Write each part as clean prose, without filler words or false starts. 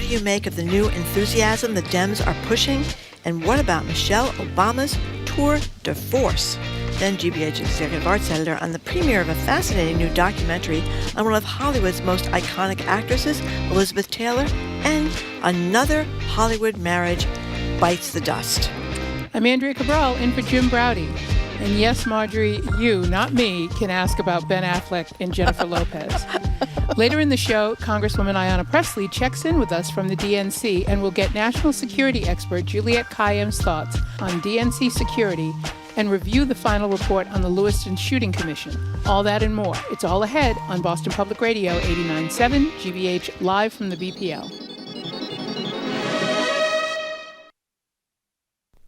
do you make of the new enthusiasm the Dems are pushing? And what about Michelle Obama's tour de force? Then GBH Executive Arts Editor on the premiere of a fascinating new documentary on one of Hollywood's most iconic actresses, Elizabeth Taylor, and another Hollywood marriage bites the dust. I'm Andrea Cabral, in for Jim Browdy. And yes, Marjorie, you, not me, can ask about Ben Affleck and Jennifer Lopez. Later in the show, Congresswoman Ayanna Pressley checks in with us from the DNC, and we'll get national security expert Juliette Kayyem's thoughts on DNC security and review the final report on the Lewiston Shooting Commission. All that and more. It's all ahead on Boston Public Radio 89.7 GBH, live from the BPL.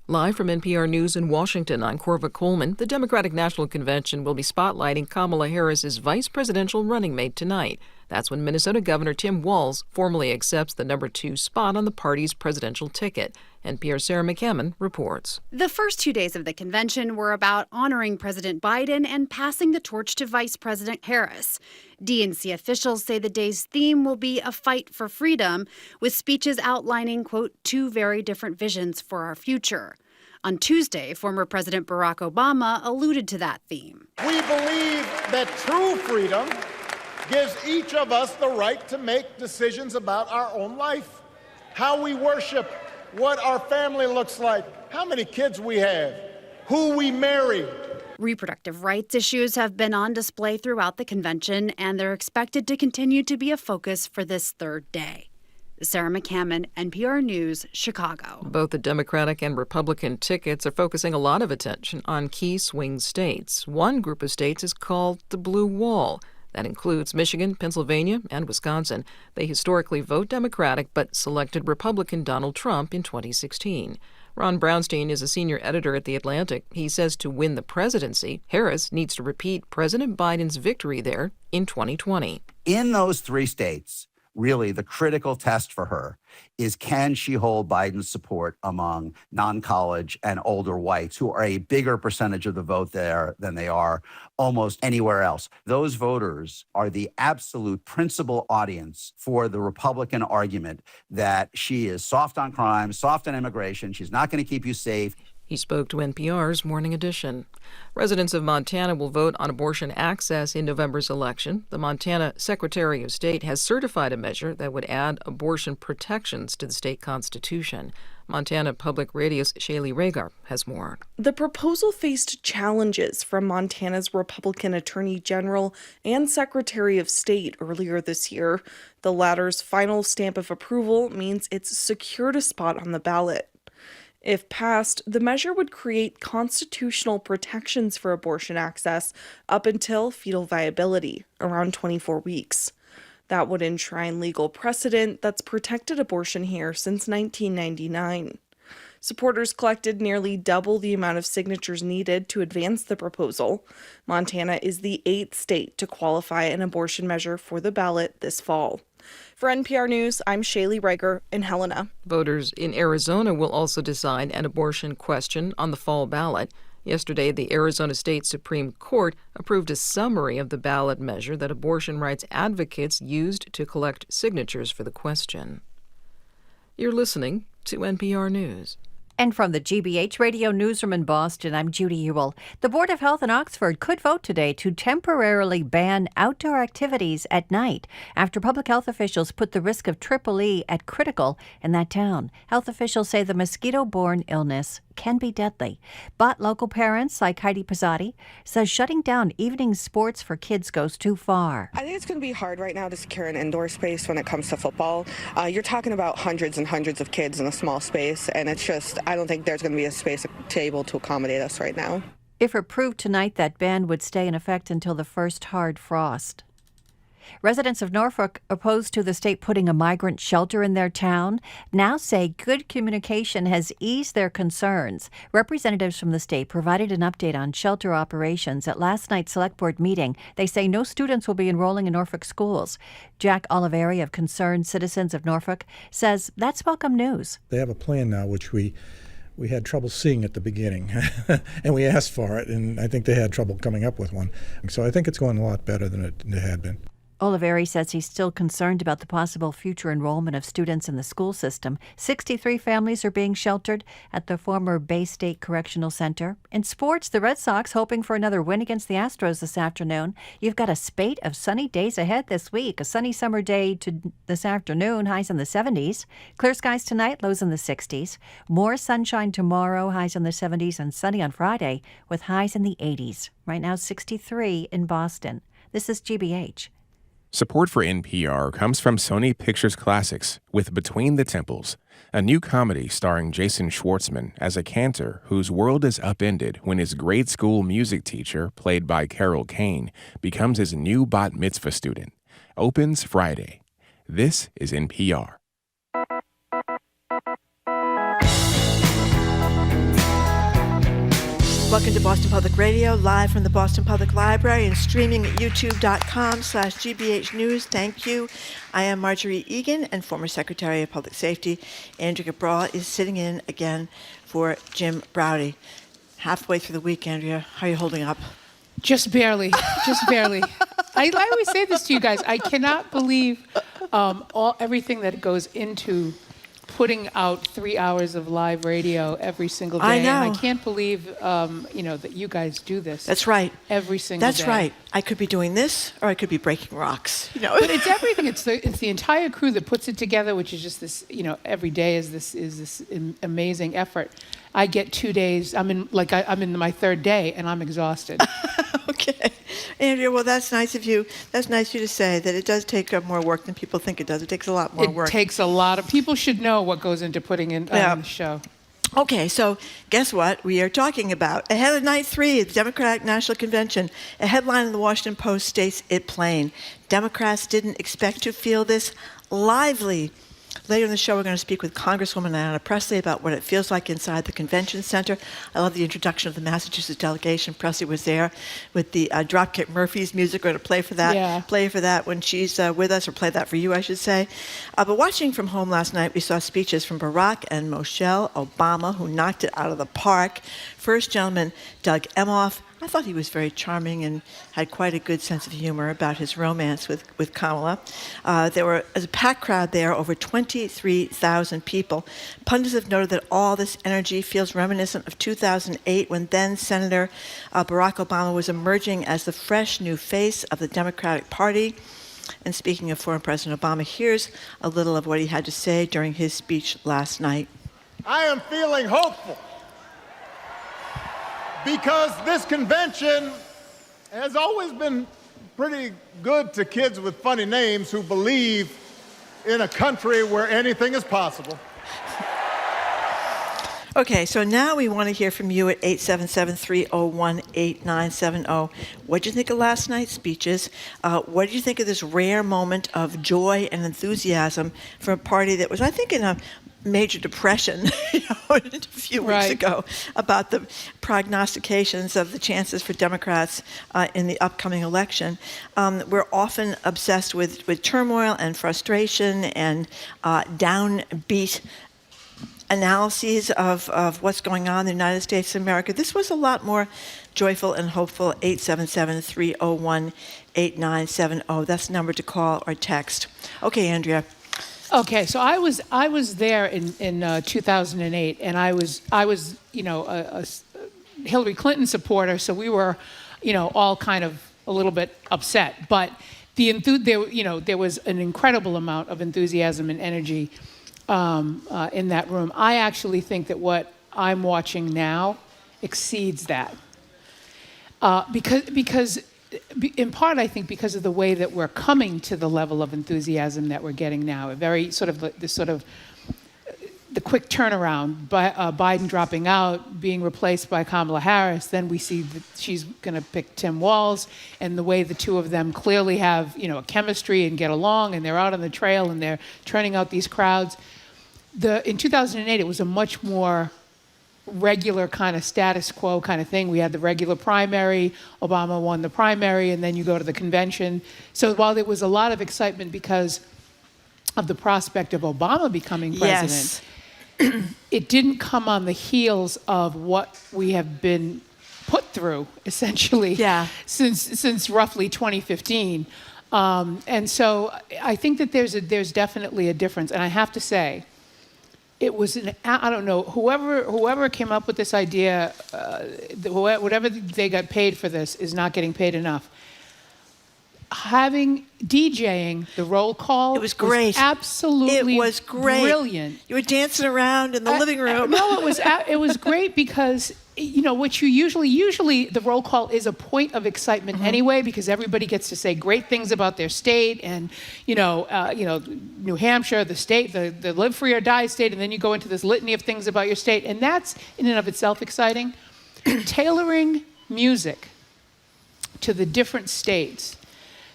Live from NPR News in Washington, I'm Corva Coleman. The Democratic National Convention will be spotlighting Kamala Harris's vice presidential running mate tonight. That's when Minnesota Governor Tim Walz formally accepts the number 2 spot on the party's presidential ticket. NPR's Sarah McCammon reports. The first 2 days of the convention were about honoring President Biden and passing the torch to Vice President Harris. DNC officials say the day's theme will be a fight for freedom, with speeches outlining, quote, 2 very different visions for our future. On Tuesday, former President Barack Obama alluded to that theme. We believe that true freedom gives each of us the right to make decisions about our own life, how we worship, what our family looks like, how many kids we have, who we marry. Reproductive rights issues have been on display throughout the convention, and they're expected to continue to be a focus for this third day. Sarah McCammon, NPR News, Chicago. Both the Democratic and Republican tickets are focusing a lot of attention on key swing states. One group of states is called the Blue Wall. That includes Michigan, Pennsylvania, and Wisconsin. They historically vote Democratic but selected Republican Donald Trump in 2016. Ron Brownstein is a senior editor at The Atlantic. He says to win the presidency, Harris needs to repeat President Biden's victory there in 2020. In those 3 states, really the critical test for her is, can she hold Biden's support among non-college and older whites, who are a bigger percentage of the vote there than they are almost anywhere else. Those voters are the absolute principal audience for the Republican argument that she is soft on crime, soft on immigration, she's not going to keep you safe. He spoke to NPR's Morning Edition. Residents of Montana will vote on abortion access in November's election. The Montana Secretary of State has certified a measure that would add abortion protections to the state constitution. Montana Public Radio's Shaylee Rhagar has more. The proposal faced challenges from Montana's Republican Attorney General and Secretary of State earlier this year. The latter's final stamp of approval means it's secured a spot on the ballot. If passed, the measure would create constitutional protections for abortion access up until fetal viability, around 24 weeks. That would enshrine legal precedent that's protected abortion here since 1999. Supporters collected nearly double the amount of signatures needed to advance the proposal. Montana is the 8th state to qualify an abortion measure for the ballot this fall. For NPR News, I'm Shaylee Rhagar in Helena. Voters in Arizona will also decide an abortion question on the fall ballot. Yesterday, the Arizona State Supreme Court approved a summary of the ballot measure that abortion rights advocates used to collect signatures for the question. You're listening to NPR News. And from the GBH Radio Newsroom in Boston, I'm Judy Ewell. The Board of Health in Oxford could vote today to temporarily ban outdoor activities at night after public health officials put the risk of triple E at critical in that town. Health officials say the mosquito-borne illness can be deadly. But local parents, like Heidi Pizzotti, says shutting down evening sports for kids goes too far. I think it's going to be hard right now to secure an indoor space when it comes to football. You're talking about hundreds and hundreds of kids in a small space, and it's just, I don't think there's going to be a space able to accommodate us right now. If approved tonight, that ban would stay in effect until the first hard frost. Residents of Norfolk, opposed to the state putting a migrant shelter in their town, now say good communication has eased their concerns. Representatives from the state provided an update on shelter operations at last night's select board meeting. They say no students will be enrolling in Norfolk schools. Jack Oliveri of Concerned Citizens of Norfolk says that's welcome news. They have a plan now, which we had trouble seeing at the beginning, and we asked for it, and I think they had trouble coming up with one. So I think it's going a lot better than it had been. Oliveri says he's still concerned about the possible future enrollment of students in the school system. 63 families are being sheltered at the former Bay State Correctional Center. In sports, the Red Sox hoping for another win against the Astros this afternoon. You've got a spate of sunny days ahead this week. A sunny summer day to this afternoon, highs in the 70s. Clear skies tonight, lows in the 60s. More sunshine tomorrow, highs in the 70s, and sunny on Friday with highs in the 80s. Right now, 63 in Boston. This is GBH. Support for NPR comes from Sony Pictures Classics with Between the Temples, a new comedy starring Jason Schwartzman as a cantor whose world is upended when his grade school music teacher, played by Carol Kane, becomes his new bat mitzvah student. Opens Friday. This is NPR. Welcome to Boston Public Radio, live from the Boston Public Library and streaming at youtube.com/GBH News. Thank you. I am Marjorie Egan, and former Secretary of Public Safety Andrea Cabral is sitting in again for Jim Braude. Halfway through the week, Andrea, how are you holding up? Just barely, just barely. I always say this to you guys. I cannot believe everything that goes into putting out 3 hours of live radio every single day. I know. And I can't believe, that you guys do this. That's right. Every single day. That's right. I could be doing this, or I could be breaking rocks. But it's everything. It's the entire crew that puts it together, which is just this. Every day is this amazing effort. I get 2 days. I'm in my third day, and I'm exhausted. Okay, Andrea. Well, that's nice of you. That's nice of you to say that it does take more work than people think it does. It takes a lot more work. It takes a lot of. People should know what goes into putting in the show. Okay, so guess what we are talking about? Ahead of night 3 at the Democratic National Convention, a headline in the Washington Post states it plain. Democrats didn't expect to feel this lively. Later in the show, we're going to speak with Congresswoman Ayanna Pressley about what it feels like inside the convention center. I love the introduction of the Massachusetts delegation. Pressley was there with the Dropkick Murphys music. We're going to play for that. Yeah. Play for that when she's with us, or play that for you, I should say. But watching from home last night, we saw speeches from Barack and Michelle Obama, who knocked it out of the park. First gentleman, Doug Emhoff. I thought he was very charming and had quite a good sense of humor about his romance with Kamala. There was a packed crowd there, over 23,000 people. Pundits have noted that all this energy feels reminiscent of 2008, when then Senator Barack Obama was emerging as the fresh new face of the Democratic Party. And speaking of former President Obama, here's a little of what he had to say during his speech last night. I am feeling hopeful, because this convention has always been pretty good to kids with funny names who believe in a country where anything is possible. Okay, so now we want to hear from you at 877-301-8970. What did you think of last night's speeches? What did you think of this rare moment of joy and enthusiasm from a party that was, I think, in a major depression a few weeks ago about the prognostications of the chances for Democrats in the upcoming election? We're often obsessed with turmoil and frustration and downbeat analyses of what's going on in the United States of America. This was a lot more joyful and hopeful. 877-301-8970. That's the number to call or text. Okay, Andrea. Okay, so I was there in 2008, and I was a Hillary Clinton supporter, so we were, all kind of a little bit upset. But there was an incredible amount of enthusiasm and energy in that room. I actually think that what I'm watching now exceeds that, because in part, I think because of the way that we're coming to the level of enthusiasm that we're getting now, a very the quick turnaround, Biden dropping out, being replaced by Kamala Harris. Then we see that she's going to pick Tim Walz, and the way the two of them clearly have, a chemistry and get along, and they're out on the trail and they're turning out these crowds. In 2008, it was a much more regular kind of status quo kind of thing. We had the regular primary, Obama won the primary, and then you go to the convention. So while there was a lot of excitement because of the prospect of Obama becoming president, it didn't come on the heels of what we have been put through, essentially, since roughly 2015. And so I think that there's definitely a difference. And I have to say, it was I don't know, whoever came up with this idea, whatever they got paid for this is not getting paid enough. DJing the roll call, it was great. Absolutely, it was great. Brilliant. You were dancing around in the living room. No, it was great because what you usually the roll call is a point of excitement anyway, because everybody gets to say great things about their state, and New Hampshire, the state, the live free or die state, and then you go into this litany of things about your state, and that's in and of itself exciting. Tailoring music to the different states.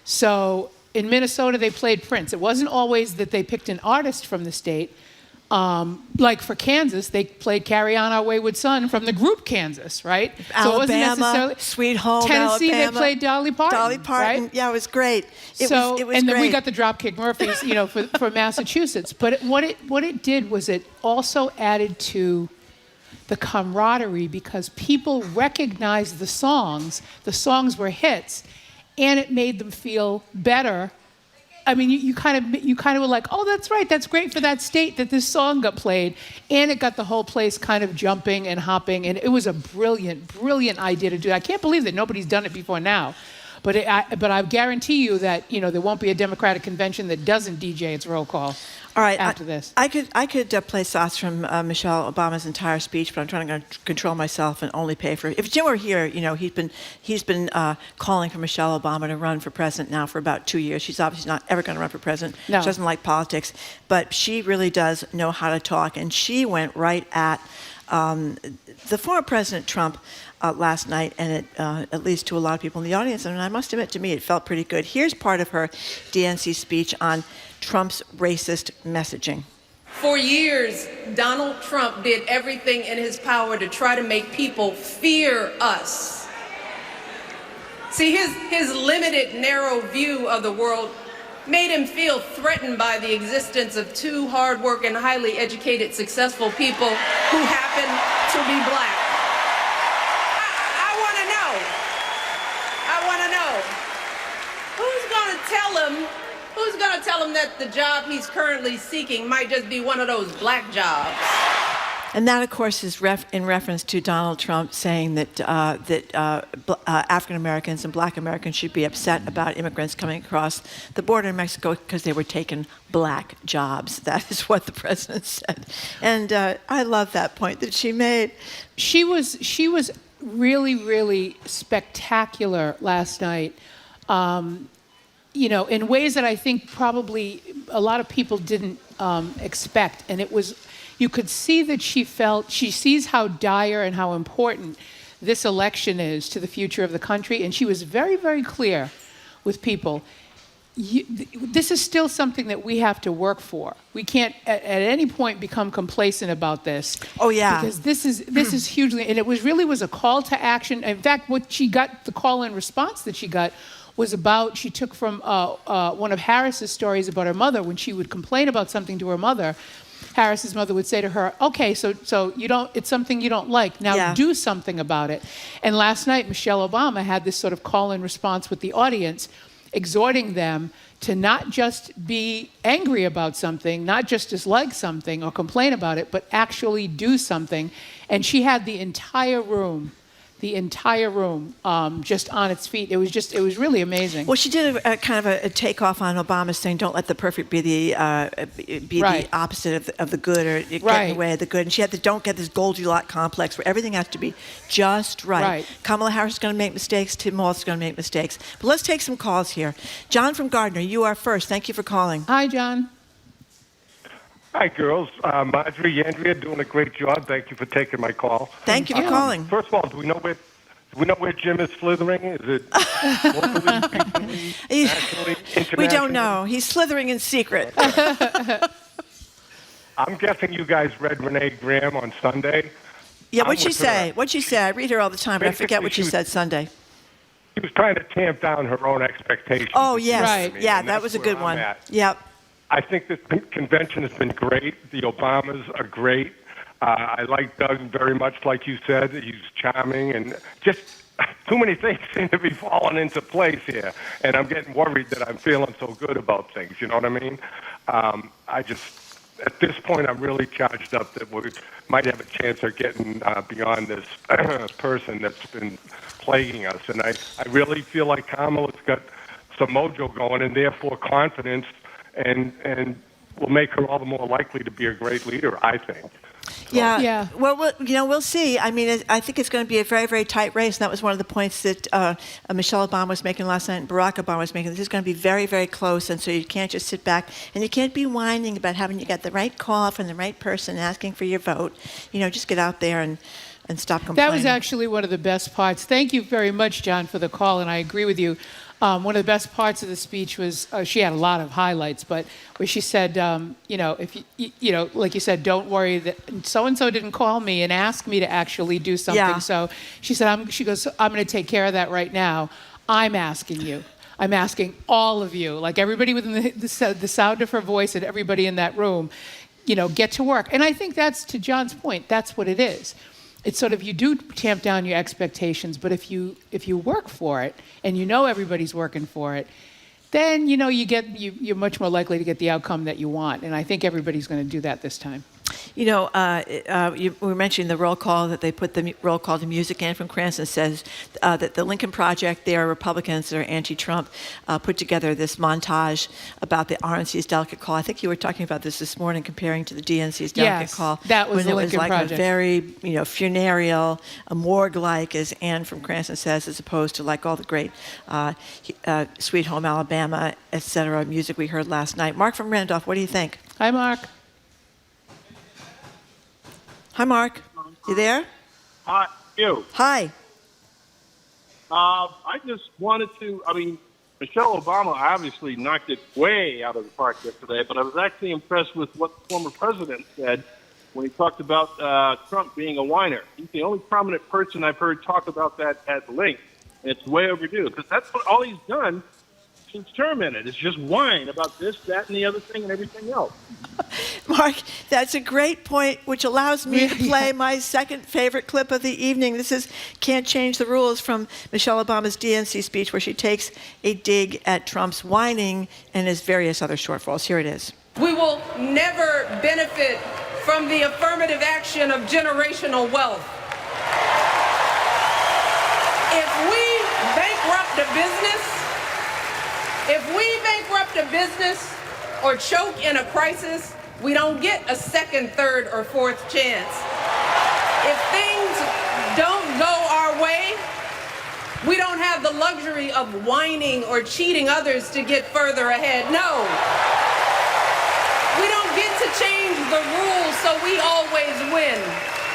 So in Minnesota, they played Prince. It wasn't always that they picked an artist from the state. Like for Kansas, they played Carry On Our Wayward Son from the group Kansas, right? Alabama, so it wasn't necessarily Sweet Home Tennessee, Alabama. they played Dolly Parton. Right? Yeah, it was great. It was and great. then we got the Dropkick Murphys, for Massachusetts. But what it did was it also added to the camaraderie, because people recognized the songs. The songs were hits, and it made them feel better. I mean, you kind of were like, oh, that's right, that's great for that state that this song got played, and it got the whole place kind of jumping and hopping, and it was a brilliant, brilliant idea to do. I can't believe that nobody's done it before now, but I guarantee you that there won't be a Democratic convention that doesn't DJ its roll call. All right, after this. I could play thoughts from Michelle Obama's entire speech, but I'm trying to control myself and only pay for it. If Jim were here, he's been calling for Michelle Obama to run for president now for about 2 years. She's obviously not ever going to run for president. No. She doesn't like politics, but she really does know how to talk, and she went right at the former President Trump last night, and it, at least to a lot of people in the audience, and I must admit, to me, it felt pretty good. Here's part of her DNC speech on Trump's racist messaging. For years, Donald Trump did everything in his power to try to make people fear us. See, his limited, narrow view of the world made him feel threatened by the existence of two hard-working, highly educated, successful people who happen to be black. I want to know, who's going to tell him that the job he's currently seeking might just be one of those black jobs? And that, of course, is in reference to Donald Trump saying that African Americans and Black Americans should be upset about immigrants coming across the border in Mexico because they were taking black jobs. That is what the president said, and I love that point that she made. She was really, really spectacular last night. In ways that I think probably a lot of people didn't expect, and it was. You could see that she sees how dire and how important this election is to the future of the country, and she was very, very clear with people. This is still something that we have to work for. We can't at any point become complacent about this. Oh yeah, because this is hugely, and it was a call to action. In fact, what she got, the call in response that she got, was about, she took from one of Harris's stories about her mother. When she would complain about something to her mother, Harris's mother would say to her, okay, so it's something you don't like. Now do something about it. And last night, Michelle Obama had this sort of call-in response with the audience, exhorting them to not just be angry about something, not just dislike something or complain about it, but actually do something. And she had the entire room just on its feet. It was really amazing. Well, she did a kind of a takeoff on Obama saying, "Don't let the perfect be the the opposite of the good, or get in the way of the good." And she had the "Don't get this Goldilocks complex where everything has to be just right." Kamala Harris is going to make mistakes. Tim Walz is going to make mistakes. But let's take some calls here. John from Gardner, you are first. Thank you for calling. Hi, John. Hi, girls. Marjorie, Andrea, doing a great job. Thank you for taking my call. Thank you for calling. First of all, do we know where Jim is slithering? Is it locally, regionally, nationally, internationally? We don't know. He's slithering in secret. I'm guessing you guys read Renee Graham on Sunday. Yeah, what'd she say? What'd she say? I read her all the time, but I forget what she said Sunday. She was trying to tamp down her own expectations. Oh, yes. Yeah, that was a good one. Yep. I think this convention has been great. The Obamas are great. I like Doug very much, like you said. He's charming, and just too many things seem to be falling into place here, and I'm getting worried that I'm feeling so good about things. You know what I mean? At this point, I'm really charged up that we might have a chance of getting beyond this person that's been plaguing us. And I really feel like Kamala's got some mojo going, and therefore confidence, and will make her all the more likely to be a great leader, I think. Yeah. Well, we'll see. I mean, I think it's going to be a very, very tight race. And that was one of the points that Michelle Obama was making last night and Barack Obama was making. This is going to be very, very close. And so you can't just sit back and you can't be whining about having you got the right call from the right person asking for your vote. Just get out there and stop complaining. That was actually one of the best parts. Thank you very much, John, for the call. And I agree with you. One of the best parts of the speech was she had a lot of highlights, but where she said, if you like you said, don't worry that so and so didn't call me and ask me to actually do something. Yeah. So she said, I'm going to take care of that right now. I'm asking you. I'm asking all of you, like everybody within the sound of her voice and everybody in that room, get to work. And I think that's, to John's point, that's what it is. It's sort of, you do tamp down your expectations, but if you work for it and everybody's working for it, then you're much more likely to get the outcome that you want. And I think everybody's going to do that this time. We were mentioning the roll call, that they put the roll call to music. Ann from Cranston says that the Lincoln Project, they are Republicans that are anti-Trump, put together this montage about the RNC's delegate call. I think you were talking about this morning, comparing to the DNC's delegate call. That was the Lincoln Project. Project. A very, funereal, a morgue-like, as Ann from Cranston says, as opposed to like all the great Sweet Home Alabama, etc. music we heard last night. Mark from Randolph, what do you think? Hi, Mark. Hi, Mark. You there? Hi, you. Hi. I just wanted to, Michelle Obama obviously knocked it way out of the park yesterday, but I was actually impressed with what the former president said when he talked about Trump being a whiner. He's the only prominent person I've heard talk about that at length, and it's way overdue, because that's all he's done since term in it. It's just whine about this, that, and the other thing and everything else. Mark, that's a great point, which allows me to play my second favorite clip of the evening. This is Can't Change the Rules from Michelle Obama's DNC speech, where she takes a dig at Trump's whining and his various other shortfalls. Here it is. We will never benefit from the affirmative action of generational wealth. If we bankrupt a business or choke in a crisis, we don't get a second, third, or fourth chance. If things don't go our way, we don't have the luxury of whining or cheating others to get further ahead. No. We don't get to change the rules so we always win.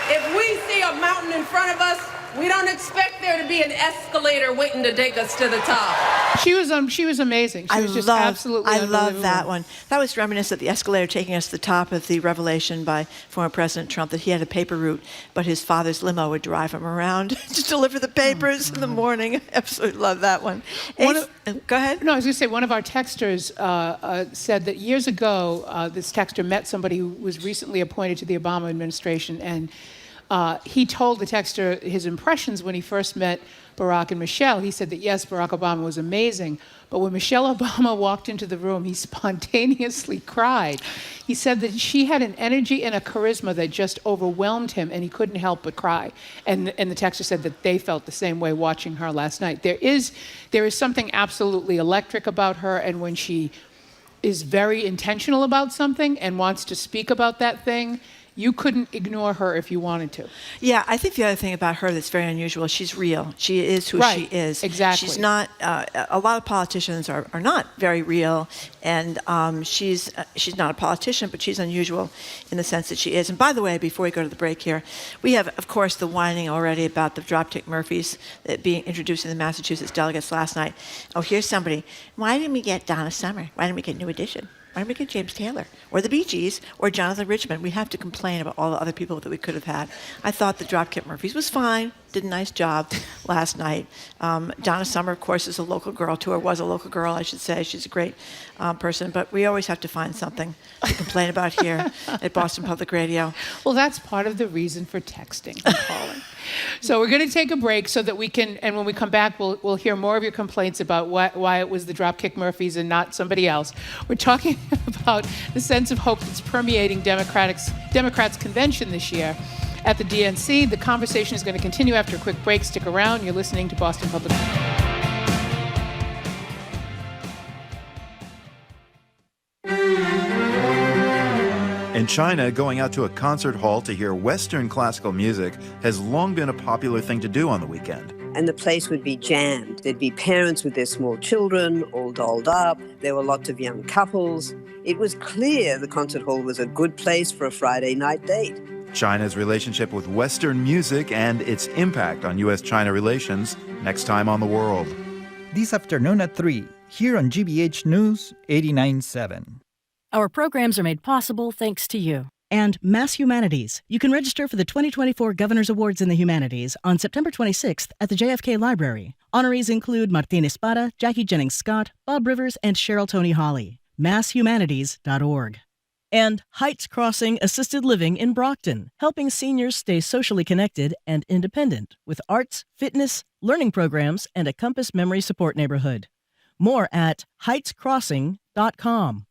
If we see a mountain in front of us, we don't expect there to be an escalator waiting to take us to the top. She was amazing. She was just absolutely unbelievable. I love that one. That was reminiscent of the escalator taking us to the top of the revelation by former President Trump that he had a paper route, but his father's limo would drive him around to deliver the papers in the morning. I absolutely love that one. Go ahead. No, I was going to say, one of our texters said that years ago, this texter met somebody who was recently appointed to the Obama administration, and he told the texter his impressions when he first met Barack and Michelle. He said that, yes, Barack Obama was amazing, but when Michelle Obama walked into the room, he spontaneously cried. He said that she had an energy and a charisma that just overwhelmed him, and he couldn't help but cry. And the texter said that they felt the same way watching her last night. There is something absolutely electric about her, and when she is very intentional about something and wants to speak about that thing, you couldn't ignore her if you wanted to. Yeah, I think the other thing about her that's very unusual, she's real. She is who she is. Exactly. She's not, a lot of politicians are not very real, and she's not a politician, but she's unusual in the sense that she is. And by the way, before we go to the break here, we have, of course, the whining already about the dropkick Murphys that being introduced in the Massachusetts delegates last night. Oh, here's somebody. Why didn't we get Donna Summer? Why didn't we get New Edition? Why don't we get James Taylor or the Bee Gees or Jonathan Richman? We have to complain about all the other people that we could have had. I thought the Dropkick Murphys was fine, did a nice job last night. Donna Summer, of course, is a local girl to her, was a local girl, I should say. She's a great person, but we always have to find something to complain about here at Boston Public Radio. Well, that's part of the reason for texting and calling. So we're going to take a break so that we can, and when we come back, we'll hear more of your complaints about why it was the Dropkick Murphys and not somebody else. We're talking about the sense of hope that's permeating Democrats' convention this year at the DNC. The conversation is going to continue after a quick break. Stick around. You're listening to Boston Public. In China, going out to a concert hall to hear Western classical music has long been a popular thing to do on the weekend. And the place would be jammed. There'd be parents with their small children, all dolled up. There were lots of young couples. It was clear the concert hall was a good place for a Friday night date. China's relationship with Western music and its impact on U.S.-China relations, next time on The World. This afternoon at 3, here on GBH News 89.7. Our programs are made possible thanks to you. And Mass Humanities. You can register for the 2024 Governor's Awards in the Humanities on September 26th at the JFK Library. Honorees include Martin Espada, Jackie Jennings Scott, Bob Rivers, and Cheryl Tony Hawley. MassHumanities.org. And Heights Crossing Assisted Living in Brockton, helping seniors stay socially connected and independent with arts, fitness, learning programs, and a Compass Memory Support Neighborhood. More at heightscrossing.com.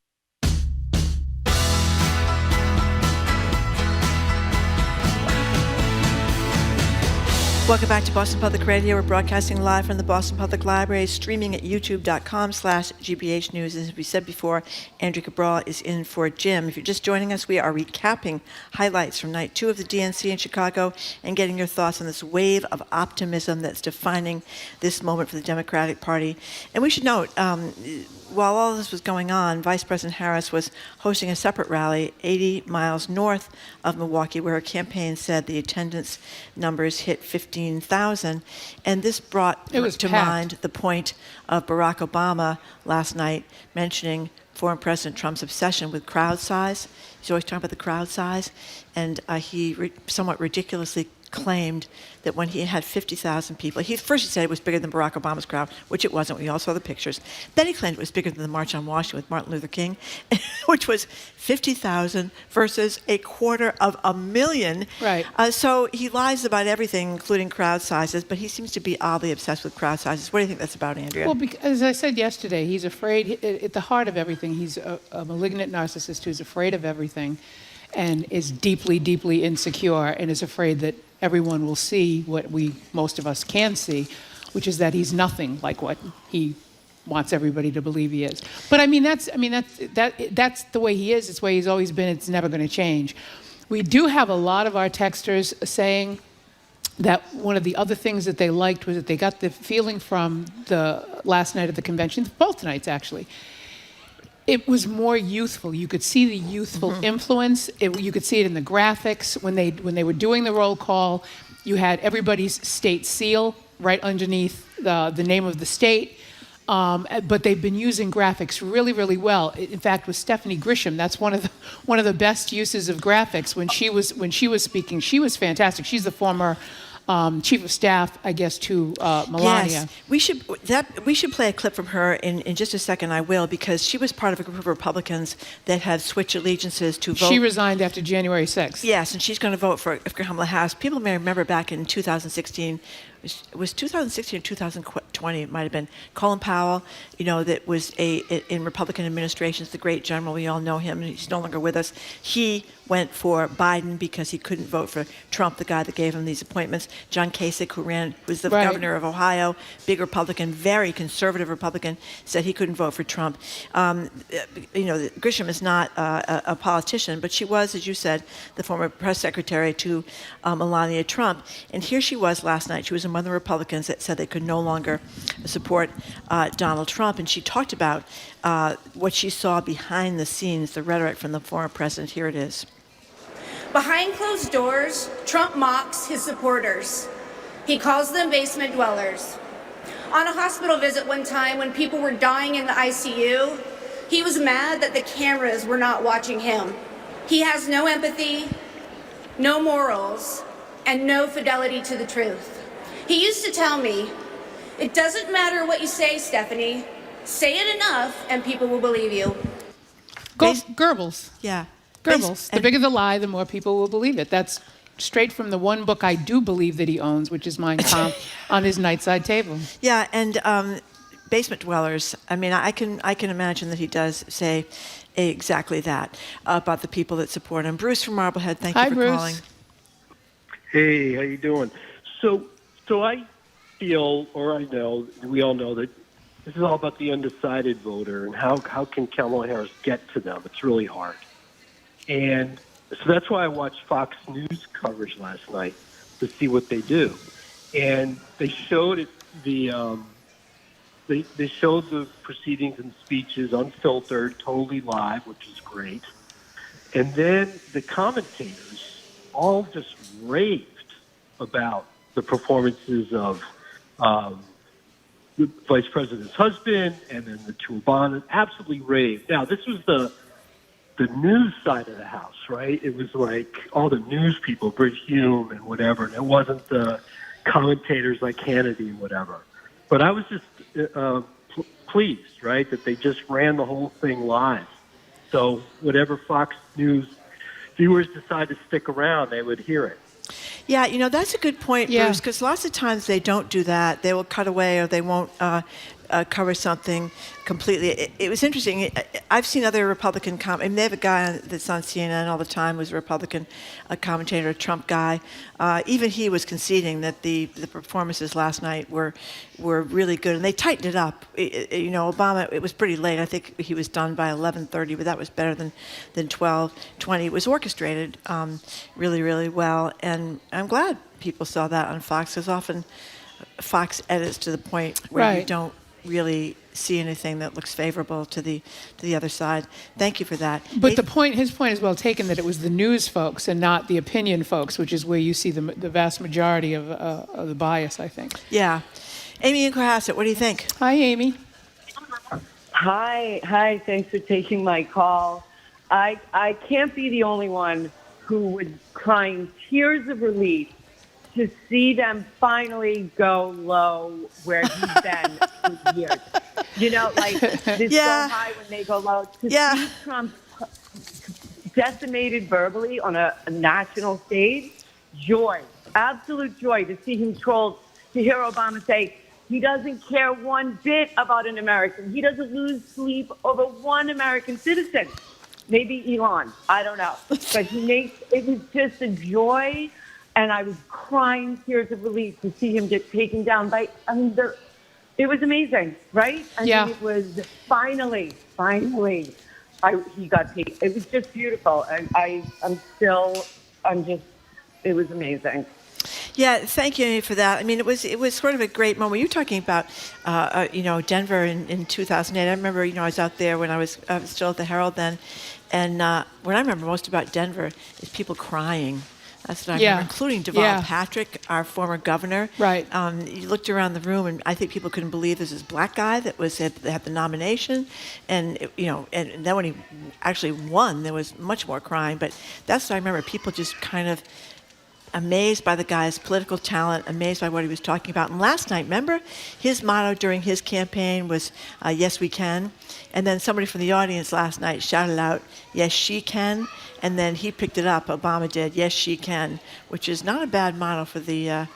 Welcome back to Boston Public Radio. We're broadcasting live from the Boston Public Library, streaming at youtube.com/GBH News. As we said before, Andrew Cabral is in for Jim. If you're just joining us, we are recapping highlights from night 2 of the DNC in Chicago and getting your thoughts on this wave of optimism that's defining this moment for the Democratic Party. And we should note, while all this was going on, Vice President Harris was hosting a separate rally 80 miles north of Milwaukee, where her campaign said the attendance numbers hit 15,000. And this brought to mind the point of Barack Obama last night mentioning former President Trump's obsession with crowd size. He's always talking about the crowd size. And he somewhat ridiculously claimed that when he had 50,000 people, first he said it was bigger than Barack Obama's crowd, which it wasn't. We all saw the pictures. Then he claimed it was bigger than the March on Washington with Martin Luther King, which was 50,000 versus 250,000. Right. So he lies about everything, including crowd sizes, but he seems to be oddly obsessed with crowd sizes. What do you think that's about, Andrea? Well, as I said yesterday, he's afraid, at the heart of everything, he's a malignant narcissist who's afraid of everything and is deeply, deeply insecure and is afraid that everyone will see what most of us can see, which is that he's nothing like what he wants everybody to believe he is. But that's the way he is. It's the way he's always been. It's never going to change. We do have a lot of our texters saying that one of the other things that they liked was that they got the feeling from the last night of the convention, both nights actually. It was more youthful. You could see the youthful influence. You could see it in the graphics. When they were doing the roll call, you had everybody's state seal right underneath the name of the state. But they've been using graphics really, really well. In fact, with Stephanie Grisham, that's one of the best uses of graphics. When she was speaking, she was fantastic. She's the former chief of staff, I guess, to Melania. Yes, we should play a clip from her in just a second. I will, because she was part of a group of Republicans that had switched allegiances to vote. She resigned after January 6th. Yes, and she's going to vote for Kamala Harris. People may remember back in 2016. It was 2016 or 2020, it might have been. Colin Powell, that was in Republican administrations, the great general. We all know him. He's no longer with us. He went for Biden because he couldn't vote for Trump, the guy that gave him these appointments. John Kasich, who was the governor of Ohio, big Republican, very conservative Republican, said he couldn't vote for Trump. Grisham is not a politician, but she was, as you said, the former press secretary to Melania Trump. And here she was last night. She was among the Republicans that said they could no longer support Donald Trump. And she talked about what she saw behind the scenes, the rhetoric from the former president. Here it is. Behind closed doors, Trump mocks his supporters. He calls them basement dwellers. On a hospital visit one time when people were dying in the ICU, he was mad that the cameras were not watching him. He has no empathy, no morals, and no fidelity to the truth. He used to tell me, "It doesn't matter what you say, Stephanie. Say it enough and people will believe you." Goebbels. Yeah. Goebbels. The bigger the lie, the more people will believe it. That's straight from the one book I do believe that he owns, which is Mein Kampf, on his nightside table. Yeah, and basement dwellers. I mean, I can imagine that he does say exactly that about the people that support him. Bruce from Marblehead, thank you for Bruce. calling. Hey, how you doing? So I feel, or I know, we all know that this is all about the undecided voter and how can Kamala Harris get to them? It's really hard. And so that's why I watched Fox News coverage last night to see what they do. And they showed they showed the proceedings and speeches unfiltered, totally live, which is great. And then the commentators all just raved about the performances of the vice president's husband and then the two Obamas. Absolutely raved. Now, this was the news side of the house, right? It was like all the news people, Bridge Hume and whatever, and it wasn't the commentators like Hannity and whatever. But I was just pleased, right, that they just ran the whole thing live. So whatever Fox News viewers decide to stick around, they would hear it. Yeah, that's a good point, Bruce, because lots of times they don't do that. They will cut away or they won't cover something completely. It was interesting. I've seen other Republican they have a guy that's on CNN all the time who's a Republican commentator, a Trump guy. Even he was conceding that the performances last night were really good, and they tightened it up. Obama, it was pretty late. I think he was done by 11:30, but that was better than 12:20. It was orchestrated really, really well, and I'm glad people saw that on Fox, because often Fox edits to the point where you don't really see anything that looks favorable to the other side. Thank you for that. But his point is well taken, that it was the news folks and not the opinion folks, which is where you see the vast majority of the bias, I think. Yeah. Amy in Cohasset, what do you think? Hi, Amy. Hi. Thanks for taking my call. I can't be the only one who was crying tears of relief to see them finally go low where he's been for years. This go high when they go low. To see Trump decimated verbally on a national stage, joy, absolute joy to see him trolled, to hear Obama say he doesn't care one bit about an American. He doesn't lose sleep over one American citizen. Maybe Elon, I don't know. But it was just a joy. And I was crying tears of relief to see him get taken down by, it was amazing, right? It was finally, he got taken. It was just beautiful. And it was amazing. Yeah, thank you, Amy, for that. I mean, it was sort of a great moment. You're talking about, Denver in 2008. I remember, I was out there when I was still at the Herald then. And what I remember most about Denver is people crying. That's what I remember, including Deval Patrick, our former governor. Right. You looked around the room, and I think people couldn't believe this black guy that had the nomination, and and then when he actually won, there was much more crying. But that's what I remember. People just kind of amazed by the guy's political talent, amazed by what he was talking about. And last night, remember, his motto during his campaign was, yes, we can. And then somebody from the audience last night shouted out, yes, she can. And then he picked it up, Obama did, yes, she can, which is not a bad motto for the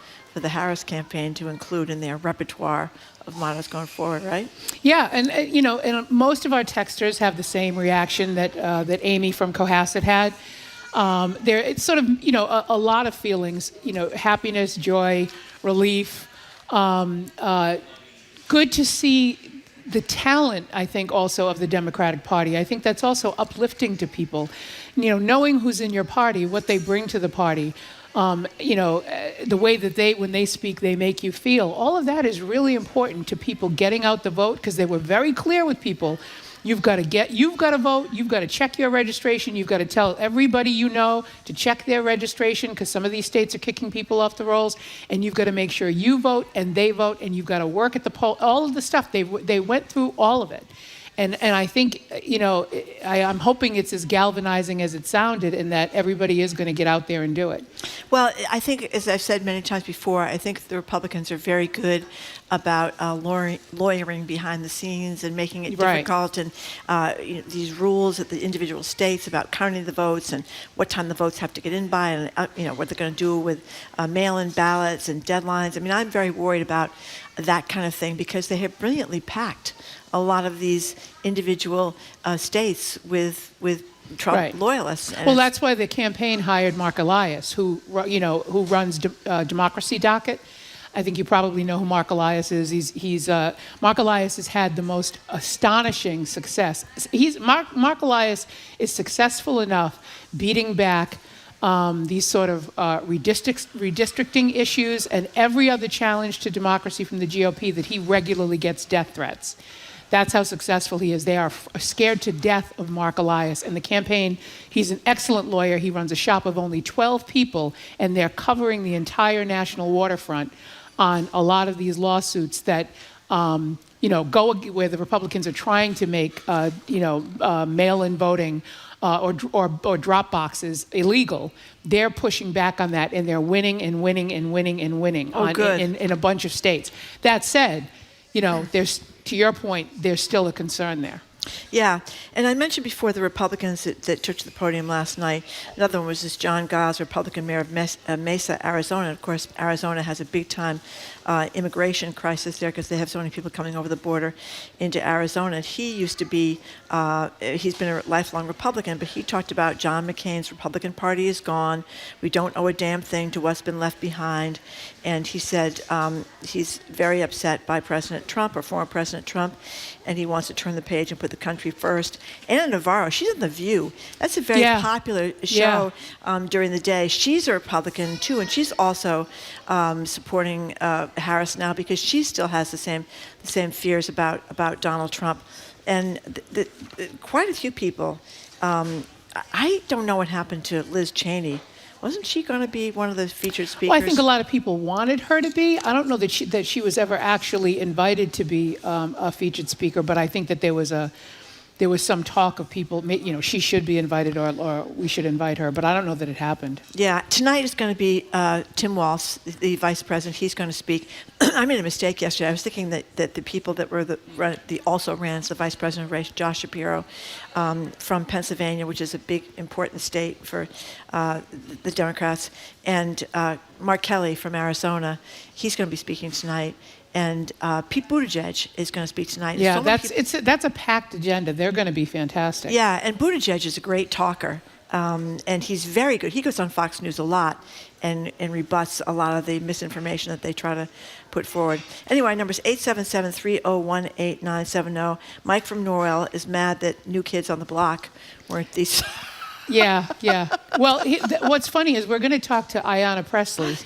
Harris campaign to include in their repertoire of mottos going forward, right? Yeah, and most of our texters have the same reaction that Amy from Cohasset had. It's sort of, a lot of feelings, happiness, joy, relief. Good to see the talent, I think, also of the Democratic Party. I think that's also uplifting to people. Knowing who's in your party, what they bring to the party, the way that when they speak, they make you feel. All of that is really important to people getting out the vote, because they were very clear with people. You've got to vote, you've got to check your registration, you've got to tell everybody you know to check their registration, because some of these states are kicking people off the rolls, and you've got to make sure you vote and they vote, and you've got to work at the poll, all of the stuff. They went through all of it. And I think, I'm hoping it's as galvanizing as it sounded, and that everybody is going to get out there and do it. Well, I think, as I've said many times before, I think the Republicans are very good about lawyering behind the scenes and making it difficult, and these rules at the individual states about counting the votes and what time the votes have to get in by, and what they're going to do with mail-in ballots and deadlines. I mean, I'm very worried about that kind of thing because they have brilliantly packed a lot of these individual states with Trump loyalists. And well, that's why the campaign hired Mark Elias, who runs Democracy Docket. I think you probably know who Mark Elias is. Mark Elias has had the most astonishing success. Mark Elias is successful enough beating back these sort of redistricting issues and every other challenge to democracy from the GOP that he regularly gets death threats. That's how successful he is. They are scared to death of Mark Elias. And the campaign, he's an excellent lawyer. He runs a shop of only 12 people, and they're covering the entire national waterfront on a lot of these lawsuits that, go where the Republicans are trying to make, mail-in voting or drop boxes illegal. They're pushing back on that, and they're winning and winning and winning and winning in a bunch of states. That said, there's, to your point, there's still a concern there. Yeah, and I mentioned before the Republicans that took to the podium last night. Another one was this John Giles, Republican mayor of Mesa, Arizona. Of course, Arizona has a big-time immigration crisis there because they have so many people coming over the border into Arizona. He used to be, he's been a lifelong Republican, but he talked about John McCain's Republican Party is gone. We don't owe a damn thing to what's been left behind. And he said he's very upset by President Trump, or former President Trump, and he wants to turn the page and put the country first. Anna Navarro, she's on The View. That's a very popular show during the day. She's a Republican, too, and she's also supporting Harris now because she still has the same fears about Donald Trump. And quite a few people, I don't know what happened to Liz Cheney. Wasn't she going to be one of the featured speakers? Well, I think a lot of people wanted her to be. I don't know that she was ever actually invited to be a featured speaker, but I think that there was some talk of people, she should be invited or we should invite her, but I don't know that it happened. Yeah, tonight is going to be Tim Walz, the vice president. He's going to speak. I made a mistake yesterday. I was thinking that the people that were the also rans, the vice president race, Josh Shapiro from Pennsylvania, which is a big, important state for the Democrats, and Mark Kelly from Arizona. He's going to be speaking tonight. And Pete Buttigieg is going to speak tonight. Yeah, that's a packed agenda. They're going to be fantastic. Yeah, and Buttigieg is a great talker, and he's very good. He goes on Fox News a lot and rebuts a lot of the misinformation that they try to put forward. Anyway, our number is 877-301-8970. Mike from Norwell is mad that New Kids on the Block weren't these... Yeah. Well, what's funny is we're going to talk to Ayanna Pressley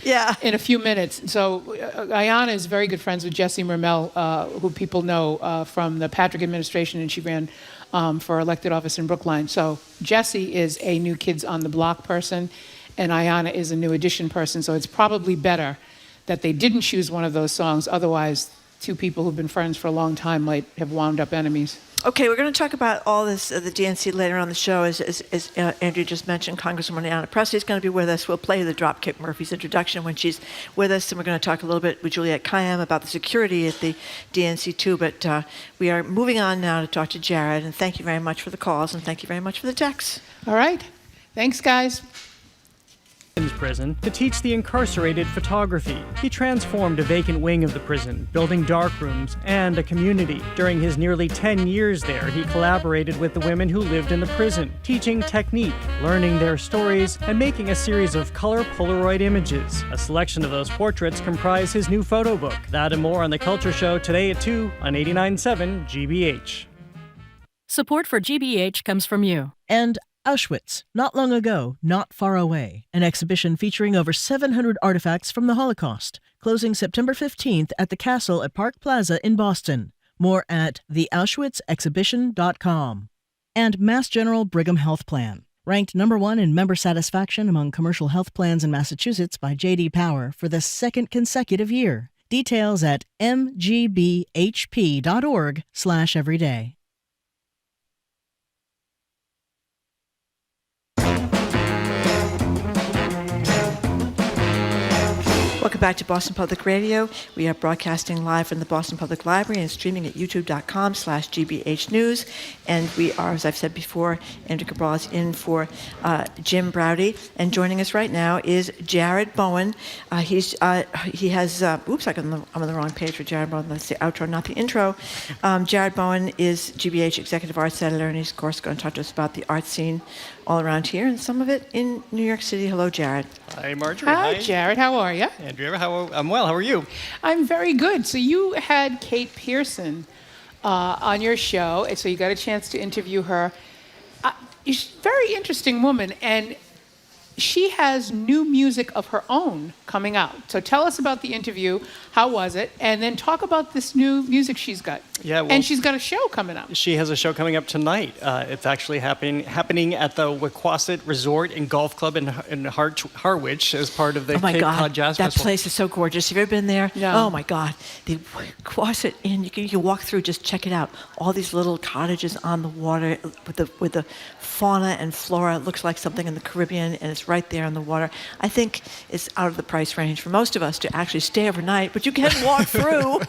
in a few minutes. So Ayanna is very good friends with Jessie Mermel, who people know from the Patrick administration, and she ran for elected office in Brookline. So Jessie is a New Kids on the Block person, and Ayanna is a New Edition person. So it's probably better that they didn't choose one of those songs. Otherwise, two people who've been friends for a long time might have wound up enemies. Okay, we're going to talk about all this, the DNC, later on the show. As Andrew just mentioned, Congresswoman Ayanna Pressley is going to be with us. We'll play the Dropkick Murphys introduction when she's with us, and we're going to talk a little bit with Juliette Kayyem about the security at the DNC, too. But we are moving on now to talk to Jared, and thank you very much for the calls, and thank you very much for the texts. All right. Thanks, guys. Prison to teach the incarcerated photography. He transformed a vacant wing of the prison, building dark rooms and a community. During his nearly 10 years there, he collaborated with the women who lived in the prison, teaching technique, learning their stories, and making a series of color Polaroid images. A selection of those portraits comprise his new photo book. That and more on The Culture Show today at 2 on 89.7 GBH. Support for GBH comes from you. And Auschwitz, Not Long Ago, Not Far Away, an exhibition featuring over 700 artifacts from the Holocaust, closing September 15th at the Castle at Park Plaza in Boston. More at theauschwitzexhibition.com. And Mass General Brigham Health Plan, ranked #1 in member satisfaction among commercial health plans in Massachusetts by J.D. Power for the second consecutive year. Details at mgbhp.org/everyday. Welcome back to Boston Public Radio. We are broadcasting live from the Boston Public Library and streaming at youtube.com/GBH News. And we are, as I've said before, Andrew Cabral is in for Jim Browdy. And joining us right now is Jared Bowen. He has, oops, I'm on the wrong page for Jared Bowen. That's the outro, not the intro. Jared Bowen is GBH Executive Arts Editor, and he's, of course, going to talk to us about the art scene all around here, and some of it in New York City. Hello, Jared. Hi, Marjorie. Hi, Jared. How are you? Andrea, I'm well. How are you? I'm very good. So you had Kate Pierson on your show, and so you got a chance to interview her. She's a very interesting woman, and she has new music of her own coming out. So tell us about the interview. How was it? And then talk about this new music she's got. Yeah, well, and she's got a show coming up. She has a show coming up tonight. It's actually happening at the Wequassett Resort and Golf Club in Harwich as part of the Cape Cod Jazz Festival. That place is so gorgeous. Have you ever been there? No. Oh my God, the Wequassett Inn. You can walk through. Just check it out. All these little cottages on the water with the fauna and flora. It looks like something in the Caribbean, and it's right there on the water. I think it's out of the price range for most of us to actually stay overnight, but you can walk through.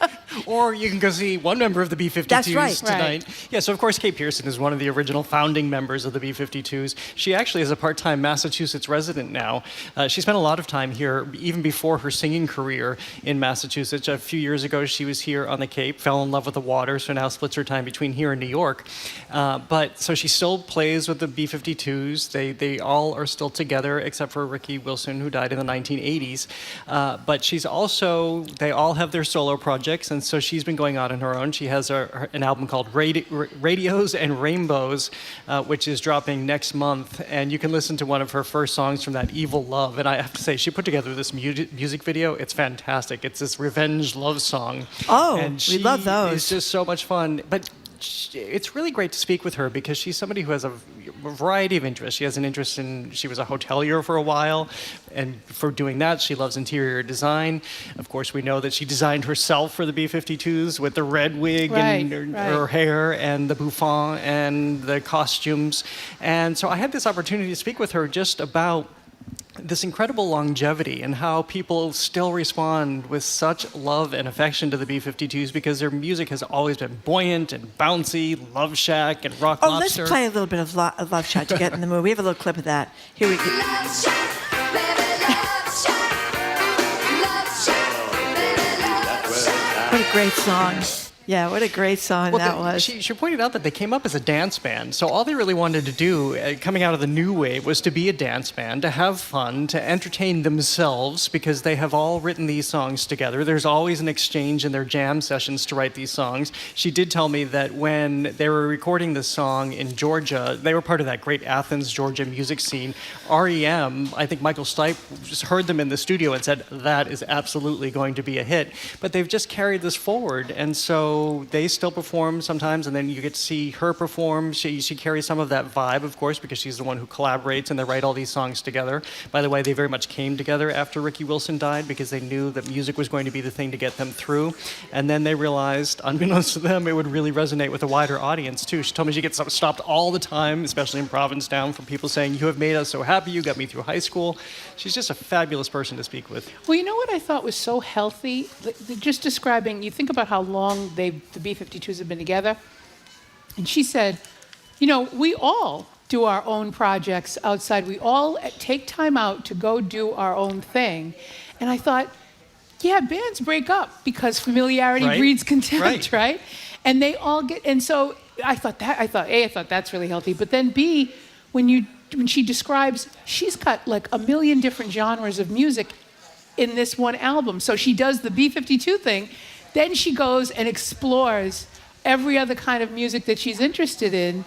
Or you can go see one member of the B-52s That's right. tonight. Right. Yeah, so of course Kate Pierson is one of the original founding members of the B-52s. She actually is a part-time Massachusetts resident now. She spent a lot of time here even before her singing career in Massachusetts. A few years ago she was here on the Cape, fell in love with the water, so now splits her time between here and New York. But so she still plays with the B-52s. They all are still together except for Ricky Wilson, who died in the 1980s. But she's also, they all have their solo projects, and so she's been going out on her own. She has an album called Radios and Rainbows, which is dropping next month, and you can listen to one of her first songs from that, Evil Love. And I have to say, she put together this music video. It's fantastic. It's this revenge love song. Oh, and we love those. It's just so much fun. But it's really great to speak with her because she's somebody who has a variety of interests. She has an interest in, she was a hotelier for a while, and for doing that, she loves interior design. Of course, we know that she designed herself for the B-52s with the red wig and her hair and the bouffant and the costumes. And so I had this opportunity to speak with her just about this incredible longevity and how people still respond with such love and affection to the B-52s because their music has always been buoyant and bouncy, Love Shack and Rock Lobster. Let's play a little bit of Love Shack to get in the mood. We have a little clip of that. Here we go. Love Shack, baby, Love Shack, Love Shack, baby, Love Shack. What a great song. Yeah, what a great song that was. She pointed out that they came up as a dance band, so all they really wanted to do, coming out of the new wave, was to be a dance band, to have fun, to entertain themselves, because they have all written these songs together. There's always an exchange in their jam sessions to write these songs. She did tell me that when they were recording this song in Georgia, they were part of that great Athens, Georgia music scene. REM, I think Michael Stipe just heard them in the studio and said, that is absolutely going to be a hit. But they've just carried this forward, and so they still perform sometimes, and then you get to see her perform. She carries some of that vibe, of course, because she's the one who collaborates, and they write all these songs together. By the way, they very much came together after Ricky Wilson died because they knew that music was going to be the thing to get them through. And then they realized, unbeknownst to them, it would really resonate with a wider audience, too. She told me she gets stopped all the time, especially in Provincetown, from people saying, you have made us so happy, you got me through high school. She's just a fabulous person to speak with. Well, you know what I thought was so healthy? Just describing, you think about how long the B-52s have been together, and she said, you know, we all do our own projects outside. We all take time out to go do our own thing. And I thought, yeah, bands break up because familiarity breeds contempt, right? And they all get, and so I thought that's really healthy. But then B, when she describes, she's got like a million different genres of music in this one album. So she does the B-52 thing, then she goes and explores every other kind of music that she's interested in.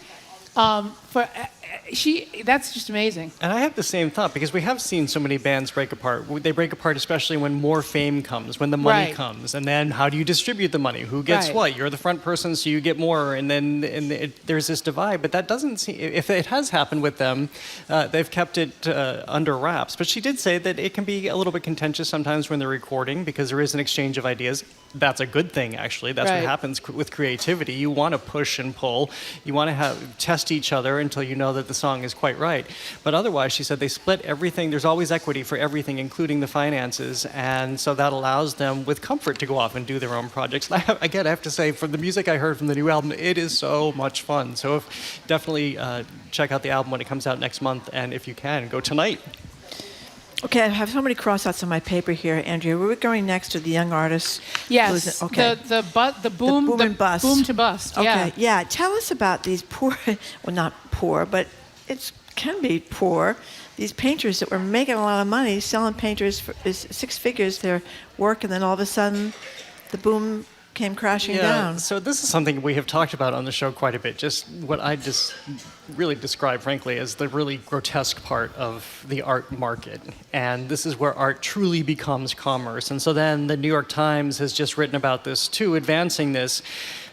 That's just amazing. And I have the same thought, because we have seen so many bands break apart. They break apart especially when more fame comes, when the money comes, and then how do you distribute the money? Who gets what? You're the front person, so you get more, and then there's this divide. But that doesn't seem, if it has happened with them, they've kept it under wraps. But she did say that it can be a little bit contentious sometimes when they're recording, because there is an exchange of ideas. That's a good thing, actually. That's what happens with creativity. You want to push and pull. You want to test each other until you know that the song is quite right. But otherwise, she said they split everything. There's always equity for everything, including the finances. And so that allows them with comfort to go off and do their own projects. Again, I have to say, from the music I heard from the new album, it is so much fun. So definitely check out the album when it comes out next month. And if you can, go tonight. Okay, I have so many crossouts on my paper here, Andrea. We're going next to the young artists. Yes. Okay. The boom and bust. Boom to bust. Okay. Yeah. Tell us about these poor, well, not poor, but it can be poor. These painters that were making a lot of money, selling painters for six figures their work, and then all of a sudden, the boom came crashing down. So this is something we have talked about on the show quite a bit. Just what I just really describe, frankly, as the really grotesque part of the art market. And this is where art truly becomes commerce. And so then the New York Times has just written about this too, advancing this,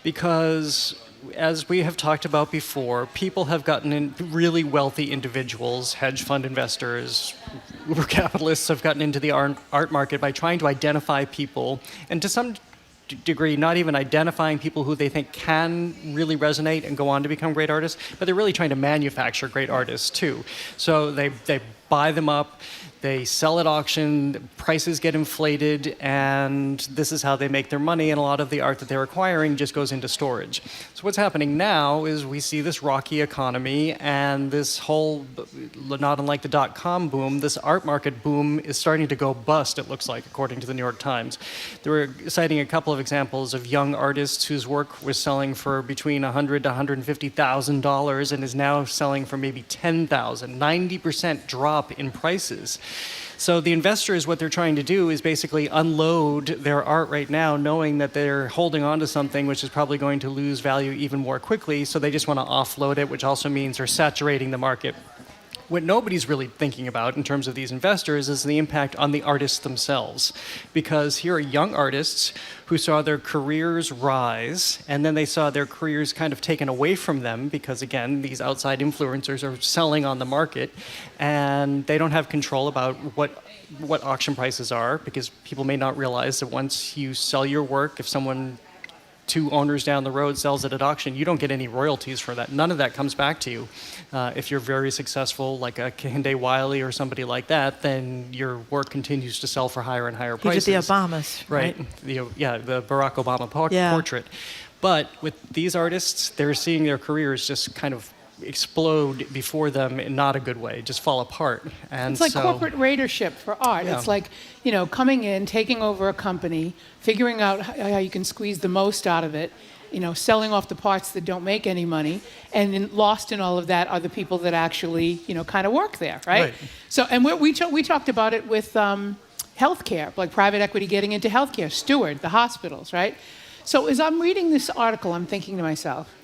because as we have talked about before, people have gotten in, really wealthy individuals, hedge fund investors, uber capitalists have gotten into the art market by trying to identify people, and to some degree not even identifying people who they think can really resonate and go on to become great artists, but they're really trying to manufacture great artists too. So they buy them up, they sell at auction, prices get inflated, and this is how they make their money, and a lot of the art that they're acquiring just goes into storage. So what's happening now is we see this rocky economy, and this whole, not unlike the dot-com boom, this art market boom is starting to go bust, it looks like, according to the New York Times. They were citing a couple of examples of young artists whose work was selling for between $100,000 to $150,000 and is now selling for maybe $10,000, 90% drop in prices. So the investors, what they're trying to do is basically unload their art right now, knowing that they're holding on to something which is probably going to lose value even more quickly, so they just want to offload it, which also means they're saturating the market. What nobody's really thinking about in terms of these investors is the impact on the artists themselves. Because here are young artists who saw their careers rise, and then they saw their careers kind of taken away from them because, again, these outside influencers are selling on the market, and they don't have control about what auction prices are, because people may not realize that once you sell your work, if someone 2 owners down the road sells it at auction, you don't get any royalties for that. None of that comes back to you. If you're very successful, like a Kehinde Wiley or somebody like that, then your work continues to sell for higher and higher prices. He did the Obamas, right? The Barack Obama portrait. But with these artists, they're seeing their careers just kind of explode before them in not a good way, just fall apart. And it's like corporate raidership for art. Yeah. It's like, coming in, taking over a company, figuring out how you can squeeze the most out of it, selling off the parts that don't make any money, and then lost in all of that are the people that actually, kind of work there, right? So, and we talked about it with healthcare, like private equity getting into healthcare, Steward, the hospitals, right? So as I'm reading this article, I'm thinking to myself,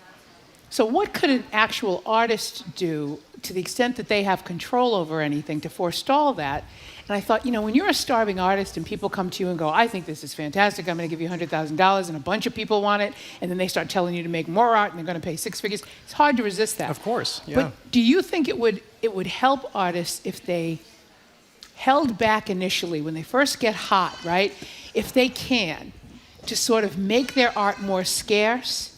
so what could an actual artist do to the extent that they have control over anything to forestall that? And I thought, when you're a starving artist and people come to you and go, I think this is fantastic, I'm going to give you $100,000, and a bunch of people want it, and then they start telling you to make more art and they're going to pay 6 figures, it's hard to resist that. Of course, yeah. But do you think it would help artists if they held back initially when they first get hot, right? If they can, to sort of make their art more scarce,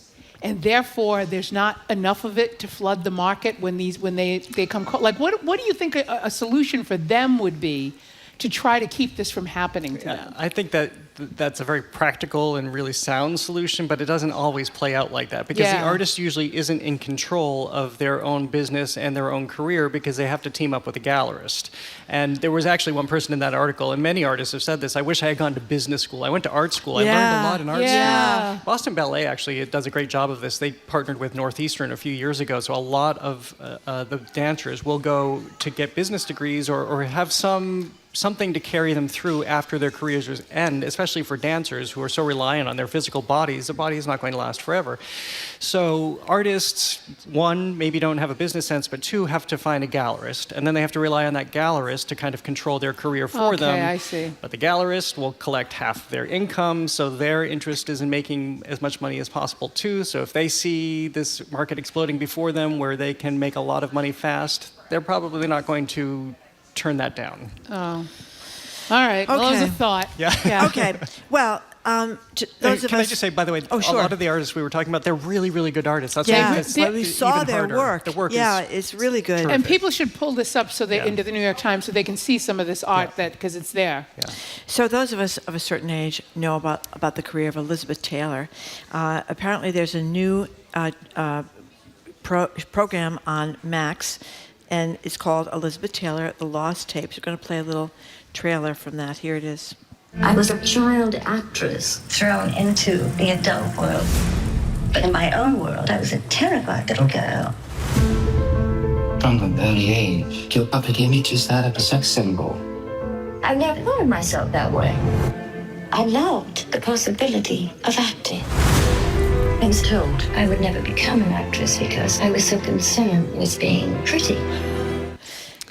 and therefore there's not enough of it to flood the market when they come like what do you think a solution for them would be to try to keep this from happening to them? I think that's a very practical and really sound solution, but it doesn't always play out like that, because the artist usually isn't in control of their own business and their own career, because they have to team up with a gallerist. And there was actually one person in that article, and many artists have said this, I wish I had gone to business school. I went to art school. I learned a lot in art school. Boston Ballet actually does a great job of this. They partnered with Northeastern a few years ago, so a lot of the dancers will go to get business degrees or have something to carry them through after their careers end, especially for dancers who are so reliant on their physical bodies. The body is not going to last forever. So artists, 1, maybe don't have a business sense, but 2, have to find a gallerist, and then they have to rely on that gallerist to kind of control their career for them. Okay, I see. But the gallerist will collect half of their income, so their interest is in making as much money as possible too. So if they see this market exploding before them where they can make a lot of money fast, they're probably not going to turn that down. Oh. All right. Well, that was a thought. Yeah. Okay. Well, those of Can I us, just say, by the way, Oh, a sure. lot of the artists we were talking about, they're really, really good artists. That's yeah, why it's we saw even their harder. work. The work yeah, is it's really good. terrific. And people should pull this up so they into the New York Times so they can see some of this art because it's there. Yeah. So those of us of a certain age know about the career of Elizabeth Taylor. Apparently, there's a new program on Max, and it's called Elizabeth Taylor: The Lost Tapes. We're going to play a little trailer from that. Here it is. I was a child actress thrown into the adult world. But in my own world, I was a terrified little girl. From an early age, your public image is that of a sex symbol. I never thought of myself that way. I loved the possibility of acting. I was told I would never become an actress because I was so concerned with being pretty.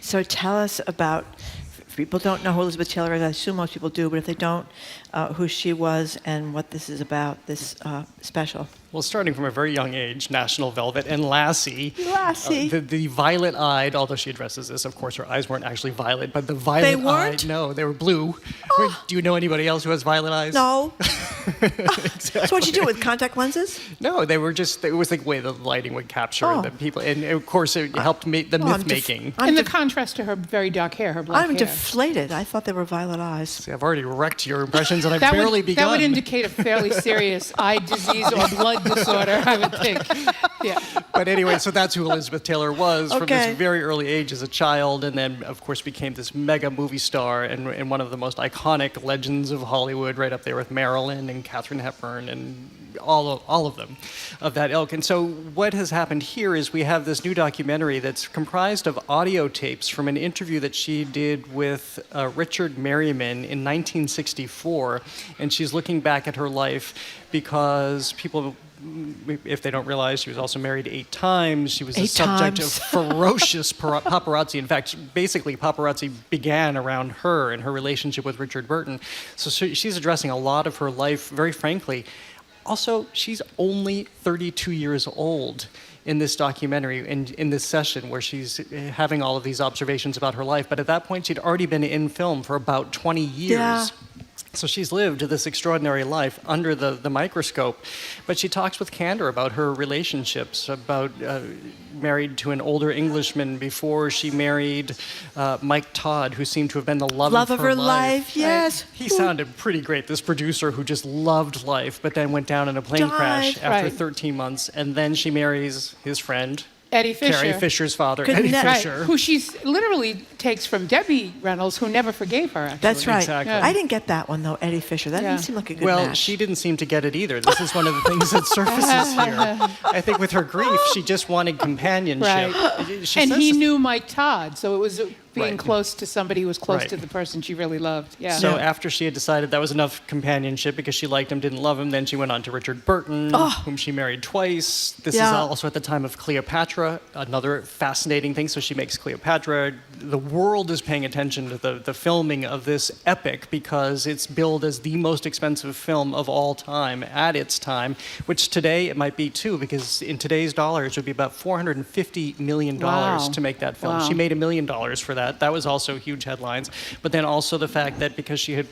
So tell us about, if people don't know who Elizabeth Taylor is, I assume most people do, but if they don't, who she was and what this is about, this special. Well, starting from a very young age, National Velvet and Lassie. Lassie. The violet-eyed, although she addresses this, of course, her eyes weren't actually violet, but the They violet-eyed, weren't? no, they were blue. Do you know anybody else who has violet eyes? No. So what'd you do with contact lenses? No, they were just, it was the way the lighting would capture the people. And of course, it helped make the myth-making. And the contrast to her very dark hair, her black I'm hair. deflated. I thought they were violet eyes. See, I've already wrecked your impressions and I've That barely would, begun. That would indicate a fairly serious eye disease or blood disorder, I would think. Yeah. But anyway, so that's who Elizabeth Taylor was from Okay. this very early age as a child, and then, of course, became this mega movie star and one of the most iconic legends of Hollywood, right up there with Marilyn and Katharine Hepburn and all of them of that ilk. And so what has happened here is we have this new documentary that's comprised of audio tapes from an interview that she did with Richard Merriman in 1964, and she's looking back at her life because people, if they don't realize, she was also married 8 times. She was the subject of ferocious paparazzi. In fact, basically, paparazzi began around her and her relationship with Richard Burton. So she's addressing a lot of her life, very frankly. Also, she's only 32 years old in this documentary and in this session where she's having all of these observations about her life. But at that point, she'd already been in film for about 20 years. Yeah. So she's lived this extraordinary life under the microscope. But she talks with candor about her relationships, about married to an older Englishman before she married Mike Todd, who seemed to have been the love of her life. Yes. He sounded pretty great, this producer who just loved life, but then went down in a plane crash after 13 months. And then she marries his friend, Eddie Fisher. Carrie Fisher's father, Couldn't Eddie that- Fisher. Who she literally takes from Debbie Reynolds, who never forgave her, actually. That's right. Exactly. I didn't get that one, though, Eddie Fisher. That didn't seem like a good Well, match. she didn't seem to get it either. This is one of the things that surfaces here. I think with her grief, she just wanted companionship. Right. She And says he this- knew Mike Todd, so it was being Right. close to somebody who was close Right. to the person she really loved. Yeah. So after she had decided that was enough companionship because she liked him, didn't love him, then she went on to Richard Burton, whom she married twice. This is Yeah. also at the time of Cleopatra, another fascinating thing. So she makes Cleopatra. The world is paying attention to the filming of this epic because it's billed as the most expensive film of all time at its time, which today it might be too, because in today's dollars it would be about $450 million Wow. to make that film. Wow. She made $1 million for that. That was also huge headlines. But then also the fact that because she had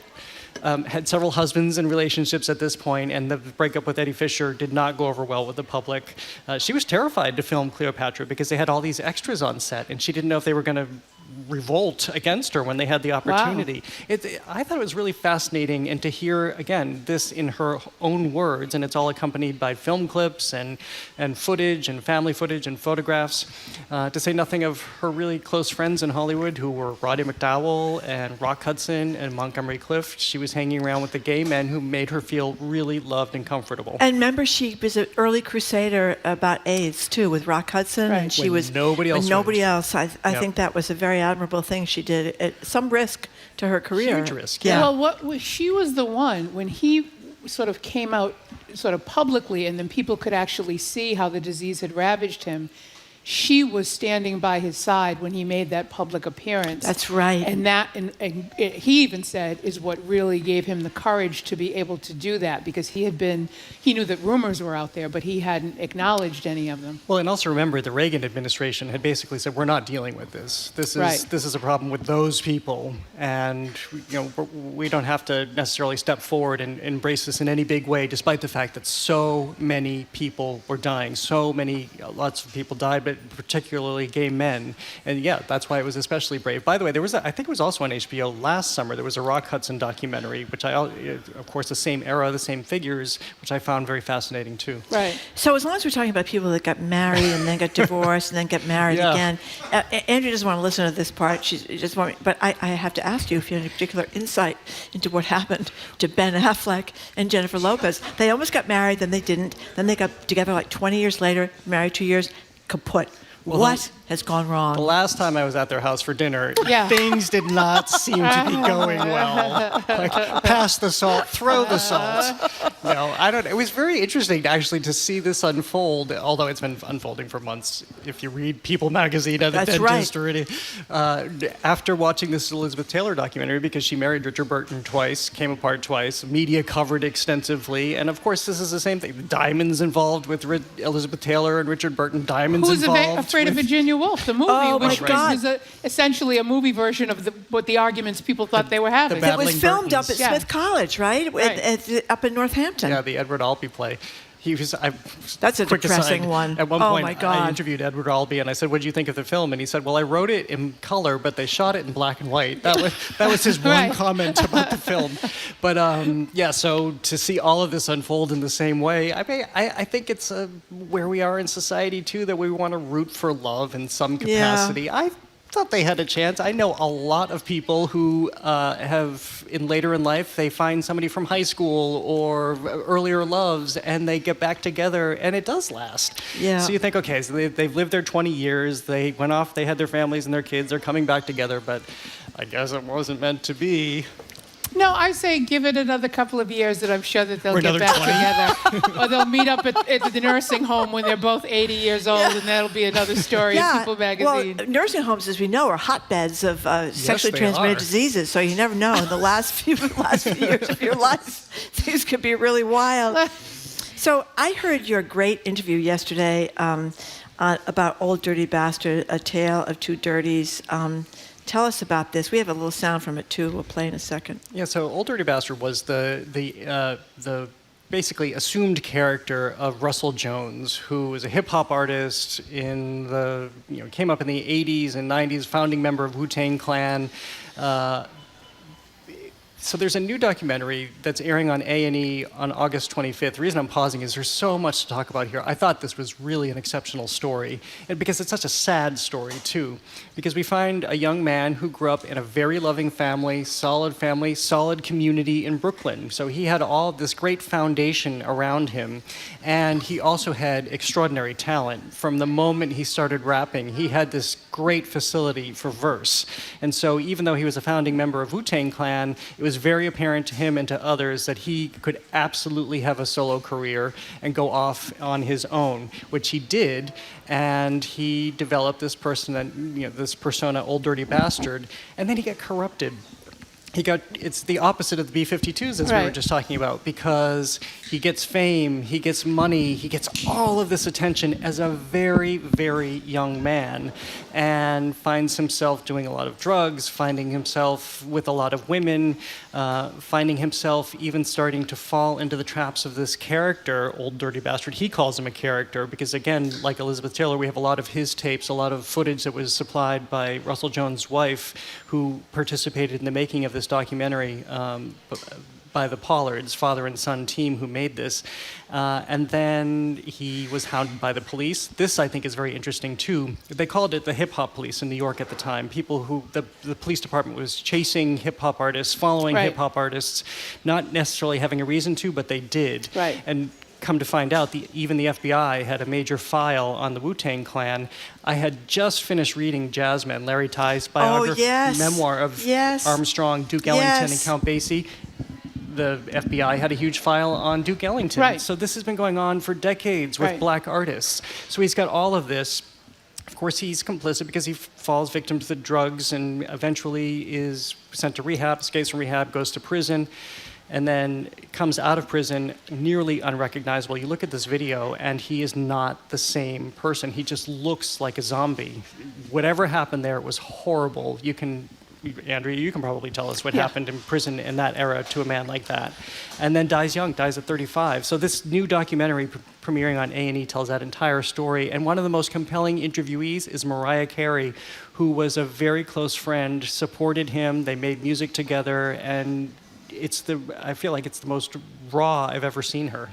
had several husbands and relationships at this point, and the breakup with Eddie Fisher did not go over well with the public. She was terrified to film Cleopatra because they had all these extras on set, and she didn't know if they were going to revolt against her when they had the opportunity. I thought it was really fascinating, and to hear, again, this in her own words, and it's all accompanied by film clips and footage and family footage and photographs, to say nothing of her really close friends in Hollywood who were Roddy McDowell and Rock Hudson and Montgomery Clift. She was hanging around with the gay men who made her feel really loved and comfortable. And remember, she was an early crusader about AIDS, too, with Rock Hudson. Right. And she When was nobody else when nobody was. else. I Yep. think that was a very admirable thing she did at some risk to her career. Huge risk, Yeah. Well, she was the one, when he sort of came out sort of publicly and then people could actually see how the disease had ravaged him, she was standing by his side when he made that public appearance. That's right. And he even said is what really gave him the courage to be able to do that, because he knew that rumors were out there, but he hadn't acknowledged any of them. Well, and also remember, the Reagan administration had basically said, we're not dealing with this. This is a problem with those people, and we don't have to necessarily step forward and embrace this in any big way, despite the fact that so many people were dying. Lots of people died, but particularly gay men. And yeah, that's why it was especially brave. By the way, I think it was also on HBO last summer, there was a Rock Hudson documentary, which of course, the same era, the same figures, which I found very fascinating too. Right. So as long as we're talking about people that got married and then got divorced and then got married again, Andrew doesn't want to listen to this part. But I have to ask you if you have any particular insight into what happened to Ben Affleck and Jennifer Lopez. They almost got married, then they didn't. Then they got together like 20 years later, married 2 years, kaput. Well, what has gone wrong? The last time I was at their house for dinner, Yeah. things did not seem to be going well. Like, pass the salt, throw the salt. It was very interesting, actually, to see this unfold, although it's been unfolding for months. If you read People magazine and the Dentist already. After watching this Elizabeth Taylor documentary, because she married Richard Burton twice, came apart twice, media covered extensively, and of course this is the same thing. The diamonds involved with Elizabeth Taylor and Richard Burton, diamonds involved. Afraid of Virginia Woolf, the movie, which God. was essentially a movie version of what the arguments people thought they were having. It was filmed up at Smith College, right? Up in Northampton. Yeah, the Edward Albee play. That's a depressing one. At one oh point, my God. I interviewed Edward Albee, and I said, "What did you think of the film?" And he said, "Well, I wrote it in color, but they shot it in black and white." That was his one comment about the film. But so to see all of this unfold in the same way, I think it's where we are in society too, that we want to root for love in some capacity. Yeah. I thought they had a chance. I know a lot of people who later in life, they find somebody from high school or earlier loves, and they get back together, and it does last. Yeah. So you think, okay, so they've lived there 20 years, they went off, they had their families and their kids, they're coming back together, but I guess it wasn't meant to be. No, I say give it another couple of years, and I'm sure that they'll Or get another back together. Or they'll meet up at the nursing home when they're both 80 years old, and that'll be another story in People magazine. Well, nursing homes, as we know, are hotbeds of sexually they transmitted are. diseases. So you never know. In the last few years of your life, things could be really wild. So I heard your great interview yesterday about Old Dirty Bastard, A Tale of Two Dirties. Tell us about this. We have a little sound from it too. We'll play in a second. Yeah, so Old Dirty Bastard was the basically assumed character of Russell Jones, who was a hip hop artist came up in the 80s and 90s, founding member of Wu-Tang Clan. So there's a new documentary that's airing on A&E on August 25th. The reason I'm pausing is there's so much to talk about here. I thought this was really an exceptional story, and because it's such a sad story too. Because we find a young man who grew up in a very loving family, solid community in Brooklyn. So he had all this great foundation around him, and he also had extraordinary talent. From the moment he started rapping, he had this great facility for verse. And so even though he was a founding member of Wu-Tang Clan, it was very apparent to him and to others that he could absolutely have a solo career and go off on his own, which he did, and he developed this persona, Old Dirty Bastard, and then he got corrupted. It's the opposite of the B-52s, as we were just talking about, because he gets fame, he gets money, he gets all of this attention as a very, very young man, and finds himself doing a lot of drugs, finding himself with a lot of women, finding himself even starting to fall into the traps of this character, Old Dirty Bastard. He calls him a character because, again, like Elizabeth Taylor, we have a lot of his tapes, a lot of footage that was supplied by Russell Jones' wife, who participated in the making of this documentary by the Pollards, father and son team who made this. And then he was hounded by the police. This, I think, is very interesting, too. They called it the hip-hop police in New York at the time. People who, the police department was chasing hip-hop artists, following hip-hop artists, not necessarily having a reason to, but they did. Right. And come to find out, even the FBI had a major file on the Wu-Tang Clan. I had just finished reading Jazzman, Larry Tye's biography, memoir of Armstrong, Duke Ellington, and Count Basie. The FBI had a huge file on Duke Ellington. Right. So this has been going on for decades with black artists. So he's got all of this. Of course, he's complicit because he falls victim to the drugs and eventually is sent to rehab, escapes from rehab, goes to prison, and then comes out of prison nearly unrecognizable. You look at this video, and he is not the same person. He just looks like a zombie. Whatever happened there was horrible. Andrea, you can probably tell us what happened in prison in that era to a man like that. And then dies young, dies at 35. So this new documentary premiering on A&E tells that entire story. And one of the most compelling interviewees is Mariah Carey, who was a very close friend, supported him, they made music together, and I feel like it's the most raw I've ever seen her.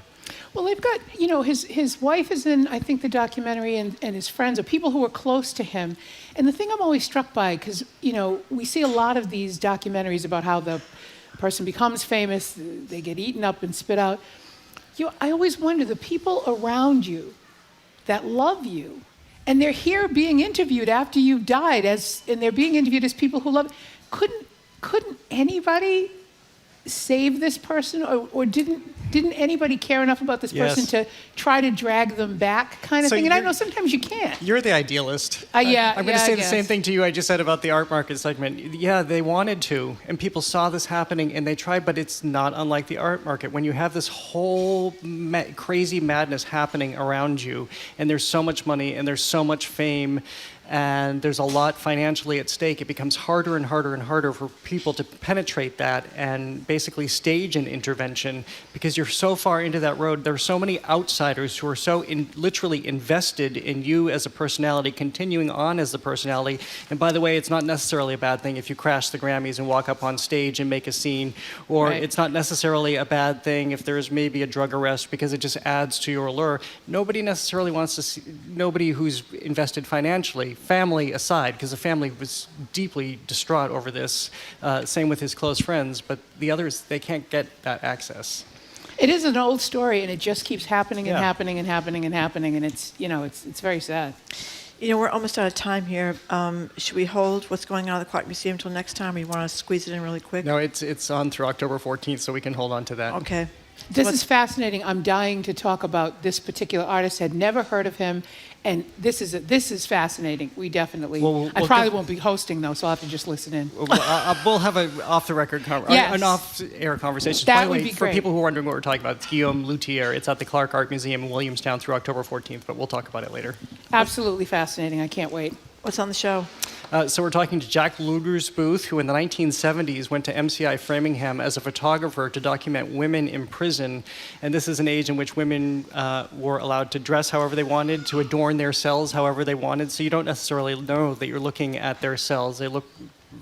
Well, they've got, his wife is in, I think, the documentary, and his friends are people who are close to him. And the thing I'm always struck by, because, we see a lot of these documentaries about how the person becomes famous, they get eaten up and spit out. I always wonder, the people around you that love you, and they're here being interviewed after you've died, and they're being interviewed as people who love, couldn't anybody save this person, or didn't anybody care enough about this person to try to drag them back, kind of thing? And I know sometimes you can't. You're the idealist. Yeah, I'm going to say the same thing to you I just said about the art market segment. Yeah, they wanted to, and people saw this happening, and they tried, but it's not unlike the art market. When you have this whole crazy madness happening around you, and there's so much money, and there's so much fame, and there's a lot financially at stake, it becomes harder and harder and harder for people to penetrate that and basically stage an intervention, because you're so far into that road. There are so many outsiders who are so literally invested in you as a personality, continuing on as the personality. And by the way, it's not necessarily a bad thing if you crash the Grammys and walk up on stage and make a scene, or it's not necessarily a bad thing if there's maybe a drug arrest, because it just adds to your allure. Nobody necessarily wants to see, nobody who's invested financially, family aside, because the family was deeply distraught over this, same with his close friends, but the others, they can't get that access. It is an old story, and it just keeps happening and happening and happening and happening, and it's very sad. We're almost out of time here. Should we hold what's going on at the Clark Museum until next time, or you want to squeeze it in really quick? No, it's on through October 14th, so we can hold on to that. Okay. This is fascinating. I'm dying to talk about this particular artist. Had never heard of him, and this is fascinating. We definitely. I probably won't be hosting though, so I'll have to just listen in. We'll have an off-the-record an off-air conversation. That By the would way, be for great. people who are wondering what we're talking about, it's Guillaume Luthier. It's at the Clark Art Museum in Williamstown through October 14th, but we'll talk about it later. Absolutely fascinating. I can't wait. What's on the show? So we're talking to Jack Luder's Booth, who in the 1970s went to MCI Framingham as a photographer to document women in prison. And this is an age in which women were allowed to dress however they wanted, to adorn their cells however they wanted. So you don't necessarily know that you're looking at their cells. They look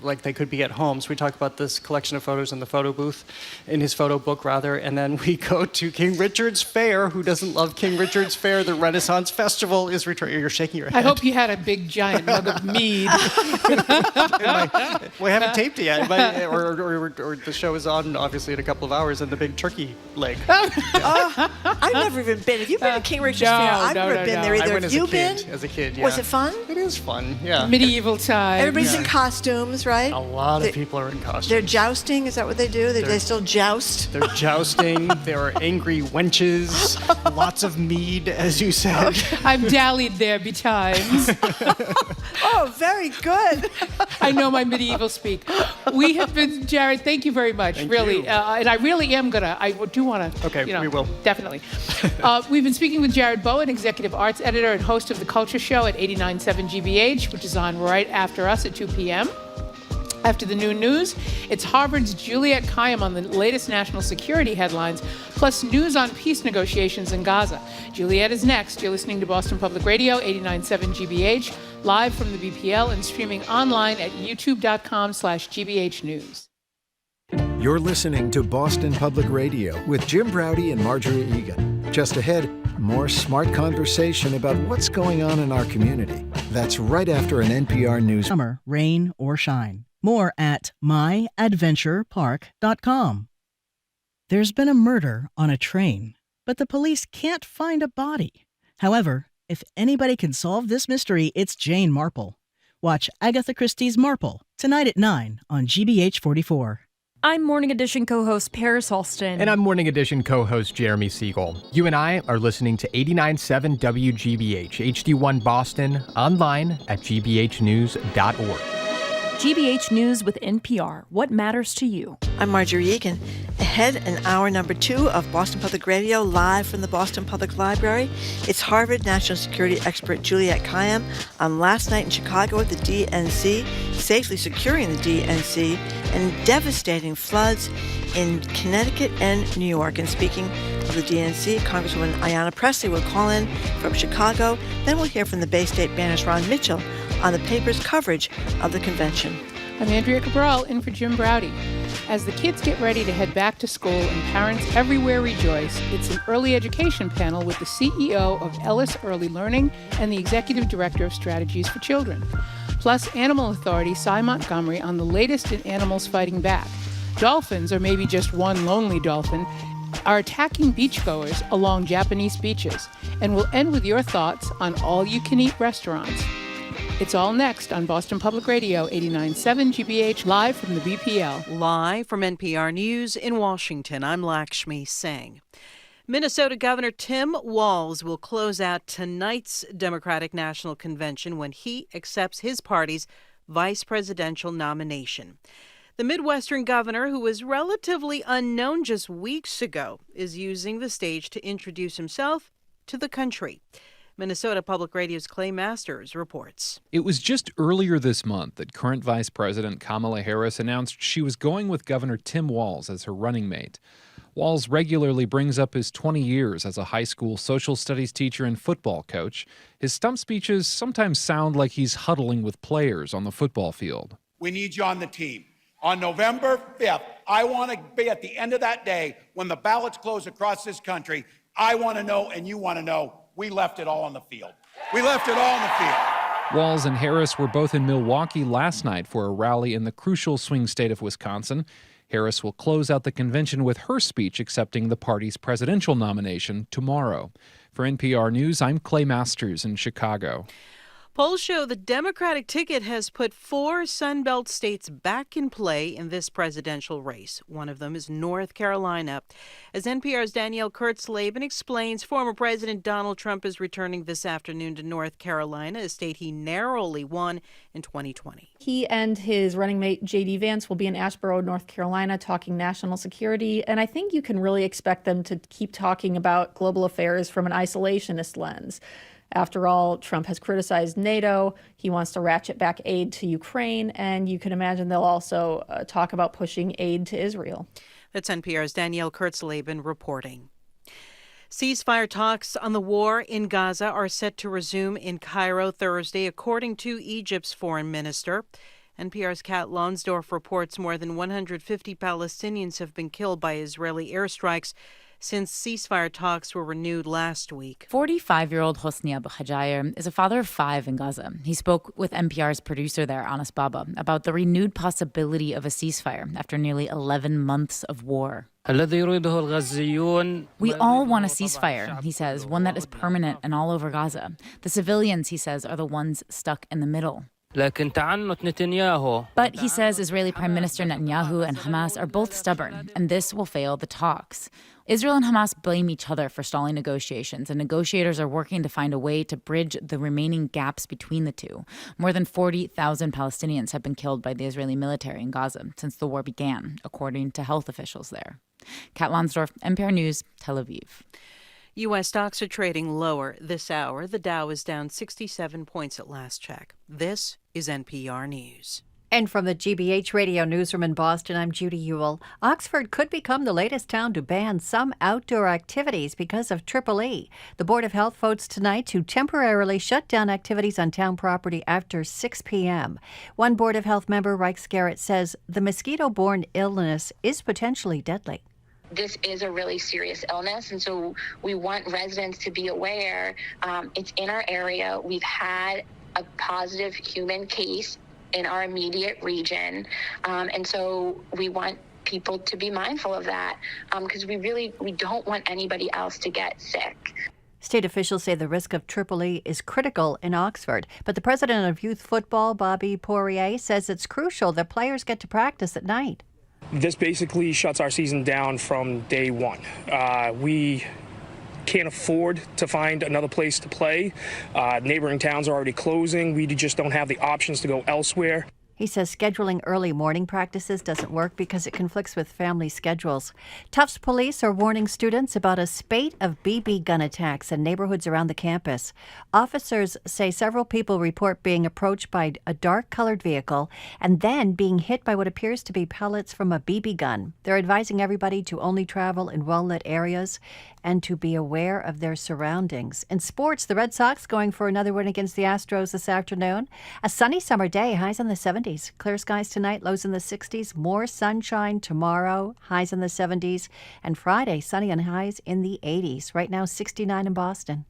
like they could be at home. So we talk about this collection of photos in the photo booth, in his photo book rather, and then we go to King Richard's Fair. Who doesn't love King Richard's Fair? The Renaissance Festival is returning. You're shaking your head. I hope you had a big giant mug of mead. We haven't taped it yet, but, or the show is on obviously in a couple of hours, and the big turkey leg. I've never even been. Have you been to King Richard's Fair? I've never been there either. I went Have you been? As a kid, yeah. Was it fun? It is fun, yeah. Medieval time. Everybody's in costumes, right? A lot of people are in costumes. They're jousting. Is that what they do? They still joust? They're jousting. There are angry wenches. Lots of mead, as you said. I've dallied there betimes. Oh, very good. I know my medieval speak. We have been, Jared, thank you very much, really. And I really am I do want to, Okay, we will. Definitely. We've been speaking with Jared Bowen, Executive Arts Editor and host of The Culture Show at 89.7 GBH, which is on right after us at 2 p.m. After the noon news, it's Harvard's Juliette Kayyem on the latest national security headlines, plus news on peace negotiations in Gaza. Juliette is next. You're listening to Boston Public Radio, 89.7 GBH, live from the BPL and streaming online at youtube.com/GBH News. You're listening to Boston Public Radio with Jim Browdy and Marjorie Egan. Just ahead, more smart conversation about what's going on in our community. That's right after an NPR News. Summer, rain or shine. More at myadventurepark.com. There's been a murder on a train, but the police can't find a body. However, if anybody can solve this mystery, it's Jane Marple. Watch Agatha Christie's Marple tonight at 9 on GBH 44. I'm Morning Edition co-host Paris Halston. And I'm Morning Edition co-host Jeremy Siegel. You and I are listening to 89.7 WGBH, HD1 Boston, online at gbhnews.org. GBH News with NPR. What matters to you? I'm Marjorie Egan. Ahead in hour number 2 of Boston Public Radio, live from the Boston Public Library, it's Harvard national security expert Juliette Kayyem on last night in Chicago at the DNC, safely securing the DNC, and devastating floods in Connecticut and New York. And speaking of the DNC, Congresswoman Ayanna Pressley will call in from Chicago. Then we'll hear from the Bay State Banner's Ron Mitchell on the paper's coverage of the convention. I'm Andrea Cabral, in for Jim Browdy. As the kids get ready to head back to school and parents everywhere rejoice, it's an early education panel with the CEO of Ellis Early Learning and the Executive Director of Strategies for Children. Plus, Animal Authority Sy Montgomery on the latest in animals fighting back. Dolphins, or maybe just one lonely dolphin, are attacking beachgoers along Japanese beaches. And we'll end with your thoughts on all-you-can-eat restaurants. It's all next on Boston Public Radio 89.7 GBH, live from the BPL. Live from NPR News in Washington, I'm Lakshmi Singh. Minnesota Governor Tim Walz will close out tonight's Democratic National Convention when he accepts his party's vice presidential nomination. The Midwestern governor, who was relatively unknown just weeks ago, is using the stage to introduce himself to the country. Minnesota Public Radio's Clay Masters reports. It was just earlier this month that current Vice President Kamala Harris announced she was going with Governor Tim Walz as her running mate. Walz regularly brings up his 20 years as a high school social studies teacher and football coach. His stump speeches sometimes sound like he's huddling with players on the football field. We need you on the team. On November 5th, I want to be at the end of that day when the ballots close across this country. I want to know, and you want to know, we left it all on the field. We left it all on the field. Walz and Harris were both in Milwaukee last night for a rally in the crucial swing state of Wisconsin. Harris will close out the convention with her speech accepting the party's presidential nomination tomorrow. For NPR News, I'm Clay Masters in Chicago. Polls show the Democratic ticket has put 4 Sunbelt states back in play in this presidential race. One of them is North Carolina. As NPR's Danielle Kurtzleben explains, former President Donald Trump is returning this afternoon to North Carolina, a state he narrowly won in 2020. He and his running mate, J.D. Vance, will be in Asheboro, North Carolina, talking national security. And I think you can really expect them to keep talking about global affairs from an isolationist lens. After all, Trump has criticized NATO. He wants to ratchet back aid to Ukraine. And you can imagine they'll also talk about pushing aid to Israel. That's NPR's Danielle Kurtzleben reporting. Ceasefire talks on the war in Gaza are set to resume in Cairo Thursday, according to Egypt's foreign minister. NPR's Kat Lonsdorf reports more than 150 Palestinians have been killed by Israeli airstrikes since ceasefire talks were renewed last week. 45-year-old Hosni Abu Hajair is a father of 5 in Gaza. He spoke with NPR's producer there, Anas Baba, about the renewed possibility of a ceasefire after nearly 11 months of war. We all want a ceasefire, he says, one that is permanent and all over Gaza. The civilians, he says, are the ones stuck in the middle. But he says Israeli Prime Minister Netanyahu and Hamas are both stubborn, and this will fail the talks. Israel and Hamas blame each other for stalling negotiations, and negotiators are working to find a way to bridge the remaining gaps between the two. More than 40,000 Palestinians have been killed by the Israeli military in Gaza since the war began, according to health officials there. Kat Lonsdorf, NPR News, Tel Aviv. U.S. stocks are trading lower this hour. The Dow is down 67 points at last check. This is NPR News. And from the GBH Radio Newsroom in Boston, I'm Judy Ewell. Oxford could become the latest town to ban some outdoor activities because of EEE. The Board of Health votes tonight to temporarily shut down activities on town property after 6 p.m. One Board of Health member, Rex Garrett, says the mosquito-borne illness is potentially deadly. This is a really serious illness, and so we want residents to be aware. It's in our area. We've had a positive human case in our immediate region, and so we want people to be mindful of that because we don't want anybody else to get sick. State officials say the risk of EEE is critical in Oxford, but the president of youth football, Bobby Poirier, says it's crucial that players get to practice at night. This basically shuts our season down from day one. We can't afford to find another place to play. Neighboring towns are already closing. We just don't have the options to go elsewhere. He says scheduling early morning practices doesn't work because it conflicts with family schedules. Tufts police are warning students about a spate of BB gun attacks in neighborhoods around the campus. Officers say several people report being approached by a dark-colored vehicle and then being hit by what appears to be pellets from a BB gun. They're advising everybody to only travel in well-lit areas and to be aware of their surroundings. In sports, the Red Sox going for another win against the Astros this afternoon. A sunny summer day, highs in the 70s. Clear skies tonight, lows in the 60s. More sunshine tomorrow, highs in the 70s. And Friday, sunny and highs in the 80s. Right now, 69 in Boston.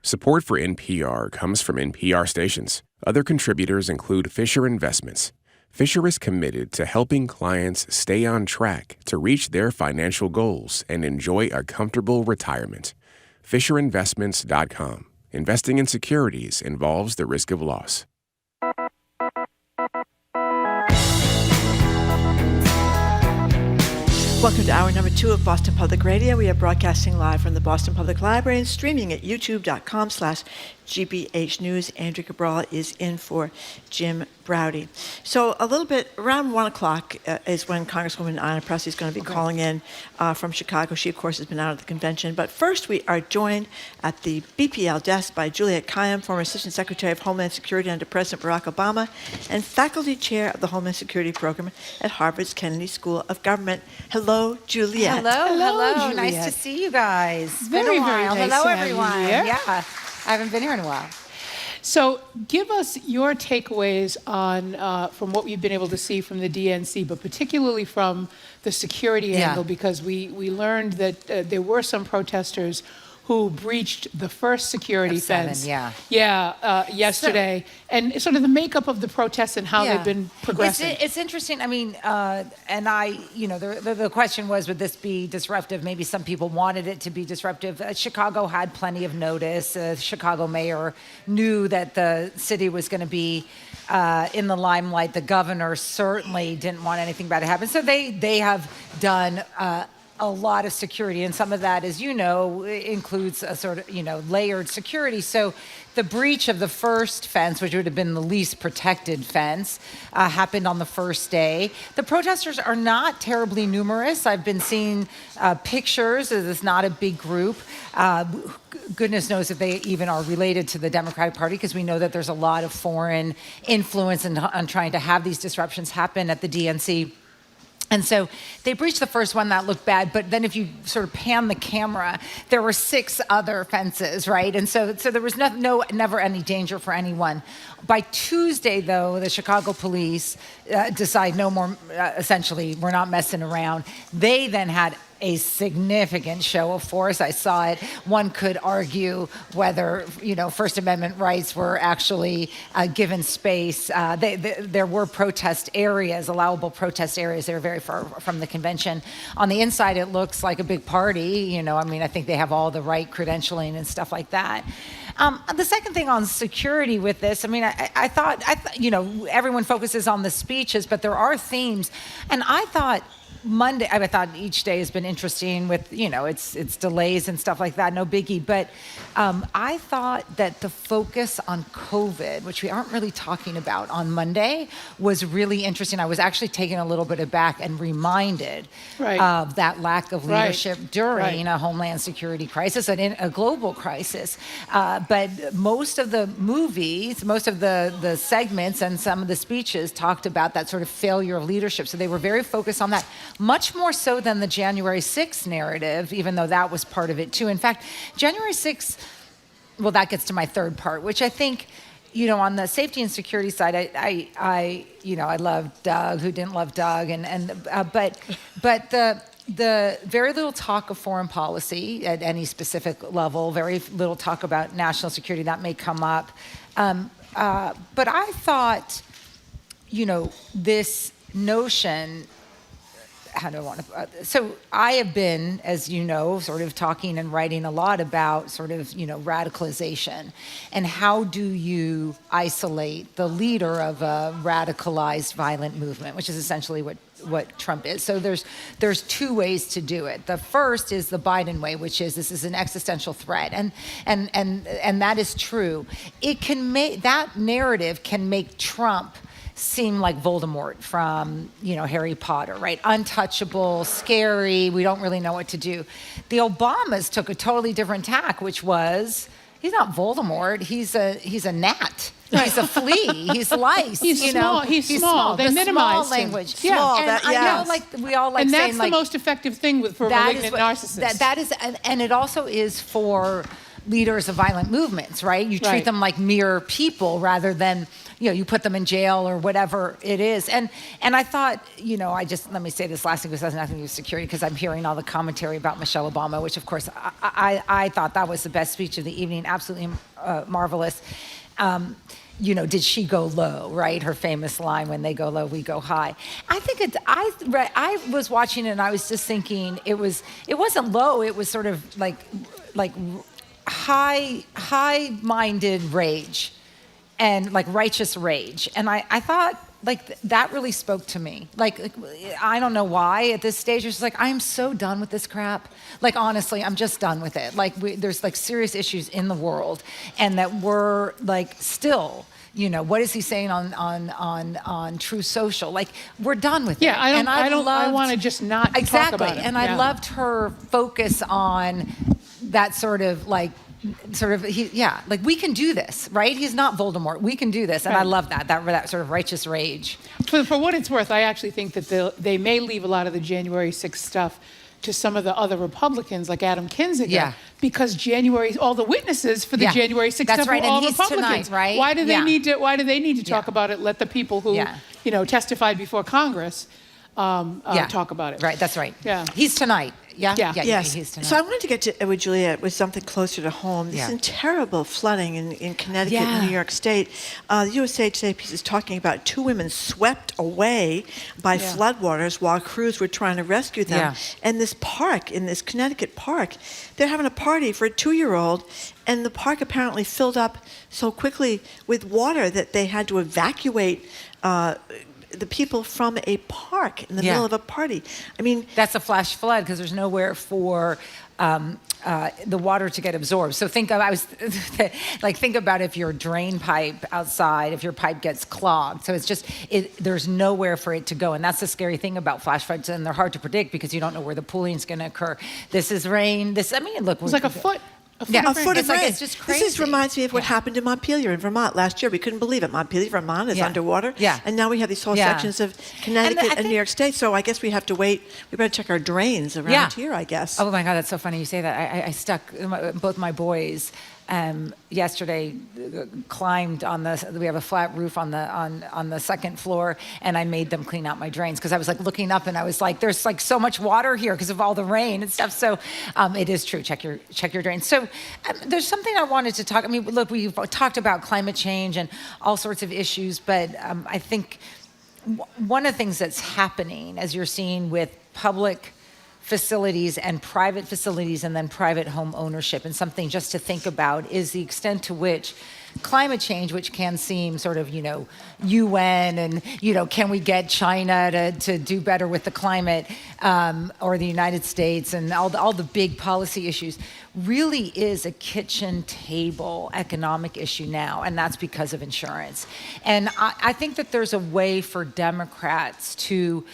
Support for NPR comes from NPR stations. Other contributors include Fisher Investments. Fisher is committed to helping clients stay on track to reach their financial goals and enjoy a comfortable retirement. FisherInvestments.com. Investing in securities involves the risk of loss. Welcome to hour number 2 of Boston Public Radio. We are broadcasting live from the Boston Public Library and streaming at youtube.com/GBH News. Andrew Cabral is in for Jim Browdy. So a little bit, around 1 o'clock is when Congresswoman Ayanna Pressley is going to be calling in from Chicago. She, of course, has been out of the convention. But first, we are joined at the BPL desk by Juliette Kayyem, former Assistant Secretary of Homeland Security under President Barack Obama and Faculty Chair of the Homeland Security Program at Harvard's Kennedy School of Government. Hello, Juliette. Hello. Juliette. Nice to see you guys. It's Very, been a very while. nice Hello, to have you everyone. here. Yeah, I haven't been here in a while. So give us your takeaways on from what we've been able to see from the DNC, but particularly from the security angle, because we learned that there were some protesters who breached the first security fence. Yesterday, and sort of the makeup of the protests and how they've been progressing. It's interesting. I mean, and I, the question was, would this be disruptive? Maybe some people wanted it to be disruptive. Chicago had plenty of notice. Chicago mayor knew that the city was going to be in the limelight. The governor certainly didn't want anything bad to happen. So they have done a lot of security, and some of that, as you know, includes a sort of, layered security. So the breach of the first fence, which would have been the least protected fence, happened on the first day. The protesters are not terribly numerous. I've been seeing pictures. It's not a big group. Goodness knows if they even are related to the Democratic Party, because we know that there's a lot of foreign influence on trying to have these disruptions happen at the DNC. And so they breached the first one. That looked bad, but then if you sort of pan the camera, there were 6 other fences, right? And so there was never any danger for anyone. By Tuesday, though, the Chicago police decide no more, essentially, we're not messing around. They then had a significant show of force. I saw it. One could argue whether, First Amendment rights were actually given space. There were protest areas, allowable protest areas. They were very far from the convention. On the inside, it looks like a big party. I think they have all the right credentialing and stuff like that. The second thing on security with this, I thought, everyone focuses on the speeches, but there are themes. And I thought Monday, I thought each day has been interesting with, it's delays and stuff like that, no biggie. But I thought that the focus on COVID, which we aren't really talking about on Monday, was really interesting. I was actually taken a little bit aback and reminded of that lack of leadership during a homeland security crisis and in a global crisis. But most of the movies, most of the segments and some of the speeches talked about that sort of failure of leadership. So they were very focused on that. Much more so than the January 6th narrative, even though that was part of it too. In fact, January 6th, well, that gets to my third part, which I think, on the safety and security side, I love Doug. Who didn't love Doug? But the very little talk of foreign policy at any specific level, very little talk about national security. That may come up, but I thought, this notion how do I want to, so I have been, as you know, sort of talking and writing a lot about sort of, radicalization and how do you isolate the leader of a radicalized violent movement, which is essentially what Trump is. So there's two ways to do it. The first is the Biden way, which is this is an existential threat, and that is true. It can make that narrative can make Trump seem like Voldemort from, Harry Potter, right? Untouchable, scary, we don't really know what to do. The Obamas took a totally different tack, which was, he's not Voldemort, he's a gnat. He's a flea. He's lice. He's small. He's small. They minimize small language. Yeah. Small, And I know, we all and saying, that's the most effective thing for malignant narcissists. That is, and it also is for leaders of violent movements, right? You treat them like mere people rather than, you put them in jail or whatever it is. And I thought, let me say this last thing, because it has nothing to do with security, because I'm hearing all the commentary about Michelle Obama, which of course I thought that was the best speech of the evening, absolutely marvelous. Did she go low, right? Her famous line, when they go low, we go high. I think I was watching it and I was just thinking it wasn't low, it was sort of like high-minded rage and like righteous rage. And I thought, that really spoke to me. I don't know why at this stage, it's just like, I'm so done with this crap. Honestly, I'm just done with it. There's serious issues in the world, and that we're still, what is he saying on True Social? We're done with it. Yeah, I want to just not talk about it. And I loved her focus on that we can do this, right? He's not Voldemort. We can do this. And I love that sort of righteous rage. For what it's worth, I actually think that they may leave a lot of the January 6th stuff to some of the other Republicans like Adam Kinzinger, because all the witnesses for the January 6th stuff right. were all and he's Republicans. Tonight, right? Why do they need to talk about it? Let the people who testified before Congress talk about it. Right, that's right. Yeah. He's tonight. Yes. He's tonight. So I wanted to get to with Juliet with something closer to home. This terrible flooding in Connecticut and New York State. The USA Today piece is talking about two women swept away by floodwaters while crews were trying to rescue them. Yeah. And this park, in this Connecticut park, they're having a party for a 2-year-old, and the park apparently filled up so quickly with water that they had to evacuate the people from a park in the middle of a party. I mean, that's a flash flood because there's nowhere for the water to get absorbed. So think about if your drain pipe outside, if your pipe gets clogged. So it's just there's nowhere for it to go, and that's the scary thing about flash floods, and they're hard to predict because you don't know where the pooling's going to occur. This is rain. Look, it's like a foot. A foot of rain. It's just crazy. This reminds me of what happened in Montpelier in Vermont last year. We couldn't believe it. Montpelier, Vermont is underwater. Yeah. And now we have these whole sections of Connecticut and New York State. So I guess we have to wait. We better check our drains around here, I guess. Oh my God, that's so funny you say that. I stuck both my boys yesterday climbed on we have a flat roof on the second floor, and I made them clean out my drains because I was looking up and I was like, there's so much water here because of all the rain and stuff. So it is true. Check your drains. So there's something I wanted to talk. I mean, look, we've talked about climate change and all sorts of issues, but I think one of the things that's happening, as you're seeing with public facilities and private facilities and then private home ownership, and something just to think about is the extent to which climate change, which can seem sort of, UN and, can we get China to do better with the climate, or the United States and all the big policy issues, really is a kitchen table economic issue now, and that's because of insurance. And I think that there's a way for Democrats to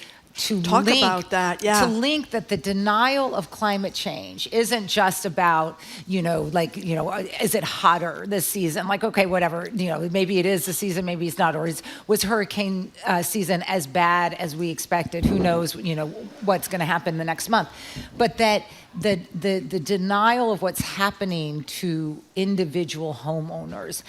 talk link, about that, to link that the denial of climate change isn't just about, is it hotter this season? Okay, whatever, maybe it is the season, maybe it's not, or was hurricane season as bad as we expected? Who knows, what's going to happen the next month? But that the denial of what's happening to individual homeowners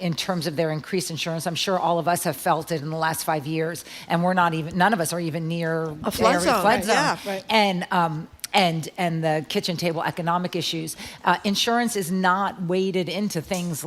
in terms of their increased insurance. I'm sure all of us have felt it in the last 5 years, and none of us are even near a flood zone. Flood zone. Yeah, right. And and the kitchen table economic issues. Insurance is not often weighted into things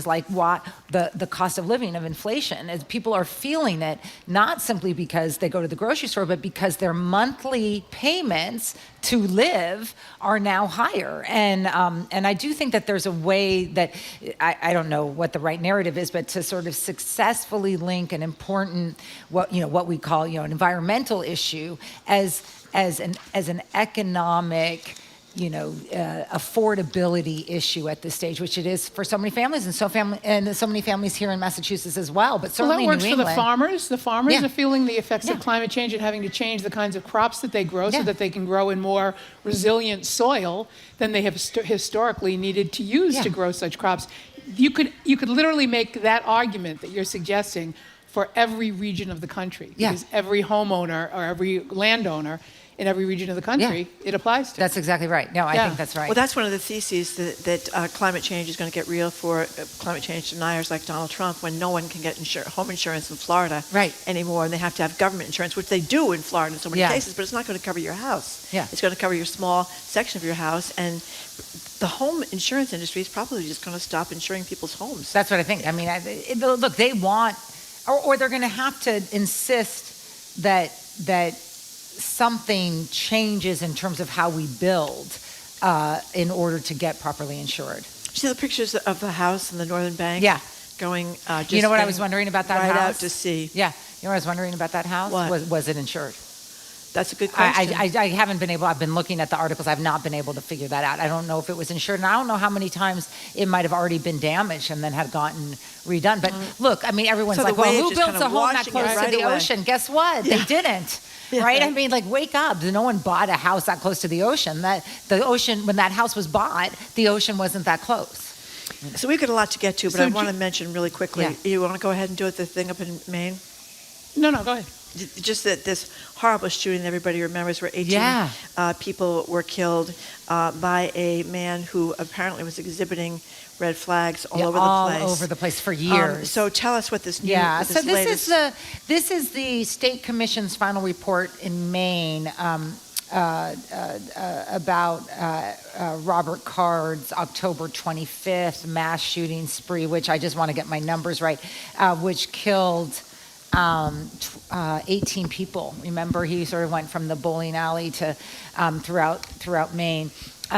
like what the cost of living, of inflation, as people are feeling it, not simply because they go to the grocery store, but because their monthly payments to live are now higher. And I do think that there's a way that, I don't know what the right narrative is, but to sort of successfully link an important, what we call, an environmental issue as an economic, affordability issue at this stage, which it is for so many families, and so many families here in Massachusetts as well. But certainly that works New for the England. farmers. The farmers are feeling the effects of climate change and having to change the kinds of crops that they grow so that they can grow in more resilient soil than they have historically needed to use to grow such crops. You could literally make that argument that you're suggesting for every region of the country, because every homeowner or every landowner in every region of the country, it applies to. That's exactly right. No, I think that's right. Well, that's one of the theses that climate change is going to get real for climate change deniers like Donald Trump, when no one can get home insurance in Florida anymore, and they have to have government insurance, which they do in Florida in so many cases, but it's not going to cover your house. It's going to cover your small section of your house, and the home insurance industry is probably just going to stop insuring people's homes. That's what I think. I mean, look, they want, or they're going to have to insist that something changes in terms of how we build in order to get properly insured. See the pictures of the house in the Northern Bank? Going just you know what I was wondering about that house? Right out to sea. Yeah. You know what I was wondering about that house? What? Was it insured? That's a good question. I haven't been able, I've been looking at the articles, I've not been able to figure that out. I don't know if it was insured, and I don't know how many times it might have already been damaged and then had gotten redone. But look, I mean, everyone's like, well, who builds a home that close to the ocean? Guess what? They didn't. Right? I mean, like, wake up. No one bought a house that close to the ocean. The ocean, when that house was bought, the ocean wasn't that close. So we've got a lot to get to, but I want to mention really quickly. You want to go ahead and do it, the thing up in Maine? No, go ahead. Just that this horrible shooting that everybody remembers, where 18 people were killed by a man who apparently was exhibiting red flags all over the place. All over the place for years. So tell us what this new, so this is the state commission's final report in Maine about Robert Card's October 25th mass shooting spree, which I just want to get my numbers right, which killed 18 people. Remember, he sort of went from the bowling alley to throughout Maine.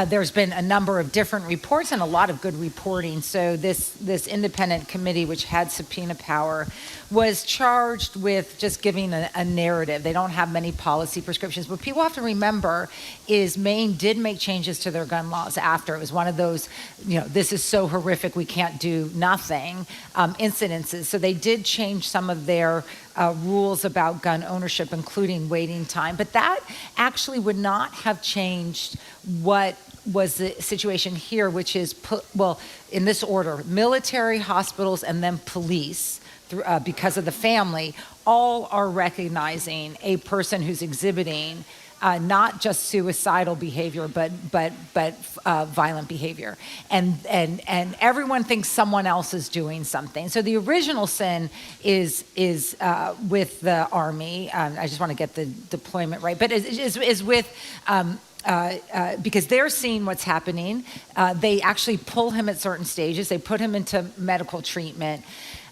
There's been a number of different reports and a lot of good reporting. So this independent committee, which had subpoena power, was charged with just giving a narrative. They don't have many policy prescriptions. What people have to remember is Maine did make changes to their gun laws after. It was one of those, this is so horrific we can't do nothing incidences. So they did change some of their rules about gun ownership, including waiting time. But that actually would not have changed what was the situation here, which is, in this order, military, hospitals, and then police, because of the family, all are recognizing a person who's exhibiting not just suicidal behavior, but violent behavior, and everyone thinks someone else is doing something. So the original sin is with the Army. I just want to get the deployment right, but is with. Because they're seeing what's happening. They actually pull him at certain stages. They put him into medical treatment.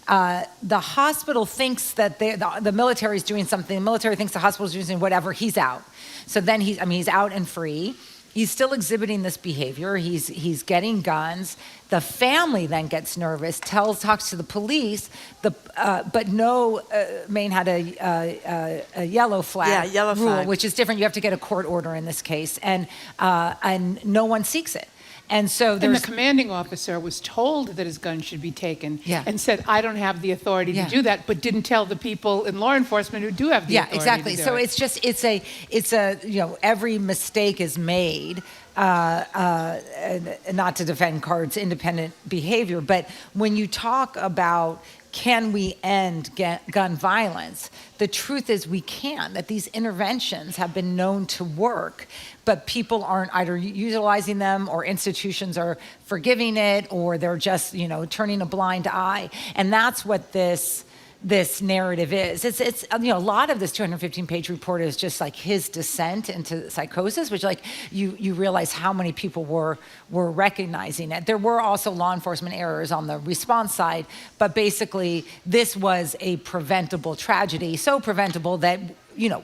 The hospital thinks that the military is doing something. The military thinks the hospital is doing whatever. He's out. So then he's out and free. He's still exhibiting this behavior. He's getting guns. The family then gets nervous, talks to the police. But Maine had a yellow flag rule, which is different. You have to get a court order in this case, and no one seeks it. And so the commanding officer was told that his gun should be taken and said, I don't have the authority to do that, but didn't tell the people in law enforcement who do have the authority exactly. to do so it. it's just, it's a every mistake is made, not to defend Card's independent behavior, but when you talk about can we end gun violence, the truth is we can, that these interventions have been known to work, but people aren't either utilizing them or institutions are forgiving it or they're just, turning a blind eye. And that's what this this narrative is. It's a lot of this 215-page report is just like his descent into psychosis, which like you realize how many people were recognizing it. There were also law enforcement errors on the response side, but basically this was a preventable tragedy, so preventable that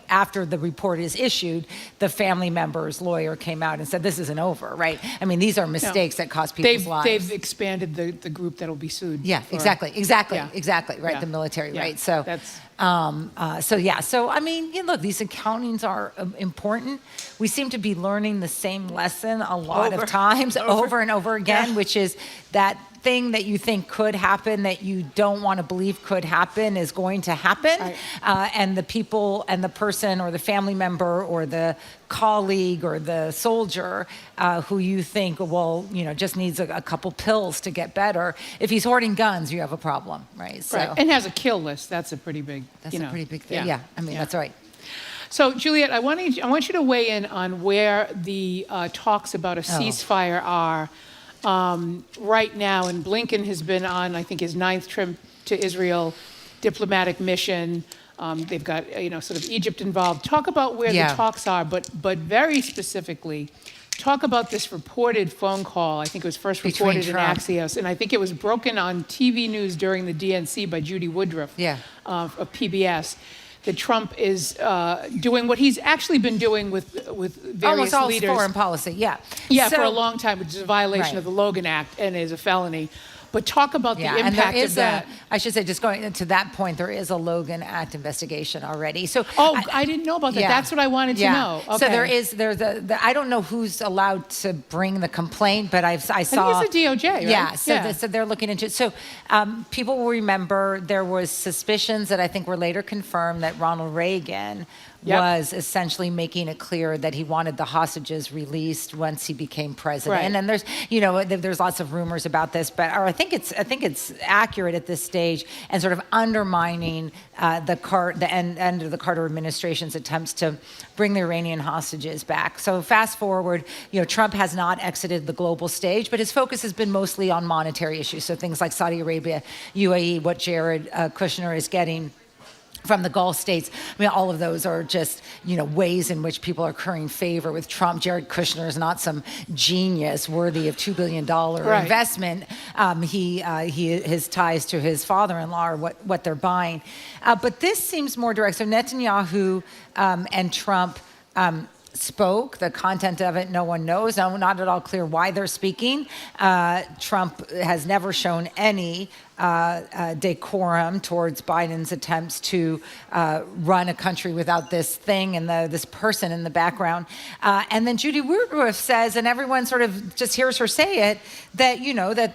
after the report is issued, the family member's lawyer came out and said, this isn't over, right? I mean, these are mistakes that cost people's lives. They've expanded the group that'll be sued. Yeah, exactly, right, the military, right? So, that's... So I mean, look, these accountings are important. We seem to be learning the same lesson a lot of times, over and over again, which is that thing that you think could happen that you don't want to believe could happen is going to happen. Right. And the people and the person or the family member or the colleague or the soldier who you think, just needs a couple pills to get better. If he's hoarding guns, you have a problem, right? So, right. And has a kill list. That's a pretty big, That's a pretty big thing. Yeah. I mean, that's right. So, Juliet, I want you to weigh in on where the talks about a ceasefire are right now. And Blinken has been on, I think, his 9th trip to Israel, diplomatic mission. They've got, sort of Egypt involved. Talk about where the talks are, but very specifically, talk about this reported phone call. I think it was first reported in Axios, and I think it was broken on TV news during the DNC by Judy Woodruff of PBS. That Trump is doing what he's actually been doing with various almost all leaders. Foreign policy, for a long time, which is a violation of the Logan Act and is a felony. But talk about the impact of that. I should say, just going to that point, there is a Logan Act investigation already. So, I didn't know about that. That's what I wanted to know. Okay. So there's I don't know who's allowed to bring the complaint, but I saw. I think it's the DOJ, right? Yeah. So they're looking into it. So people will remember there was suspicions that I think were later confirmed that Ronald Reagan was essentially making it clear that he wanted the hostages released once he became president. Right. And there's, there's lots of rumors about this, but I think it's accurate at this stage and sort of undermining the end of the Carter administration's attempts to bring the Iranian hostages back. So fast forward, Trump has not exited the global stage, but his focus has been mostly on monetary issues. So things like Saudi Arabia, UAE, what Jared Kushner is getting from the Gulf states. I mean, all of those are just, ways in which people are currying favor with Trump. Jared Kushner is not some genius worthy of $2 billion investment. His ties to his father-in-law are what they're buying. But this seems more direct. So Netanyahu and Trump spoke. The content of it, no one knows. Not at all clear why they're speaking. Trump has never shown any decorum towards Biden's attempts to run a country without this thing and this person in the background. And then Judy Woodruff says, and everyone sort of just hears her say it, that,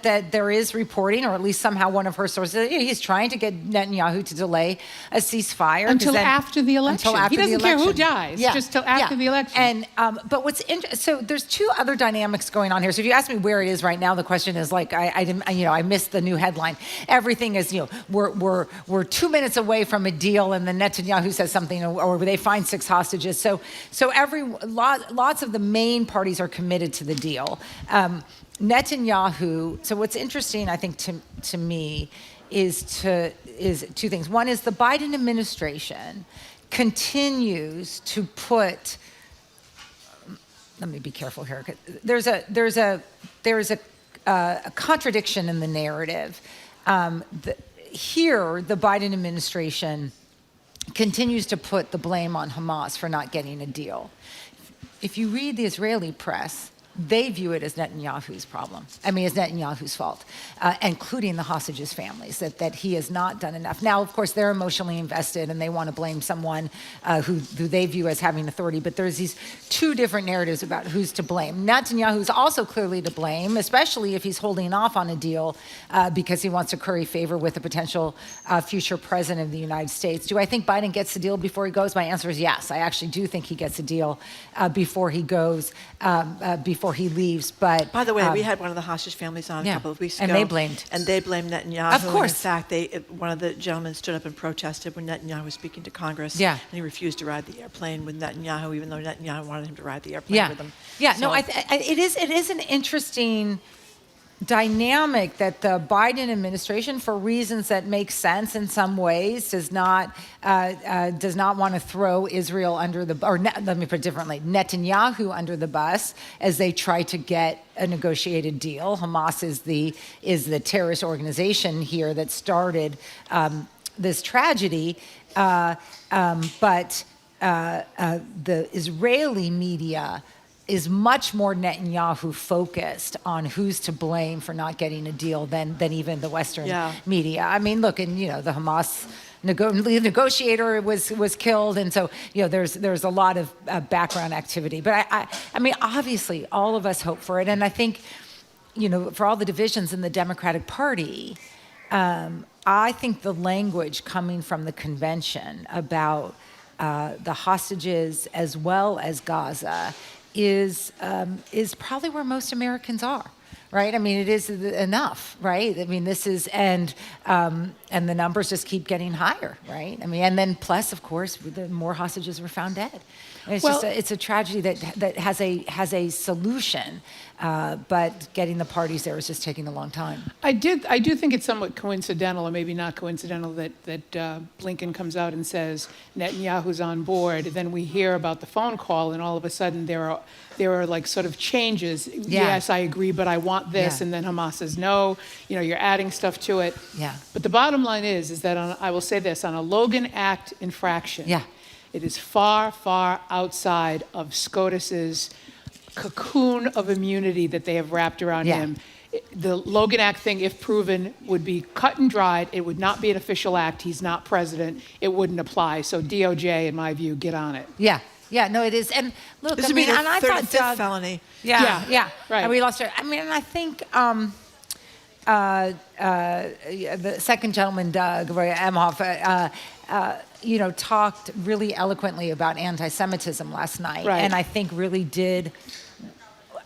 that there is reporting, or at least somehow one of her sources, he's trying to get Netanyahu to delay a ceasefire. Until after the election. He doesn't care who dies, just till after the election. And, but what's interesting, so there's two other dynamics going on here. So if you ask me where it is right now, the question is like, I missed the new headline. Everything is, we're 2 minutes away from a deal, and then Netanyahu says something, or they find 6 hostages. So lots of the main parties are committed to the deal. Netanyahu. So what's interesting, I think, to me, is two things. One is the Biden administration continues to put. Let me be careful here. There's a contradiction in the narrative. Here, the Biden administration continues to put the blame on Hamas for not getting a deal. If you read the Israeli press, they view it as Netanyahu's problem. I mean, it's Netanyahu's fault, including the hostages' families, that he has not done enough. Now, of course, they're emotionally invested and they want to blame someone who they view as having authority. But there's these two different narratives about who's to blame. Netanyahu's also clearly to blame, especially if he's holding off on a deal because he wants to curry favor with a potential future president of the United States. Do I think Biden gets the deal before he goes? My answer is yes. I actually do think he gets a deal before he goes, before he leaves. But by the way, we had one of the hostage families on a couple of weeks ago, and they blamed Netanyahu. Of course, and in fact, one of the gentlemen stood up and protested when Netanyahu was speaking to Congress. Yeah, and he refused to ride the airplane with Netanyahu, even though Netanyahu wanted him to ride the airplane with him. Yeah, so. No, it is an interesting dynamic that the Biden administration, for reasons that make sense in some ways, does not want to throw Israel under the, let me put it differently, Netanyahu under the bus as they try to get a negotiated deal. Hamas is the terrorist organization here that started this tragedy, but the Israeli media is much more Netanyahu focused on who's to blame for not getting a deal than even the Western media. I mean, look, and the Hamas negotiator was killed, and so there's a lot of background activity. But I mean, obviously, all of us hope for it, and I think for all the divisions in the Democratic Party, I think the language coming from the convention about the hostages as well as Gaza is probably where most Americans are, right? I mean, it is enough, right? I mean, this is, and the numbers just keep getting higher, right? I mean, and then plus, of course, the more hostages were found dead. And it's a tragedy that has a solution, but getting the parties there is just taking a long time. I do think it's somewhat coincidental, or maybe not coincidental, that Blinken comes out and says Netanyahu's on board. Then we hear about the phone call, and all of a sudden there are like sort of changes. Yeah. Yes, I agree, but I want this, and then Hamas says no. You're adding stuff to it. Yeah. But the bottom line is that I will say this, on a Logan Act infraction. Yeah. It is far, far outside of SCOTUS's cocoon of immunity that they have wrapped around him. The Logan Act thing, if proven, would be cut and dried. It would not be an official act. He's not president. It wouldn't apply. So DOJ, in my view, get on it. Yeah. Yeah, no, it is. And look, this would be the third and fifth felony. Yeah. Right. And we lost it. I mean, and I think the second gentleman, Doug Emhoff, talked really eloquently about anti-Semitism last night, and I think really did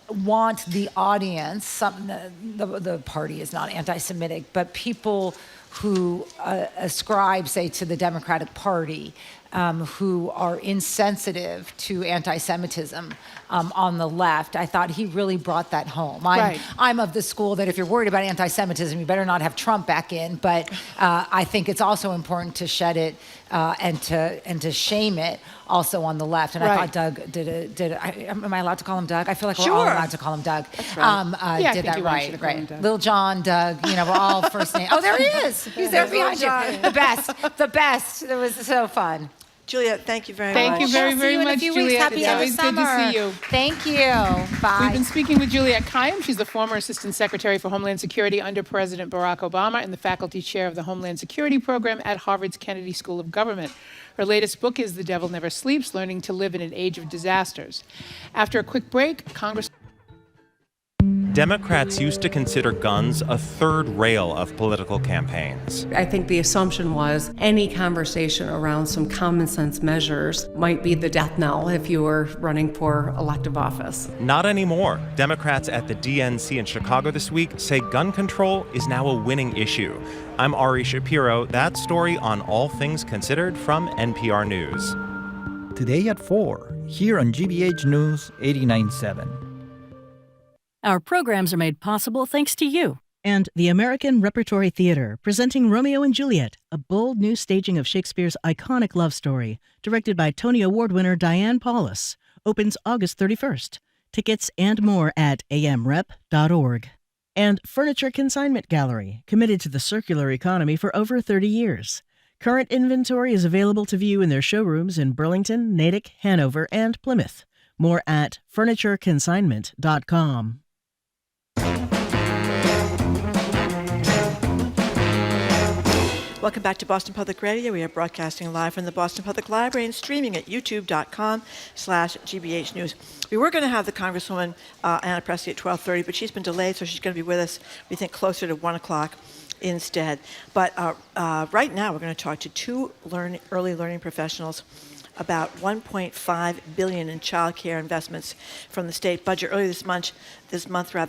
want the audience. The party is not anti-Semitic, but people who ascribe, say, to the Democratic Party, who are insensitive to anti-Semitism on the left. I thought he really brought that home. I'm of the school that if you're worried about anti-Semitism, you better not have Trump back in. But I think it's also important to shed it and to shame it also on the left. And I thought Doug did. Am I allowed to call him Doug? I feel like we're all allowed to call him Doug. That's right. Did that right. Lil John, Doug. We're all first name. Oh, there he is. He's there behind you. The best. It was so fun. Juliet, thank you very much. Thank you very, very much, Juliet. Happy it's always good to see you. Thank you. Bye. We've been speaking with Juliet Kayyem. She's the former Assistant Secretary for Homeland Security under President Barack Obama and the faculty chair of the Homeland Security Program at Harvard's Kennedy School of Government. Her latest book is The Devil Never Sleeps, Learning to Live in an Age of Disasters. After a quick break, Congress... Democrats used to consider guns a third rail of political campaigns. I think the assumption was any conversation around some common sense measures might be the death knell if you were running for elective office. Not anymore. Democrats at the DNC in Chicago this week say gun control is now a winning issue. I'm Ari Shapiro. That story on All Things Considered from NPR News. Today at 4, here on GBH News 89.7. Our programs are made possible thanks to you. And the American Repertory Theater, presenting Romeo and Juliet, a bold new staging of Shakespeare's iconic love story, directed by Tony Award winner Diane Paulus, opens August 31st. Tickets and more at amrep.org. And Furniture Consignment Gallery, committed to the circular economy for over 30 years. Current inventory is available to view in their showrooms in Burlington, Natick, Hanover, and Plymouth. More at furnitureconsignment.com. Welcome back to Boston Public Radio. We are broadcasting live from the Boston Public Library and streaming at youtube.com/GBH News. We were going to have the Congresswoman Ayanna Pressley at 12:30, but she's been delayed, so she's going to be with us, we think, closer to 1 o'clock instead. But right now, we're going to talk to two early learning professionals about $1.5 billion in child care investments from the state budget. Earlier this month,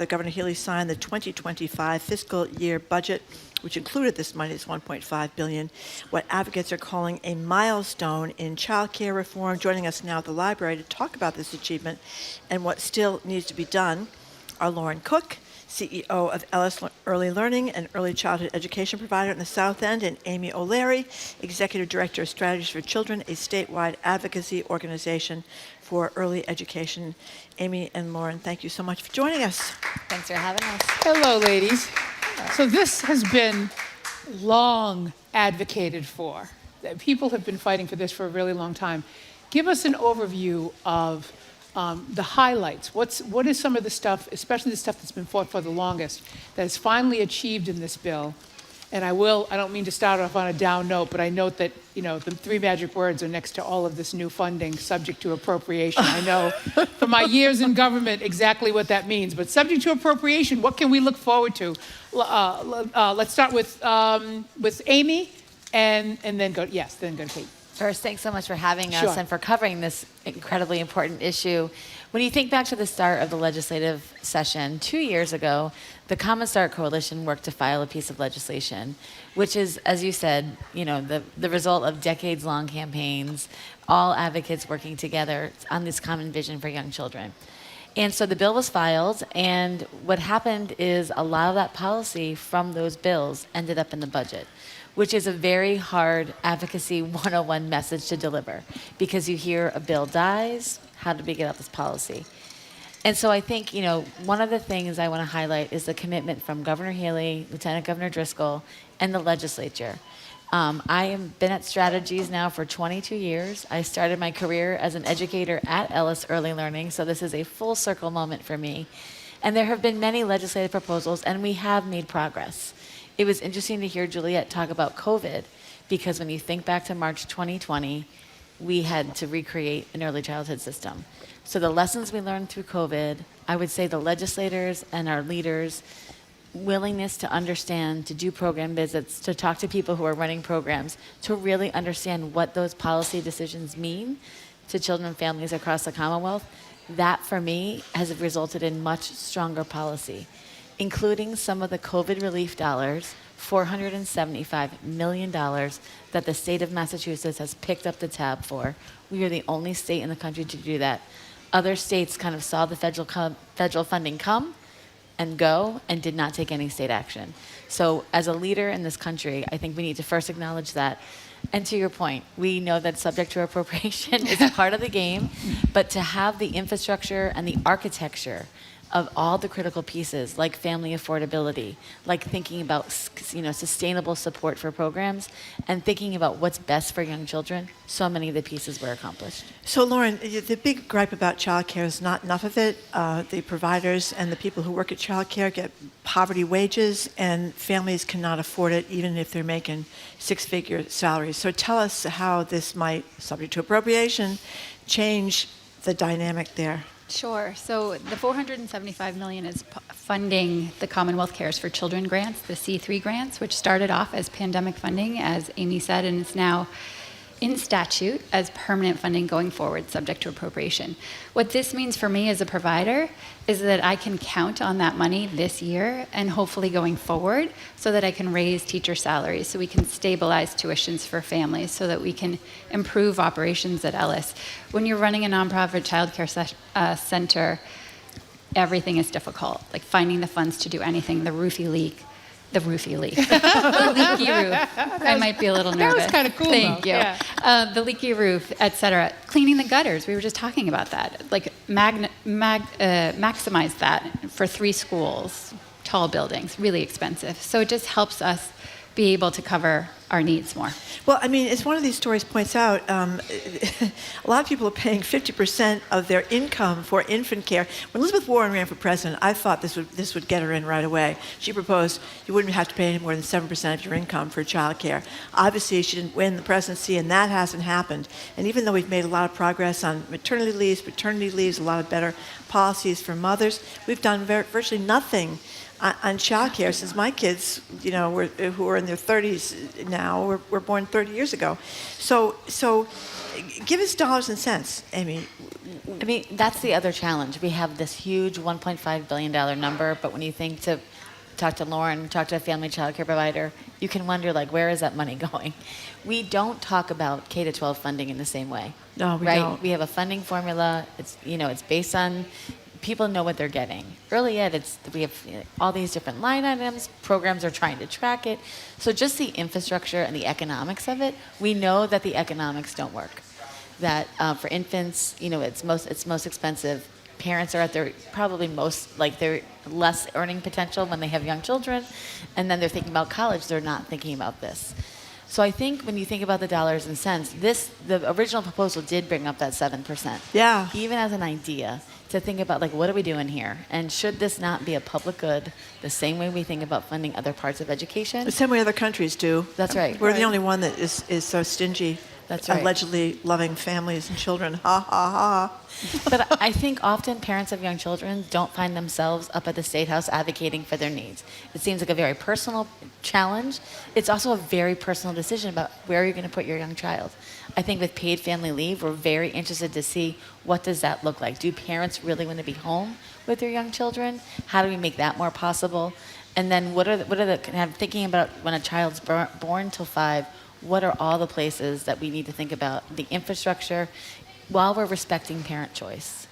Governor Healy signed the 2025 fiscal year budget, which included this money, this $1.5 billion, what advocates are calling a milestone in child care reform. Joining us now at the library to talk about this achievement and what still needs to be done are Lauren Cook, CEO of Ellis Early Learning, an early childhood education provider in the South End, and Amy O'Leary, Executive Director of Strategies for Children, a statewide advocacy organization for early education. Amy and Lauren, thank you so much for joining us. Thanks for having us. Hello, ladies. So this has been long advocated for. People have been fighting for this for a really long time. Give us an overview of the highlights. What is some of the stuff, especially the stuff that's been fought for the longest, that is finally achieved in this bill? And I don't mean to start off on a down note, but I note that, the three magic words are next to all of this new funding, subject to appropriation. I know from my years in government exactly what that means, but subject to appropriation, what can we look forward to? Let's start with Amy, and then go to Kate. First, thanks so much for having us and for covering this incredibly important issue. When you think back to the start of the legislative session 2 years ago, the Common Start Coalition worked to file a piece of legislation, which is, as you said, the result of decades-long campaigns, all advocates working together on this common vision for young children. And so the bill was filed, and what happened is a lot of that policy from those bills ended up in the budget, which is a very hard advocacy 101 message to deliver, because you hear a bill dies, how do we get out this policy? And so I think, one of the things I want to highlight is the commitment from Governor Healy, Lieutenant Governor Driscoll, and the legislature. I have been at Strategies now for 22 years. I started my career as an educator at Ellis Early Learning, so this is a full circle moment for me. And there have been many legislative proposals, and we have made progress. It was interesting to hear Juliet talk about COVID, because when you think back to March 2020, we had to recreate an early childhood system. So the lessons we learned through COVID, I would say the legislators and our leaders' willingness to understand, to do program visits, to talk to people who are running programs, to really understand what those policy decisions mean to children and families across the Commonwealth, that for me has resulted in much stronger policy, including some of the COVID relief dollars, $475 million that the state of Massachusetts has picked up the tab for. We are the only state in the country to do that. Other states kind of saw the federal funding come and go and did not take any state action. So as a leader in this country, I think we need to first acknowledge that. And to your point, we know that subject to appropriation is a part of the game, but to have the infrastructure and the architecture of all the critical pieces, like family affordability, like thinking about sustainable support for programs, and thinking about what's best for young children, so many of the pieces were accomplished. So Lauren, the big gripe about childcare is not enough of it. The providers and the people who work at childcare get poverty wages, and families cannot afford it even if they're making six-figure salaries. So tell us how this might, subject to appropriation, change the dynamic there. Sure. So the $475 million is funding the Commonwealth Cares for Children grants, the C3 grants, which started off as pandemic funding, as Amy said, and is now in statute as permanent funding going forward, subject to appropriation. What this means for me as a provider is that I can count on that money this year and hopefully going forward, so that I can raise teacher salaries, so we can stabilize tuitions for families, so that we can improve operations at Ellis. When you're running a nonprofit childcare center, everything is difficult, like finding the funds to do anything. The leaky roof. The leaky roof. I might be a little nervous. That was kind of cool. Thank you. Yeah. The leaky roof, etc. Cleaning the gutters. We were just talking about that. Like maximize that for 3 schools, tall buildings, really expensive. So it just helps us be able to cover our needs more. Well, I mean, as one of these stories points out, a lot of people are paying 50% of their income for infant care. When Elizabeth Warren ran for president, I thought this would get her in right away. She proposed you wouldn't have to pay any more than 7% of your income for child care. Obviously, she didn't win the presidency, and that hasn't happened. And even though we've made a lot of progress on maternity leaves, paternity leaves, a lot of better policies for mothers, we've done virtually nothing on child care since my kids, who are in their 30s now, were born 30 years ago. So give us dollars and cents, Amy. I mean, that's the other challenge. We have this huge $1.5 billion number, but when you talk to Lauren, talk to a family child care provider, you can wonder, where is that money going? We don't talk about K-12 funding in the same way. No, we right? don't. We have a funding formula. It's based on people know what they're getting. Early ed, we have all these different line items. Programs are trying to track it. So just the infrastructure and the economics of it, we know that the economics don't work. That for infants, it's most expensive. Parents are at their probably their less earning potential when they have young children, and then they're thinking about college. They're not thinking about this. So I think when you think about the dollars and cents, the original proposal did bring up that 7%. Yeah. Even as an idea to think about what are we doing here? And should this not be a public good the same way we think about funding other parts of education? The same way other countries do. That's right. We're the only one that is so stingy. That's right. Allegedly loving families and children. Ha, ha, ha. But I think often parents of young children don't find themselves up at the State House advocating for their needs. It seems like a very personal challenge. It's also a very personal decision about where you're going to put your young child. I think with paid family leave, we're very interested to see what does that look like. Do parents really want to be home with their young children? How do we make that more possible? And then what are the kind of thinking about when a child's born till 5, what are all the places that we need to think about the infrastructure while we're respecting parent choice?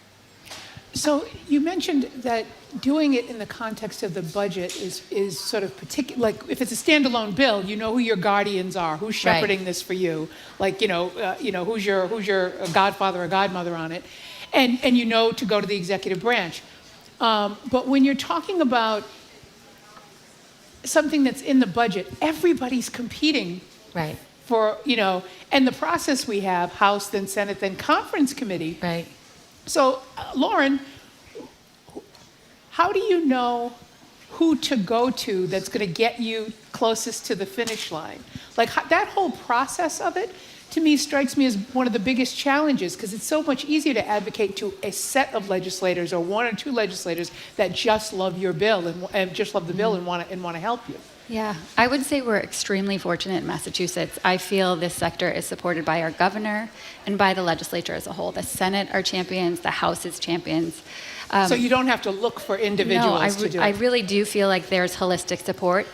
So you mentioned that doing it in the context of the budget is sort of particular. Like if it's a standalone bill, you know who your guardians are, who's shepherding this for you. Like who's your godfather or godmother on it, and to go to the executive branch. But when you're talking about something that's in the budget, everybody's competing. Right. For, and the process we have, House, then Senate, then Conference Committee. Right. So, Lauren, how do you know who to go to that's going to get you closest to the finish line? Like that whole process of it, to me, strikes me as one of the biggest challenges because it's so much easier to advocate to a set of legislators or one or two legislators that just love your bill and just love the bill and want to help you. Yeah, I would say we're extremely fortunate in Massachusetts. I feel this sector is supported by our governor and by the legislature as a whole. The Senate are champions, the House is champions. So you don't have to look for individuals to do it. I really do feel like there's holistic support.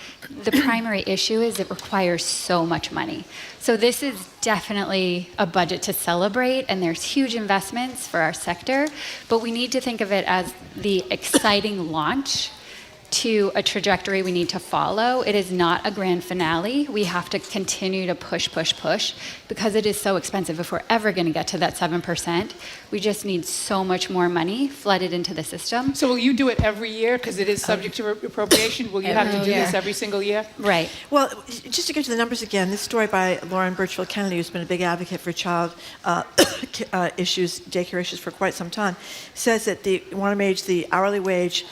The primary issue is it requires so much money. So this is definitely a budget to celebrate, and there's huge investments for our sector, but we need to think of it as the exciting launch to a trajectory we need to follow. It is not a grand finale. We have to continue to push, because it is so expensive. If we're ever going to get to that 7%, we just need so much more money flooded into the system. So will you do it every year, because it is subject to appropriation? Will you have to do this every single year? Right. Well, just to get to the numbers again, this story by Lauren Birchfield Kennedy, who's been a big advocate for child issues, daycare issues for quite some time, says that they want to make the hourly wage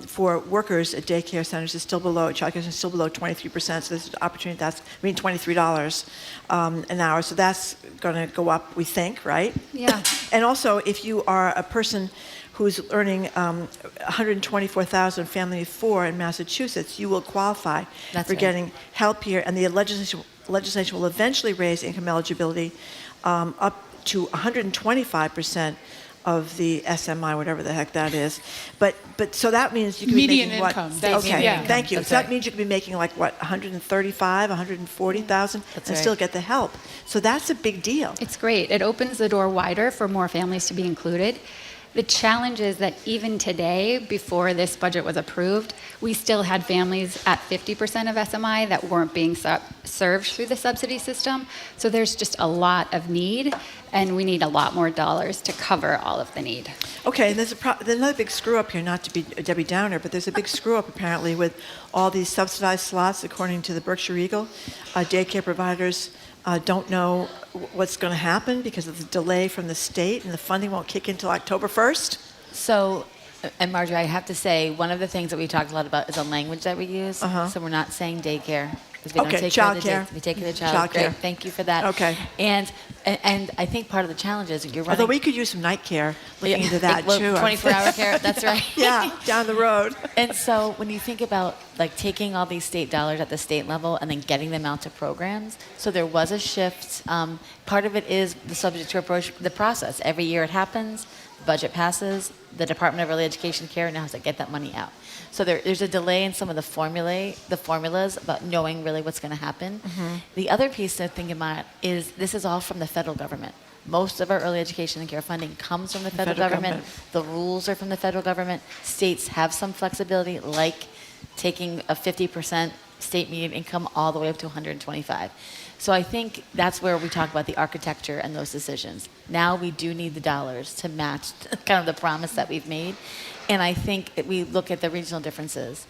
for workers at daycare centers is still below, child care is still below 23%, so there's an opportunity $23 an hour, so that's going to go up, we think, right? Yeah. And also, if you are a person who's earning $124,000 family of 4 in Massachusetts, you will qualify for getting help here, and the legislation will eventually raise income eligibility up to 125% of the SMI, whatever the heck that is. But so that means you can median be making income. what? That's, okay, yeah. thank you. That's so right. that means you could be making like what, 135, 140,000, and right. still get the help. So that's a big deal. It's great. It opens the door wider for more families to be included. The challenge is that even today, before this budget was approved, we still had families at 50% of SMI that weren't being served through the subsidy system. So there's just a lot of need, and we need a lot more dollars to cover all of the need. Okay, and there's another big screw up here, not to be a Debbie Downer, but there's a big screw up apparently with all these subsidized slots, according to the Berkshire Eagle. Daycare providers don't know what's going to happen because of the delay from the state, and the funding won't kick in until October 1st. So, and Marjorie, I have to say, one of the things that we talked a lot about is the language that we use. So we're not saying daycare. We don't take child care. We take care of the child. Great, thank you for that. Okay. And I think part of the challenge is you're running. Although we could use some night care, looking into that too. 24-hour care, that's right. Yeah, down the road. And so when you think about like taking all these state dollars at the state level and then getting them out to programs, so there was a shift. Part of it is the subject to approach the process. Every year it happens, the budget passes, the Department of Early Education Care now has to get that money out. So there's a delay in some of the formulas about knowing really what's going to happen. The other piece to think about is this is all from the federal government. Most of our early education and care funding comes from the federal government. The rules are from the federal government. States have some flexibility, like taking a 50% state median income all the way up to 125. So I think that's where we talk about the architecture and those decisions. Now we do need the dollars to match kind of the promise that we've made. And I think that we look at the regional differences.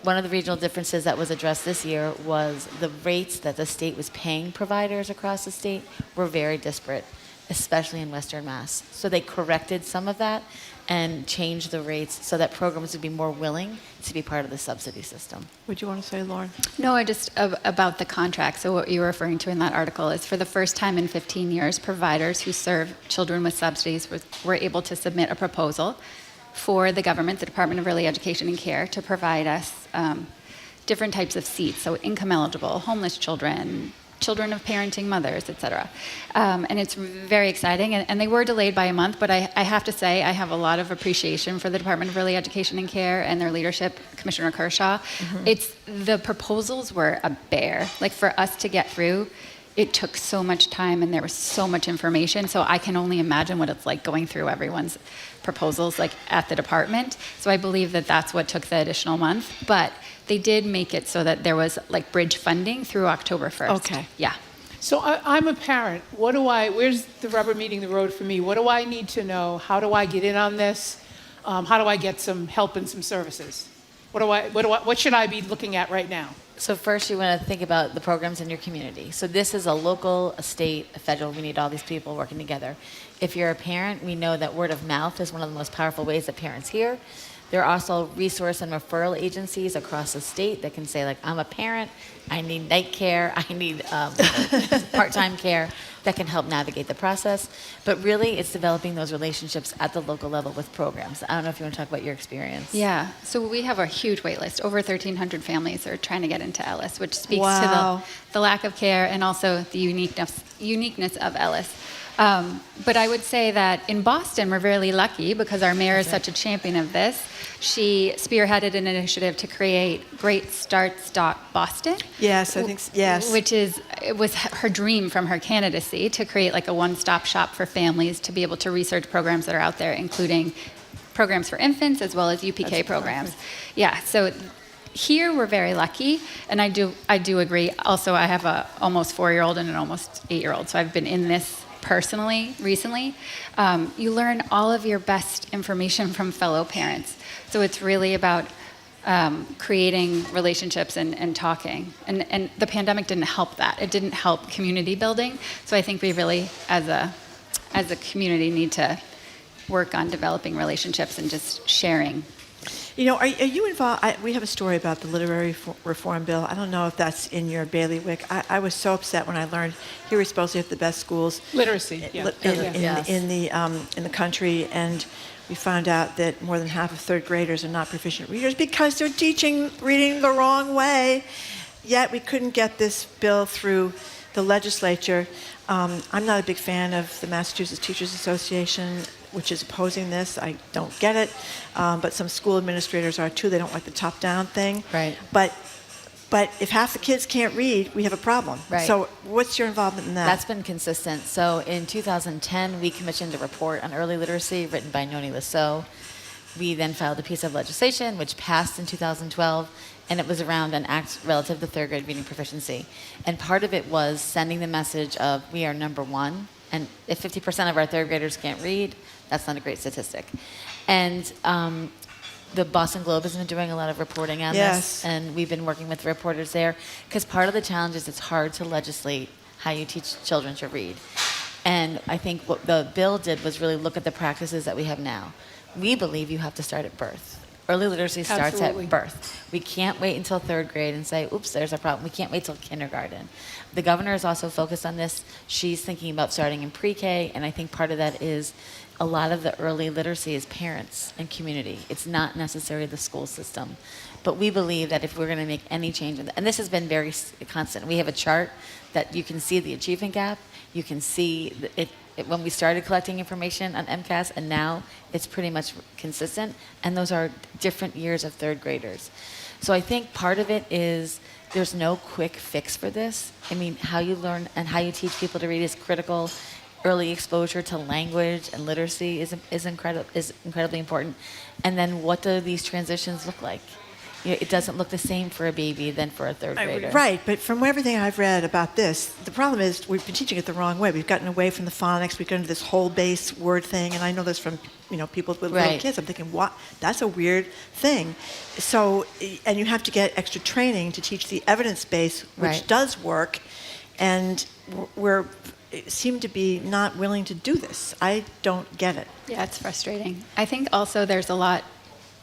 One of the regional differences that was addressed this year was the rates that the state was paying providers across the state were very disparate, especially in Western Mass. So they corrected some of that and changed the rates so that programs would be more willing to be part of the subsidy system. Would you want to say, Lauren? No, I just about the contract. So what you were referring to in that article is for the first time in 15 years, providers who serve children with subsidies were able to submit a proposal for the government, the Department of Early Education and Care, to provide us different types of seats. So income eligible, homeless children, children of parenting mothers, et cetera. And it's very exciting. And they were delayed by a month, but I have to say I have a lot of appreciation for the Department of Early Education and Care and their leadership, Commissioner Kershaw. The proposals were a bear. Like for us to get through, it took so much time and there was so much information. So I can only imagine what it's like going through everyone's proposals like at the department. So I believe that that's what took the additional month. But they did make it so that there was like bridge funding through October 1st. Okay. Yeah. So I'm a parent. Where's the rubber meeting the road for me? What do I need to know? How do I get in on this? How do I get some help and some services? What should I be looking at right now? So first you want to think about the programs in your community. So this is a local, a state, a federal. We need all these people working together. If you're a parent, we know that word of mouth is one of the most powerful ways that parents hear. There are also resource and referral agencies across the state that can say, like, I'm a parent, I need night care, I need part-time care, that can help navigate the process. But really, it's developing those relationships at the local level with programs. I don't know if you want to talk about your experience. Yeah, so we have a huge wait list. Over 1,300 families are trying to get into Ellis, which speaks to the lack of care and also the uniqueness of Ellis. But I would say that in Boston, we're really lucky because our mayor is such a champion of this. She spearheaded an initiative to create Great Starts Boston. Yes, I think yes. It was her dream from her candidacy to create like a one-stop shop for families to be able to research programs that are out there, including programs for infants as well as UPK programs. Perfect. Yeah, so here we're very lucky, and I do agree. Also, I have a almost 4-year-old and an almost 8-year-old, so I've been in this personally recently. You learn all of your best information from fellow parents. So it's really about creating relationships and talking. And the pandemic didn't help that. It didn't help community building. So I think we really, as a community, need to work on developing relationships and just sharing. You know, are you involved? We have a story about the literary reform bill. I don't know if that's in your bailiwick. I was so upset when I learned here we're supposed to have the best schools literacy in the country, and we found out that more than half of third graders are not proficient readers because they're teaching reading the wrong way. Yet we couldn't get this bill through the legislature. I'm not a big fan of the Massachusetts Teachers Association, which is opposing this. I don't get it. But some school administrators are too. They don't like the top-down thing. Right. But if half the kids can't read, we have a problem. Right. So what's your involvement in that? That's been consistent. So in 2010, we commissioned a report on early literacy written by Noni Lasso. We then filed a piece of legislation, which passed in 2012, and it was around an act relative to third grade reading proficiency. And part of it was sending the message of we are number one, and if 50% of our third graders can't read, that's not a great statistic. And the Boston Globe has been doing a lot of reporting on this, and we've been working with reporters there, because part of the challenge is it's hard to legislate how you teach children to read. And I think what the bill did was really look at the practices that we have now. We believe you have to start at birth. Early literacy starts at birth. We can't wait until third grade and say, oops, there's a problem. We can't wait till kindergarten. The governor is also focused on this. She's thinking about starting in pre-K, and I think part of that is a lot of the early literacy is parents and community. It's not necessarily the school system. But we believe that if we're going to make any change, and this has been very constant. We have a chart that you can see the achievement gap. You can see it when we started collecting information on MCAS, and now it's pretty much consistent. And those are different years of third graders. So I think part of it is there's no quick fix for this. I mean, how you learn and how you teach people to read is critical. early exposure to language and literacy is incredibly important. And then what do these transitions look like? It doesn't look the same for a baby than for a third grader. Right, but from everything I've read about this, the problem is we've been teaching it the wrong way. We've gotten away from the phonics. We've gotten to this whole base word thing, and I know this from people with little kids. I'm thinking, what? That's a weird thing. So, and you have to get extra training to teach the evidence base, which does work, and we're seem to be not willing to do this. I don't get it. Yeah, it's frustrating. I think also there's a lot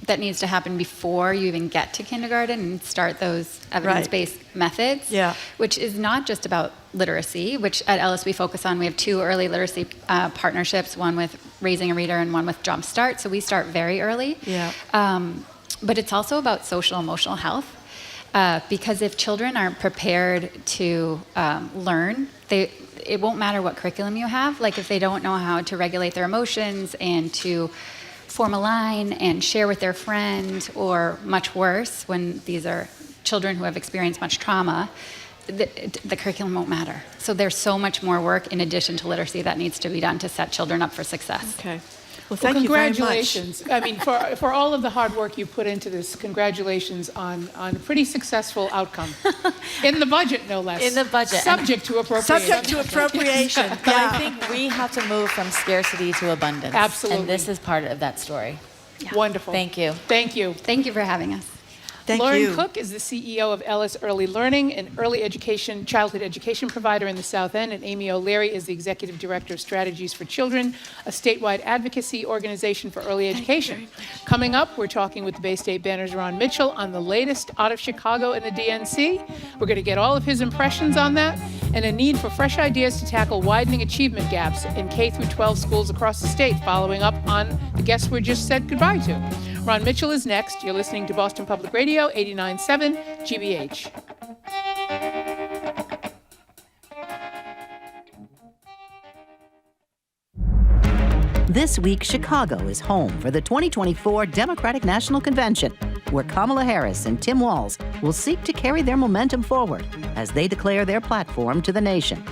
that needs to happen before you even get to kindergarten and start those evidence-based methods, which is not just about literacy, which at Ellis we focus on. We have 2 early literacy partnerships, one with Raising a Reader and one with Jump Start, so we start very early. But it's also about social emotional health, because if children aren't prepared to learn, it won't matter what curriculum you have. Like if they don't know how to regulate their emotions and to form a line and share with their friend, or much worse, when these are children who have experienced much trauma, the curriculum won't matter. So there's so much more work in addition to literacy that needs to be done to set children up for success. Okay. Well, thank you very much. Congratulations. I mean, for all of the hard work you put into this, congratulations on a pretty successful outcome. In the budget, no less. In the budget. Subject to appropriation. Subject to appropriation. But I think we have to move from scarcity to abundance. Absolutely. And this is part of that story. Yeah. Wonderful. Thank you. Thank you. Thank you for having us. Thank Lauren you. Cook is the CEO of Ellis Early Learning, an early education, childhood education provider in the South End, and Amy O'Leary is the Executive Director of Strategies for Children, a statewide advocacy organization for early education. Coming up, we're talking with the Bay State Banner's Ron Mitchell on the latest out of Chicago in the DNC. We're going to get all of his impressions on that, and a need for fresh ideas to tackle widening achievement gaps in K-12 schools across the state, following up on the guests we just said goodbye to. Ron Mitchell is next. You're listening to Boston Public Radio, 89.7 GBH. This week, Chicago is home for the 2024 Democratic National Convention, where Kamala Harris and Tim Walz will seek to carry their momentum forward as they declare their platform to the nation.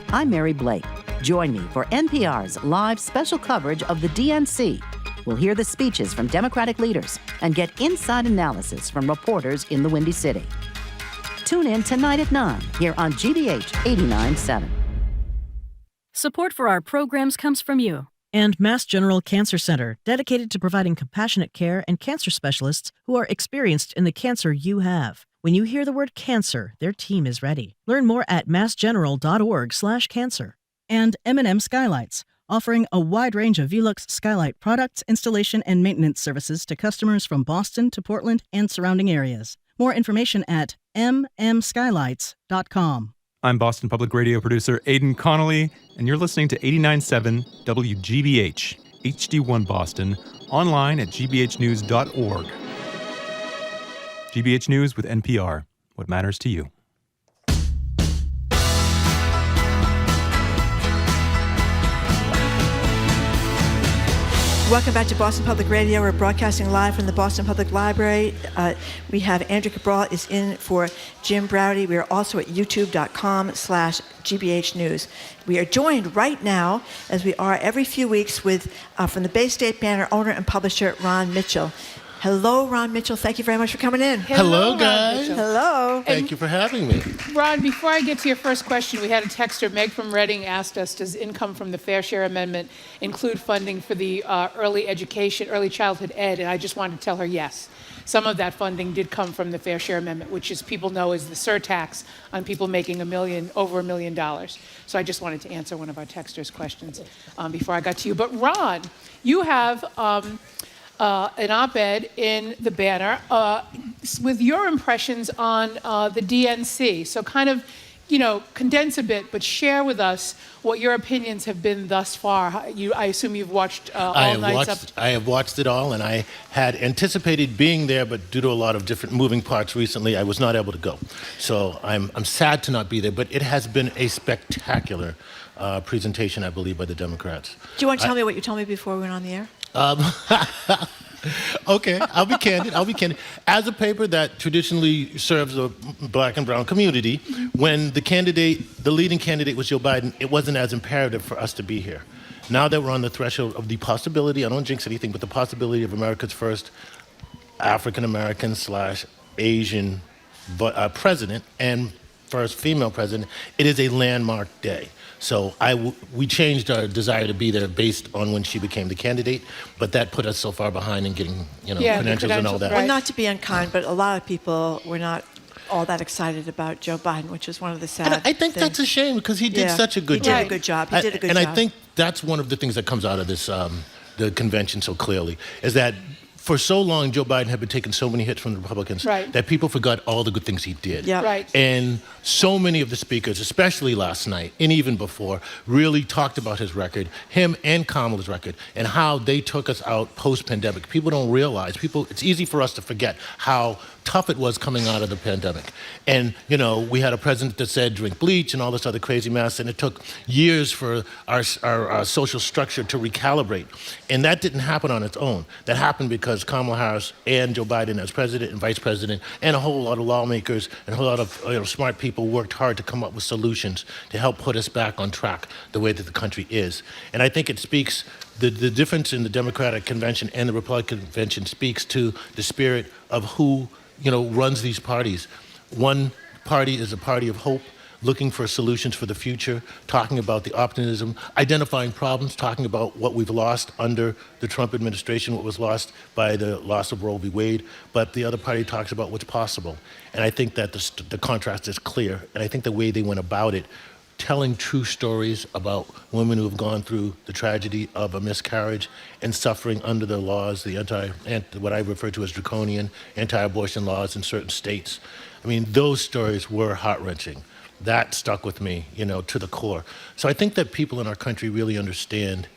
I'm Mary Blake. Join me for NPR's live special coverage of the DNC. We'll hear the speeches from Democratic leaders and get inside analysis from reporters in the Windy City. Tune in tonight at 9 here on GBH 89.7. Support for our programs comes from you. And Mass General Cancer Center, dedicated to providing compassionate care and cancer specialists who are experienced in the cancer you have. When you hear the word cancer, their team is ready. Learn more at massgeneral.org/cancer. And M&M Skylights, offering a wide range of Velux skylight products, installation, and maintenance services to customers from Boston to Portland and surrounding areas. More information at mmskylights.com. I'm Boston Public Radio producer Aidan Connolly, and you're listening to 89.7 WGBH, HD1 Boston, online at gbhnews.org. GBH News with NPR, what matters to you. Welcome back to Boston Public Radio. We're broadcasting live from the Boston Public Library. We have Andrew Cabral is in for Jim Browdy. We are also at youtube.com/GBH News. We are joined right now, as we are every few weeks, with from the Bay State Banner owner and publisher Ron Mitchell. Hello, Ron Mitchell. Thank you very much for coming in. Hello, guys. Hello. Thank you for having me. Ron, before I get to your first question, we had a texter, Meg from Reading, asked us, does income from the Fair Share Amendment include funding for the early education, early childhood ed? And I just wanted to tell her yes. Some of that funding did come from the Fair Share Amendment, which, as people know, is the surtax on people making over $1 million. So I just wanted to answer one of our texters' questions before I got to you. But Ron, you have an op-ed in the Banner with your impressions on the DNC. So kind of, condense a bit, but share with us what your opinions have been thus far. I assume you've watched all nights. I have watched it all, and I had anticipated being there, but due to a lot of different moving parts recently, I was not able to go. So I'm sad to not be there, but it has been a spectacular presentation, I believe, by the Democrats. Do you want to tell me what you told me before we went on the air? Okay, I'll be candid. As a paper that traditionally serves the black and brown community, when the leading candidate was Joe Biden, it wasn't as imperative for us to be here. Now that we're on the threshold of the possibility, I don't jinx anything, but the possibility of America's first African-American / Asian president and first female president, it is a landmark day. So we changed our desire to be there based on when she became the candidate, but that put us so far behind in getting credentials and all that. Well, not to be unkind, but a lot of people were not all that excited about Joe Biden, which is one of the sad I think things. that's a shame because he did such a good job. He did a good job. He did a good job. And I think that's one of the things that comes out of this, the convention so clearly, is that for so long, Joe Biden had been taking so many hits from the Republicans that people forgot all the good things he did. Yeah. Right. And so many of the speakers, especially last night and even before, really talked about his record, him and Kamala's record, and how they took us out post-pandemic. People don't realize, it's easy for us to forget how tough it was coming out of the pandemic. And, we had a president that said drink bleach and all this other crazy mess, and it took years for our social structure to recalibrate. And that didn't happen on its own. That happened because Kamala Harris and Joe Biden as president and vice president and a whole lot of lawmakers and a whole lot of smart people worked hard to come up with solutions to help put us back on track the way that the country is. And I think it speaks, the difference in the Democratic Convention and the Republican Convention speaks to the spirit of who runs these parties. One party is a party of hope, looking for solutions for the future, talking about the optimism, identifying problems, talking about what we've lost under the Trump administration, what was lost by the loss of Roe v. Wade, but the other party talks about what's possible. And I think that the contrast is clear, and I think the way they went about it, telling true stories about women who have gone through the tragedy of a miscarriage and suffering under the laws, what I refer to as draconian anti-abortion laws in certain states. I mean, those stories were heart-wrenching. That stuck with me, to the core. So I think that people in our country really understand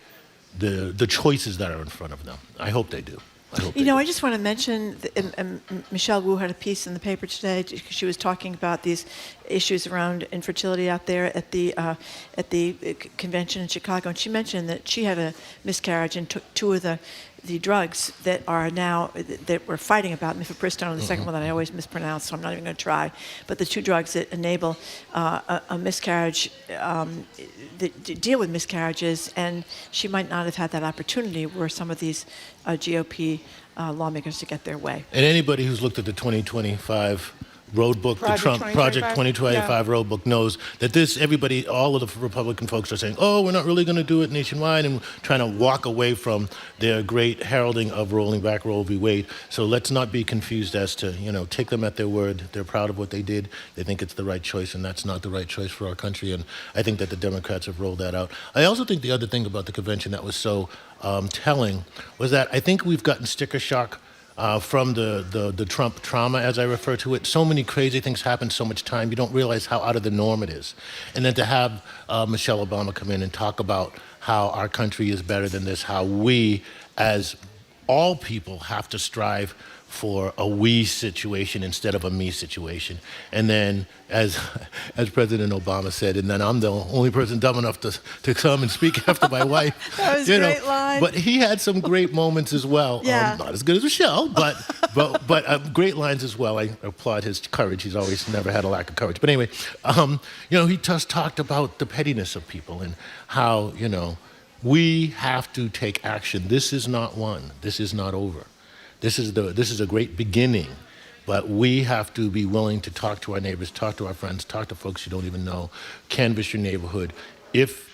the choices that are in front of them. I hope they do. I just want to mention, Michelle Wu had a piece in the paper today. She was talking about these issues around infertility out there at the convention in Chicago, and she mentioned that she had a miscarriage and took two of the drugs that are now, that we're fighting about, mifepristone and the second one that I always mispronounce, so I'm not even going to try, but the two drugs that enable a miscarriage, that deal with miscarriages, and she might not have had that opportunity were some of these GOP lawmakers to get their way. And anybody who's looked at the 2025 road book, the Trump Project 2025 road book, knows that all of the Republican folks are saying, oh, we're not really going to do it nationwide, and trying to walk away from their great heralding of rolling back Roe v. Wade. So let's not be confused as to, take them at their word. They're proud of what they did. They think it's the right choice, and that's not the right choice for our country. And I think that the Democrats have rolled that out. I also think the other thing about the convention that was so telling was that I think we've gotten sticker shock from the Trump trauma, as I refer to it. So many crazy things happen so much time, you don't realize how out of the norm it is. And then to have Michelle Obama come in and talk about how our country is better than this, how we, as all people, have to strive for a we situation instead of a me situation. And then, as President Obama said, and then I'm the only person dumb enough to come and speak after my wife. That was a great line. But he had some great moments as well. Yeah. Not as good as Michelle, but great lines as well. I applaud his courage. He's always never had a lack of courage. But anyway, he just talked about the pettiness of people and how, we have to take action. This is not won. This is not over. This is a great beginning, but we have to be willing to talk to our neighbors, talk to our friends, talk to folks you don't even know, canvass your neighborhood. If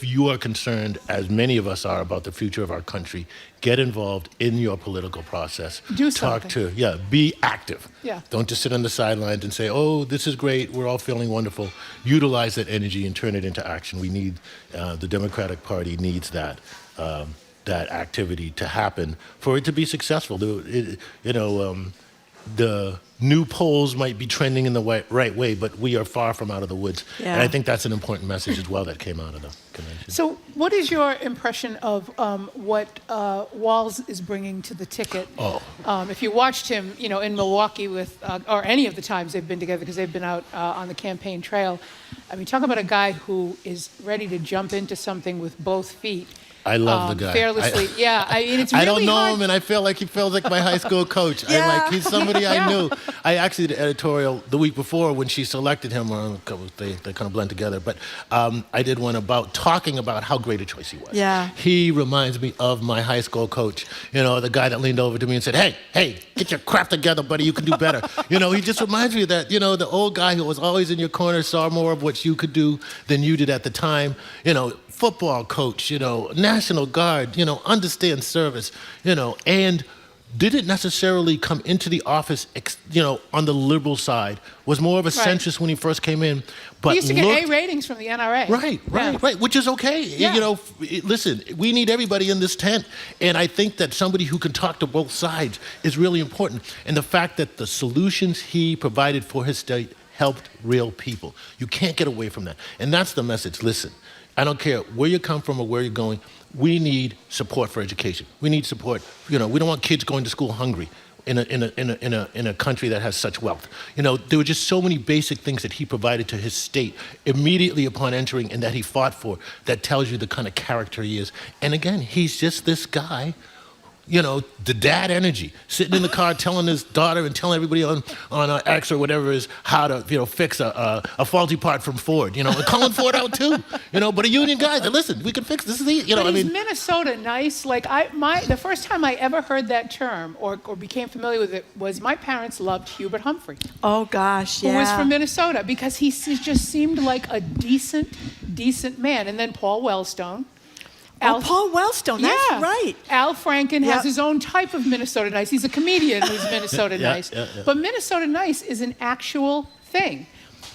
you are concerned, as many of us are, about the future of our country, get involved in your political process. Do something. Be active. Yeah. Don't just sit on the sidelines and say, oh, this is great, we're all feeling wonderful. Utilize that energy and turn it into action. We need, the Democratic Party needs that activity to happen for it to be successful. The new polls might be trending in the right way, but we are far from out of the woods. Yeah. And I think that's an important message as well that came out of the convention. So what is your impression of what Walz is bringing to the ticket? If you watched him, in Milwaukee with, or any of the times they've been together, because they've been out on the campaign trail, I mean, talk about a guy who is ready to jump into something with both feet. I love the guy. Fearlessly. I mean, it's really I don't know hard. him, and I feel like he feels like my high school coach. He's somebody I knew. I actually did editorial the week before when she selected him. They kind of blend together. But I did one about talking about how great a choice he was. Yeah. He reminds me of my high school coach. The guy that leaned over to me and said, hey, get your crap together, buddy. You can do better. He just reminds me of that, the old guy who was always in your corner, saw more of what you could do than you did at the time. Football coach, National Guard, understand service, and didn't necessarily come into the office, on the liberal side, was more of a centrist when he first came in. But he used to get A ratings from the NRA. Right, which is okay. Yeah. Listen, we need everybody in this tent, and I think that somebody who can talk to both sides is really important. And the fact that the solutions he provided for his state helped real people. You can't get away from that. And that's the message. Listen, I don't care where you come from or where you're going. We need support for education. We need support. We don't want kids going to school hungry in a country that has such wealth. There were just so many basic things that he provided to his state immediately upon entering and that he fought for that tells you the kind of character he is. And again, he's just this guy, the dad energy, sitting in the car telling his daughter and telling everybody on X or whatever it is how to, fix a faulty part from Ford, and calling Ford out too, but a union guy that, listen, we can fix this. Is Minnesota nice? Like the first time I ever heard that term or became familiar with it was my parents loved Hubert Humphrey. Oh gosh, yeah. Who was from Minnesota because he just seemed like a decent man. And then Paul Wellstone. Paul Wellstone, that's right. Al Franken has his own type of Minnesota nice. He's a comedian who's Minnesota nice. But Minnesota nice is an actual thing.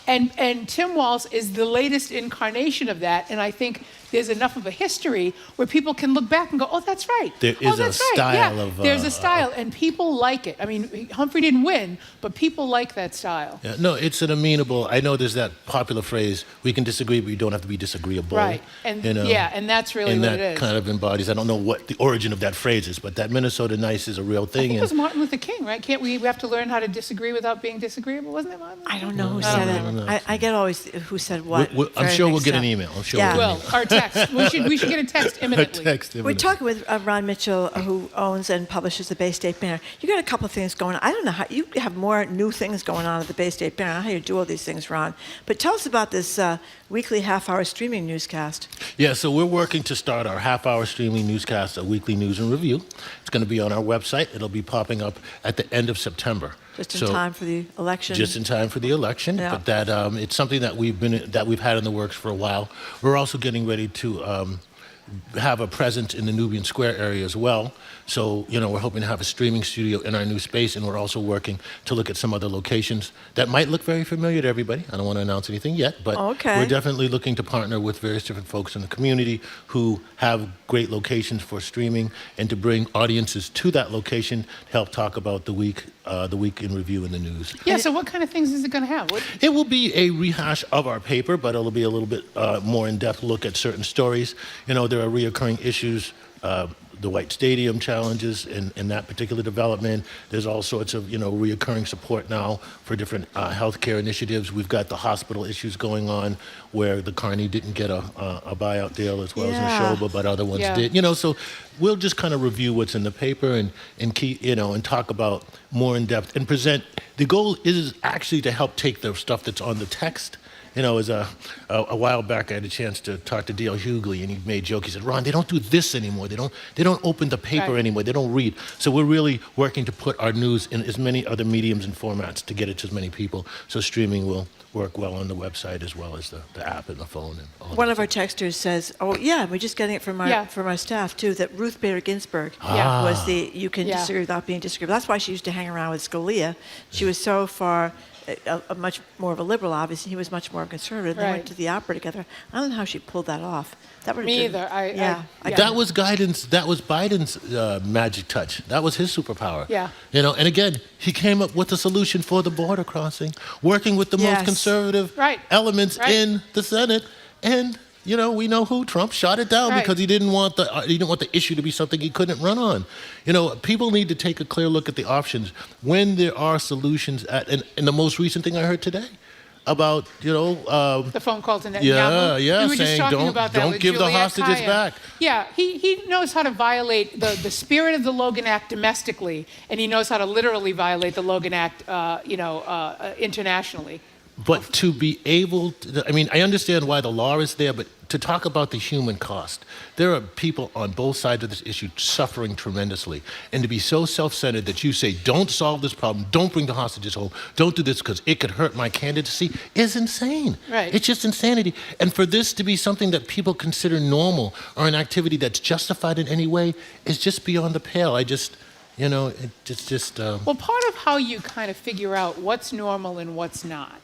And Tim Walz is the latest incarnation of that. And I think there's enough of a history where people can look back and go, oh, that's right. There is a style of... There's a style, and people like it. I mean, Humphrey didn't win, but people like that style. Yeah, no, it's an amenable... I know there's that popular phrase, we can disagree, but you don't have to be disagreeable. Right, and and that's really what it is. And that kind of embodies... I don't know what the origin of that phrase is, but that Minnesota nice is a real thing. I think it was Martin Luther King, right? Can't we have to learn how to disagree without being disagreeable? Wasn't it Martin Luther King? I don't know who said it. I get always who said what. I'm sure we'll get an email. I'm sure we'll our text. We should get a text imminently. We're talking with Ron Mitchell, who owns and publishes the Bay State Banner. You got a couple of things going on. I don't know how you have more new things going on at the Bay State Banner. I don't know how you do all these things, Ron. But tell us about this weekly half-hour streaming newscast. Yeah, so we're working to start our half-hour streaming newscast, a weekly news and review. It's going to be on our website. It'll be popping up at the end of September. Just in time for the election. Just in time for the election, but that it's something that we've had in the works for a while. We're also getting ready to have a presence in the Nubian Square area as well. So, we're hoping to have a streaming studio in our new space, and we're also working to look at some other locations that might look very familiar to everybody. I don't want to announce anything yet, but we're definitely looking to partner with various different folks in the community who have great locations for streaming and to bring audiences to that location to help talk about the week in review in the news. Yeah, so what kind of things is it going to have? It will be a rehash of our paper, but it'll be a little bit more in-depth look at certain stories. There are reoccurring issues, the White Stadium challenges in that particular development. There's all sorts of, reoccurring support now for different healthcare initiatives. We've got the hospital issues going on where the Carney didn't get a buyout deal as well as Neshoba, but other ones did. So we'll just kind of review what's in the paper and keep, and talk about more in depth and present. The goal is actually to help take the stuff that's on the text. As a while back, I had a chance to talk to D.L. Hughley, and he made a joke. He said, "Ron, they don't do this anymore. They don't open the paper anymore. They don't read." So we're really working to put our news in as many other mediums and formats to get it to as many people. So streaming will work well on the website as well as the app and the phone. And all One of our texters says, "Oh yeah, we're just getting it from our staff too. That Ruth Bader Ginsburg was the you can disagree without being disagreeable. That's why she used to hang around with Scalia. She was so far." A much more of a liberal, obviously. He was much more conservative. They went to the opera together. I don't know how she pulled that off. That Me either. That was guidance. That was Biden's magic touch. That was his superpower. Yeah. And again, he came up with a solution for the border crossing, working with the most conservative elements in the Senate, and. We know who Trump shot it down because he didn't want the issue to be something he couldn't run on. People need to take a clear look at the options when there are solutions. And the most recent thing I heard today, about, the phone call to Netanyahu. Yeah, we were just saying talking about that don't with give the Juliette hostages Kayyem. back. Yeah, he knows how to violate the spirit of the Logan Act domestically, and he knows how to literally violate the Logan Act, internationally. But to be able to, I understand why the law is there, but to talk about the human cost, there are people on both sides of this issue suffering tremendously. And to be so self-centered that you say, don't solve this problem, don't bring the hostages home, don't do this because it could hurt my candidacy, is insane. Right. It's just insanity. And for this to be something that people consider normal or an activity that's justified in any way is just beyond the pale. Well, part of how you kind of figure out what's normal and what's not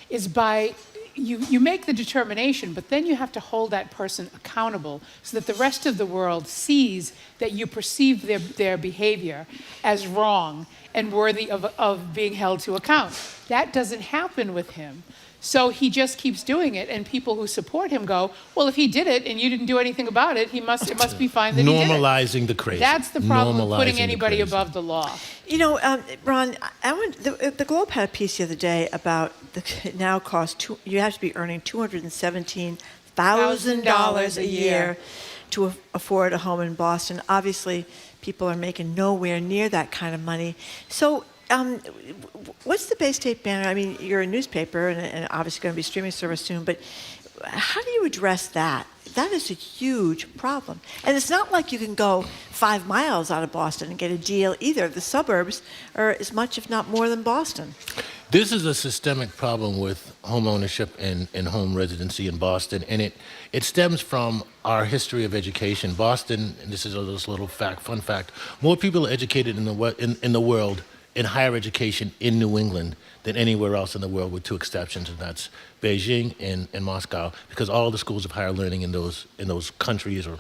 is by you make the determination, but then you have to hold that person accountable so that the rest of the world sees that you perceive their behavior as wrong and worthy of being held to account. That doesn't happen with him. So he just keeps doing it, and people who support him go, well, if he did it and you didn't do anything about it, it must be fine that he did it. Normalizing the crazy. That's the problem with putting anybody above the law. Ron, the Globe had a piece the other day about it now costs you have to be earning $217,000 a year to afford a home in Boston. Obviously, people are making nowhere near that kind of money. So. What's the Bay State banner? You're a newspaper and obviously going to be streaming service soon, but how do you address that? That is a huge problem. And it's not like you can go 5 miles out of Boston and get a deal either. The suburbs are as much, if not more, than Boston. This is a systemic problem with home ownership and home residency in Boston, and it stems from our history of education. Boston, and this is a little fun fact, more people are educated in the world in higher education in New England than anywhere else in the world, with 2 exceptions, and that's Beijing and Moscow, because all the schools of higher learning in those countries or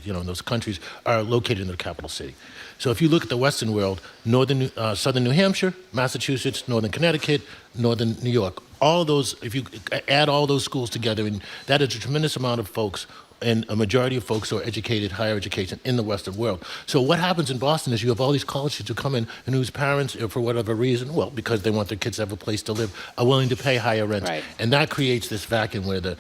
in those countries are located in the capital city. So if you look at the Western world, southern New Hampshire, Massachusetts, northern Connecticut, northern New York, all those, if you add all those schools together, and that is a tremendous amount of folks, and a majority of folks who are educated, higher education, in the Western world. So what happens in Boston is you have all these college kids who come in and whose parents, for whatever reason, well, because they want their kids to have a place to live, are willing to pay higher rents. Right. And that creates this vacuum where the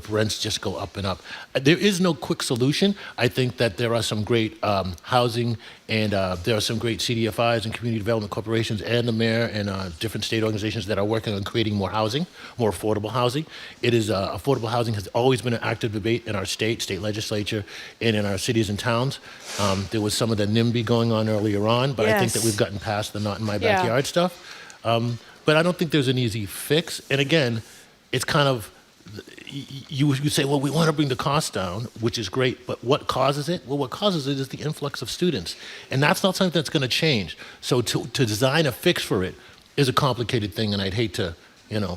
rents just go up and up. There is no quick solution. I think that there are some great housing, and there are some great CDFIs and community development corporations and the mayor and different state organizations that are working on creating more housing, more affordable housing. It is affordable housing has always been an active debate in our state legislature, and in our cities and towns. There was some of the NIMBY going on earlier on, but I think that we've gotten past the not in my backyard stuff. But I don't think there's an easy fix. And again, it's kind of, you say, well, we want to bring the cost down, which is great, but what causes it? Well, what causes it is the influx of students. And that's not something that's going to change. So to design a fix for it is a complicated thing, and I'd hate to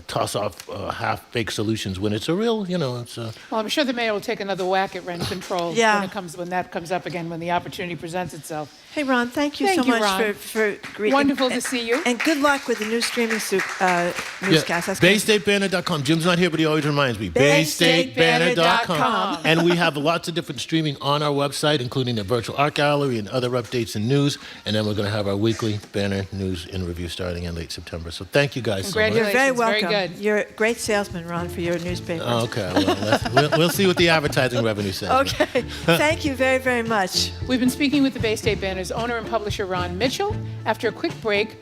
toss off half-baked solutions when it's a real, it's a... Well, I'm sure the mayor will take another whack at rent control when that comes up again, when the opportunity presents itself. Hey, Ron, thank you so much for greeting. Wonderful to see you. And good luck with the new streaming newscast. Yeah. BayStateBanner.com. Jim's not here, but he always reminds me. BayStateBanner.com. And we have lots of different streaming on our website, including the virtual art gallery and other updates and news. And then we're going to have our weekly Banner News and Review starting in late September. So thank you guys so much. You're very welcome. Very good. You're a great salesman, Ron, for your newspaper. Okay. Well, we'll see what the advertising revenue says. Okay. Thank you very, very much. We've been speaking with the Bay State Banner's owner and publisher, Ron Mitchell. After a quick break,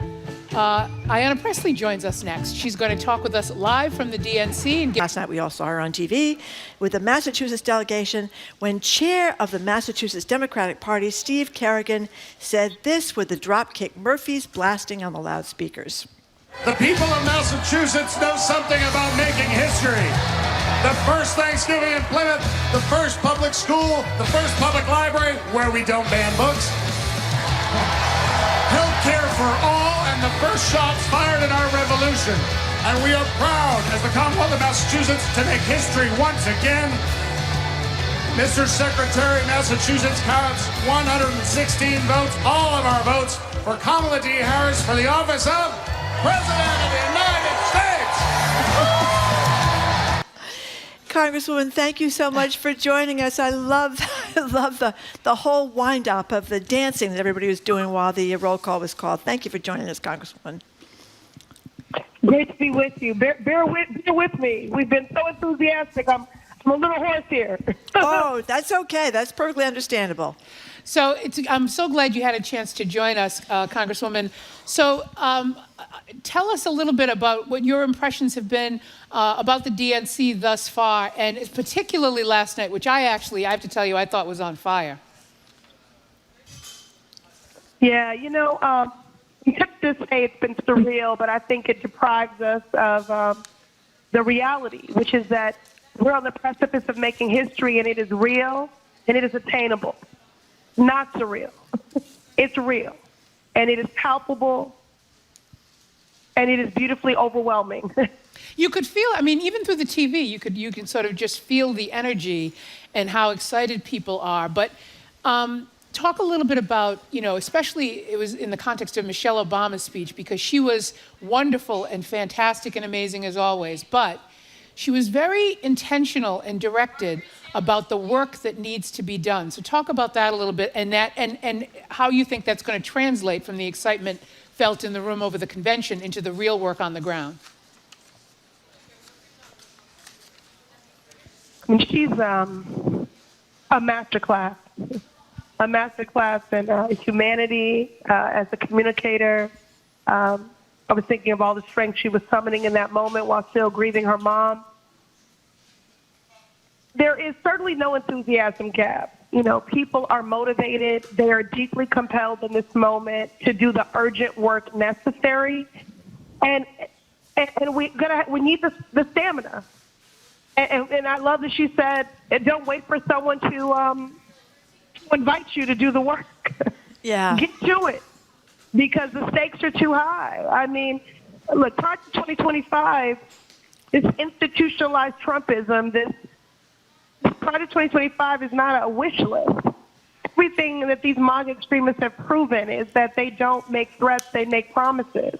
Ayanna Pressley joins us next. She's going to talk with us live from the DNC. Last night we all saw her on TV with the Massachusetts delegation when chair of the Massachusetts Democratic Party, Steve Kerrigan, said this with the Dropkick Murphys blasting on the loudspeakers. The people of Massachusetts know something about making history. The first Thanksgiving in Plymouth, the first public school, the first public library where we don't ban books. Health care for all, and the first shots fired in our revolution. And we are proud, as the Commonwealth of Massachusetts, to make history once again. Mr. Secretary, Massachusetts counts 116 votes, all of our votes, for Kamala D. Harris for the office of President of the United States. Congresswoman, thank you so much for joining us. I love the whole wind-up of the dancing that everybody was doing while the roll call was called. Thank you for joining us, Congresswoman. Great to be with you. Bear with me. We've been so enthusiastic. I'm a little hoarse here. Oh, that's okay. That's perfectly understandable. So I'm so glad you had a chance to join us, Congresswoman. So tell us a little bit about what your impressions have been about the DNC thus far, and particularly last night, which I have to tell you, I thought was on fire. Yeah, you could just say it's been surreal, but I think it deprives us of the reality, which is that we're on the precipice of making history, and it is real, and it is attainable. Not surreal. It's real, and it is palpable, and it is beautifully overwhelming. You could feel, even through the TV, you can sort of just feel the energy and how excited people are. But talk a little bit about, especially it was in the context of Michelle Obama's speech, because she was wonderful and fantastic and amazing as always, but she was very intentional and directed about the work that needs to be done. So talk about that a little bit, and how you think that's going to translate from the excitement felt in the room over the convention into the real work on the ground. She's a masterclass in humanity as a communicator. I was thinking of all the strength she was summoning in that moment while still grieving her mom. There is certainly no enthusiasm gap. People are motivated. They are deeply compelled in this moment to do the urgent work necessary. And we need the stamina. And I love that she said, don't wait for someone to invite you to do the work. Yeah. Get to it, because the stakes are too high. Look, prior to 2025, this institutionalized Trumpism, this prior to 2025 is not a wish list. Everything that these MAGA extremists have proven is that they don't make threats, they make promises.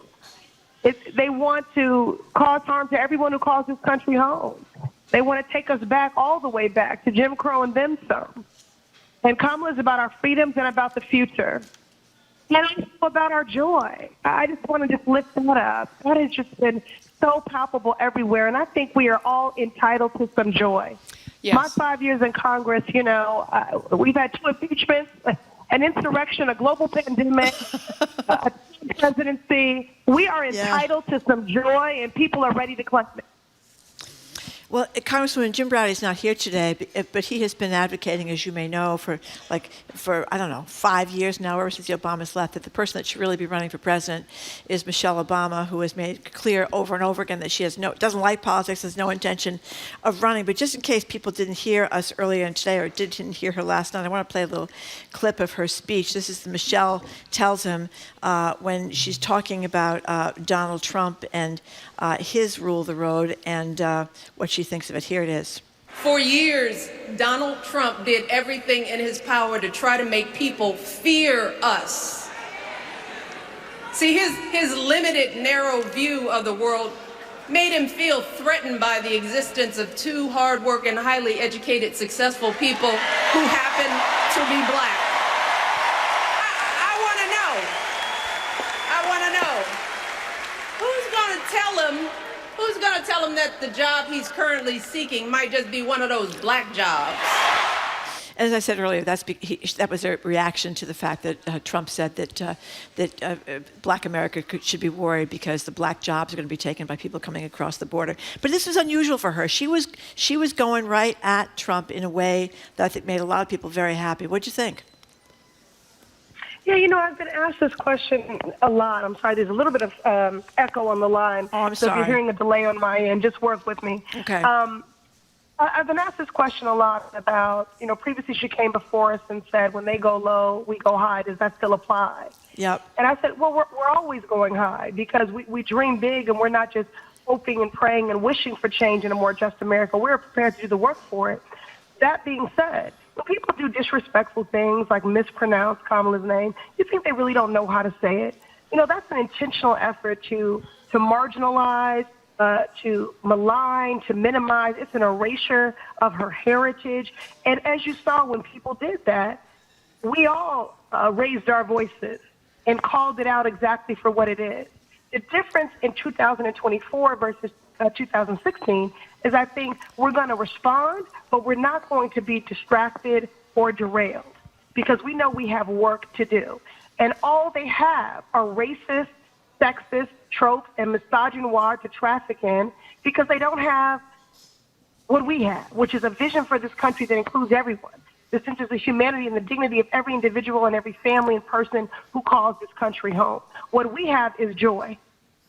They want to cause harm to everyone who calls this country home. They want to take us back, all the way back to Jim Crow and then some. And Kamala is about our freedoms and about the future. And also about our joy. I just want to lift that up. That has just been so palpable everywhere. And I think we are all entitled to some joy. Yes. My 5 years in Congress, we've had 2 impeachments, an insurrection, a global pandemic, a presidency. We are entitled to some joy, and people are ready to claim it. Well, Congresswoman, Jim Browdy's not here today, but he has been advocating, as you may know, for 5 years now, ever since the Obamas left, that the person that should really be running for president is Michelle Obama, who has made clear over and over again that she doesn't like politics, has no intention of running. But just in case people didn't hear us earlier today or didn't hear her last night, I want to play a little clip of her speech. This is Michelle tells him when she's talking about Donald Trump and his rule of the road and what she thinks of it. Here it is. For years, Donald Trump did everything in his power to try to make people fear us. See, his limited, narrow view of the world made him feel threatened by the existence of 2 hard-working, highly educated, successful people who happen to be black. I want to know, who's going to tell him that the job he's currently seeking might just be one of those black jobs? As I said earlier, that was a reaction to the fact that Trump said that Black America should be worried because the black jobs are going to be taken by people coming across the border. But this was unusual for her. She was going right at Trump in a way that I think made a lot of people very happy. What'd you think? Yeah, I've been asked this question a lot. I'm sorry, there's a little bit of echo on the line. Oh, I'm so sorry. If you're hearing a delay on my end, just work with me. Okay. I've been asked this question a lot about, previously she came before us and said, when they go low, we go high. Does that still apply? Yep. And I said, well, we're always going high because we dream big and we're not just hoping and praying and wishing for change in a more just America. We're prepared to do the work for it. That being said, when people do disrespectful things like mispronounce Kamala's name, you think they really don't know how to say it? That's an intentional effort to marginalize, to malign, to minimize. It's an erasure of her heritage. And as you saw when people did that, we all raised our voices and called it out exactly for what it is. The difference in 2024 versus 2016 is I think we're going to respond, but we're not going to be distracted or derailed because we know we have work to do. And all they have are racist, sexist tropes and misogynoir to traffic in because they don't have what we have, which is a vision for this country that includes everyone. The sense of the humanity and the dignity of every individual and every family and person who calls this country home. What we have is joy.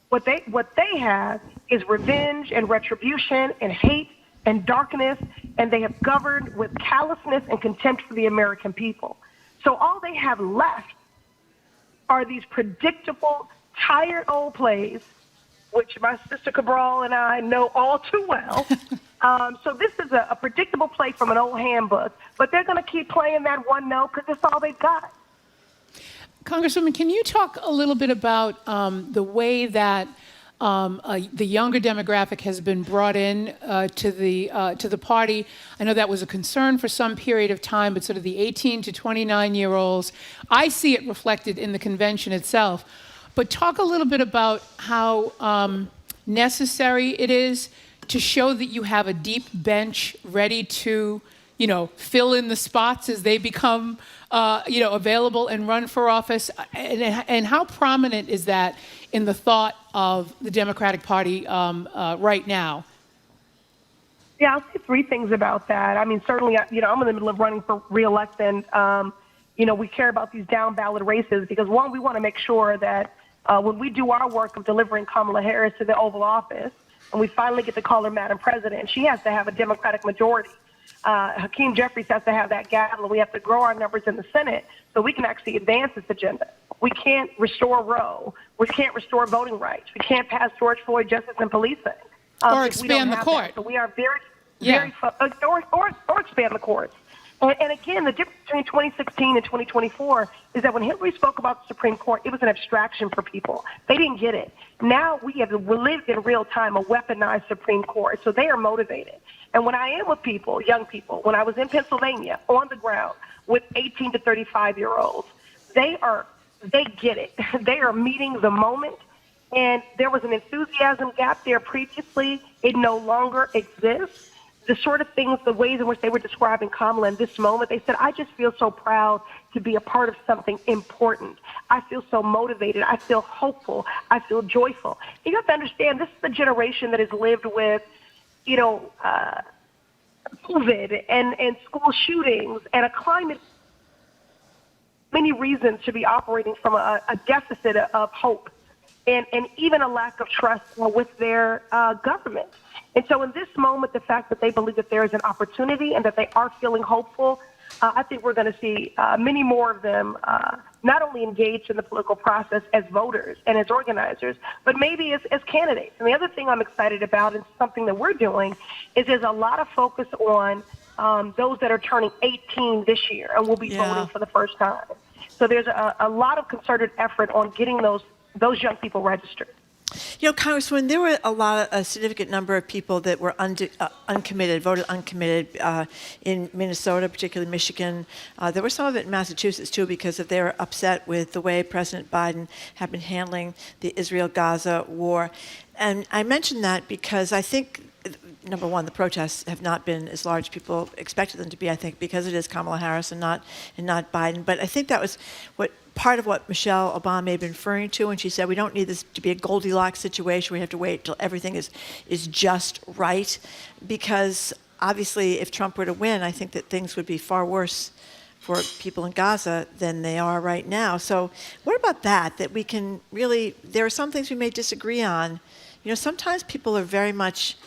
What they have is revenge and retribution and hate and darkness, and they have governed with callousness and contempt for the American people. So all they have left are these predictable, tired old plays, which my sister Cabral and I know all too well. So this is a predictable play from an old handbook, but they're going to keep playing that one note because that's all they've got. Congresswoman, can you talk a little bit about the way that the younger demographic has been brought in to the party? I know that was a concern for some period of time, but sort of the 18 to 29-year-olds, I see it reflected in the convention itself. But talk a little bit about how necessary it is to show that you have a deep bench ready to, fill in the spots as they become, available and run for office. And how prominent is that in the thought of the Democratic Party right now? Yeah, I'll say three things about that. I mean, certainly, I'm in the middle of running for re-election. We care about these down ballot races because, one, we want to make sure that when we do our work of delivering Kamala Harris to the Oval Office, and we finally get to call her Madam President, she has to have a Democratic majority. Hakeem Jeffries has to have that gavel. We have to grow our numbers in the Senate so we can actually advance this agenda. We can't restore Roe. We can't restore voting rights. We can't pass George Floyd justice and policing. Or expand the court. That. So we are or expand the courts. And again, the difference between 2016 and 2024 is that when Hillary spoke about the Supreme Court, it was an abstraction for people. They didn't get it. Now we lived in real time a weaponized Supreme Court, so they are motivated. And when I am with people, young people, when I was in Pennsylvania on the ground with 18 to 35-year-olds, they get it. They are meeting the moment. And there was an enthusiasm gap there previously. It no longer exists. The sort of things, the ways in which they were describing Kamala in this moment, they said, I just feel so proud to be a part of something important. I feel so motivated. I feel hopeful. I feel joyful. And you have to understand, this is the generation that has lived with, COVID and school shootings and a climate, many reasons to be operating from a deficit of hope and even a lack of trust with their government. And so in this moment, the fact that they believe that there is an opportunity and that they are feeling hopeful, I think we're going to see many more of them not only engaged in the political process as voters and as organizers, but maybe as candidates. And the other thing I'm excited about and something that we're doing is there's a lot of focus on those that are turning 18 this year and will be voting for the first time. So there's a lot of concerted effort on getting those young people registered. Congresswoman, there were a significant number of people that were uncommitted, voted uncommitted in Minnesota, particularly Michigan. There were some of it in Massachusetts, too, because they were upset with the way President Biden had been handling the Israel-Gaza war. And I mention that because I think, number one, the protests have not been as large as people expected them to be, I think, because it is Kamala Harris and not Biden. But I think that was part of what Michelle Obama may have been referring to when she said we don't need this to be a Goldilocks situation. We have to wait till everything is just right. Because obviously if Trump were to win, I think that things would be far worse for people in Gaza than they are right now. So what about that we can really, there are some things we may disagree on. Sometimes people are very much,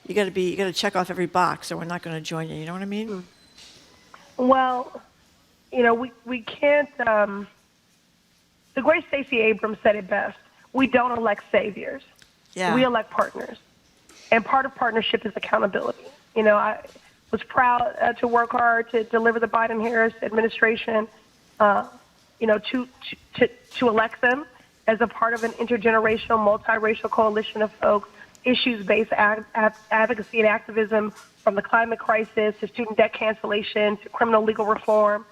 you got to check off every box or we're not going to join you. You know what I mean? Well, we can't, the great Stacey Abrams said it best. We don't elect saviors. Yeah. We elect partners. And part of partnership is accountability. I was proud to work hard to deliver the Biden-Harris administration, to elect them as a part of an intergenerational, multiracial coalition of folks, issues-based advocacy and activism from the climate crisis to student debt cancellation to criminal legal reform.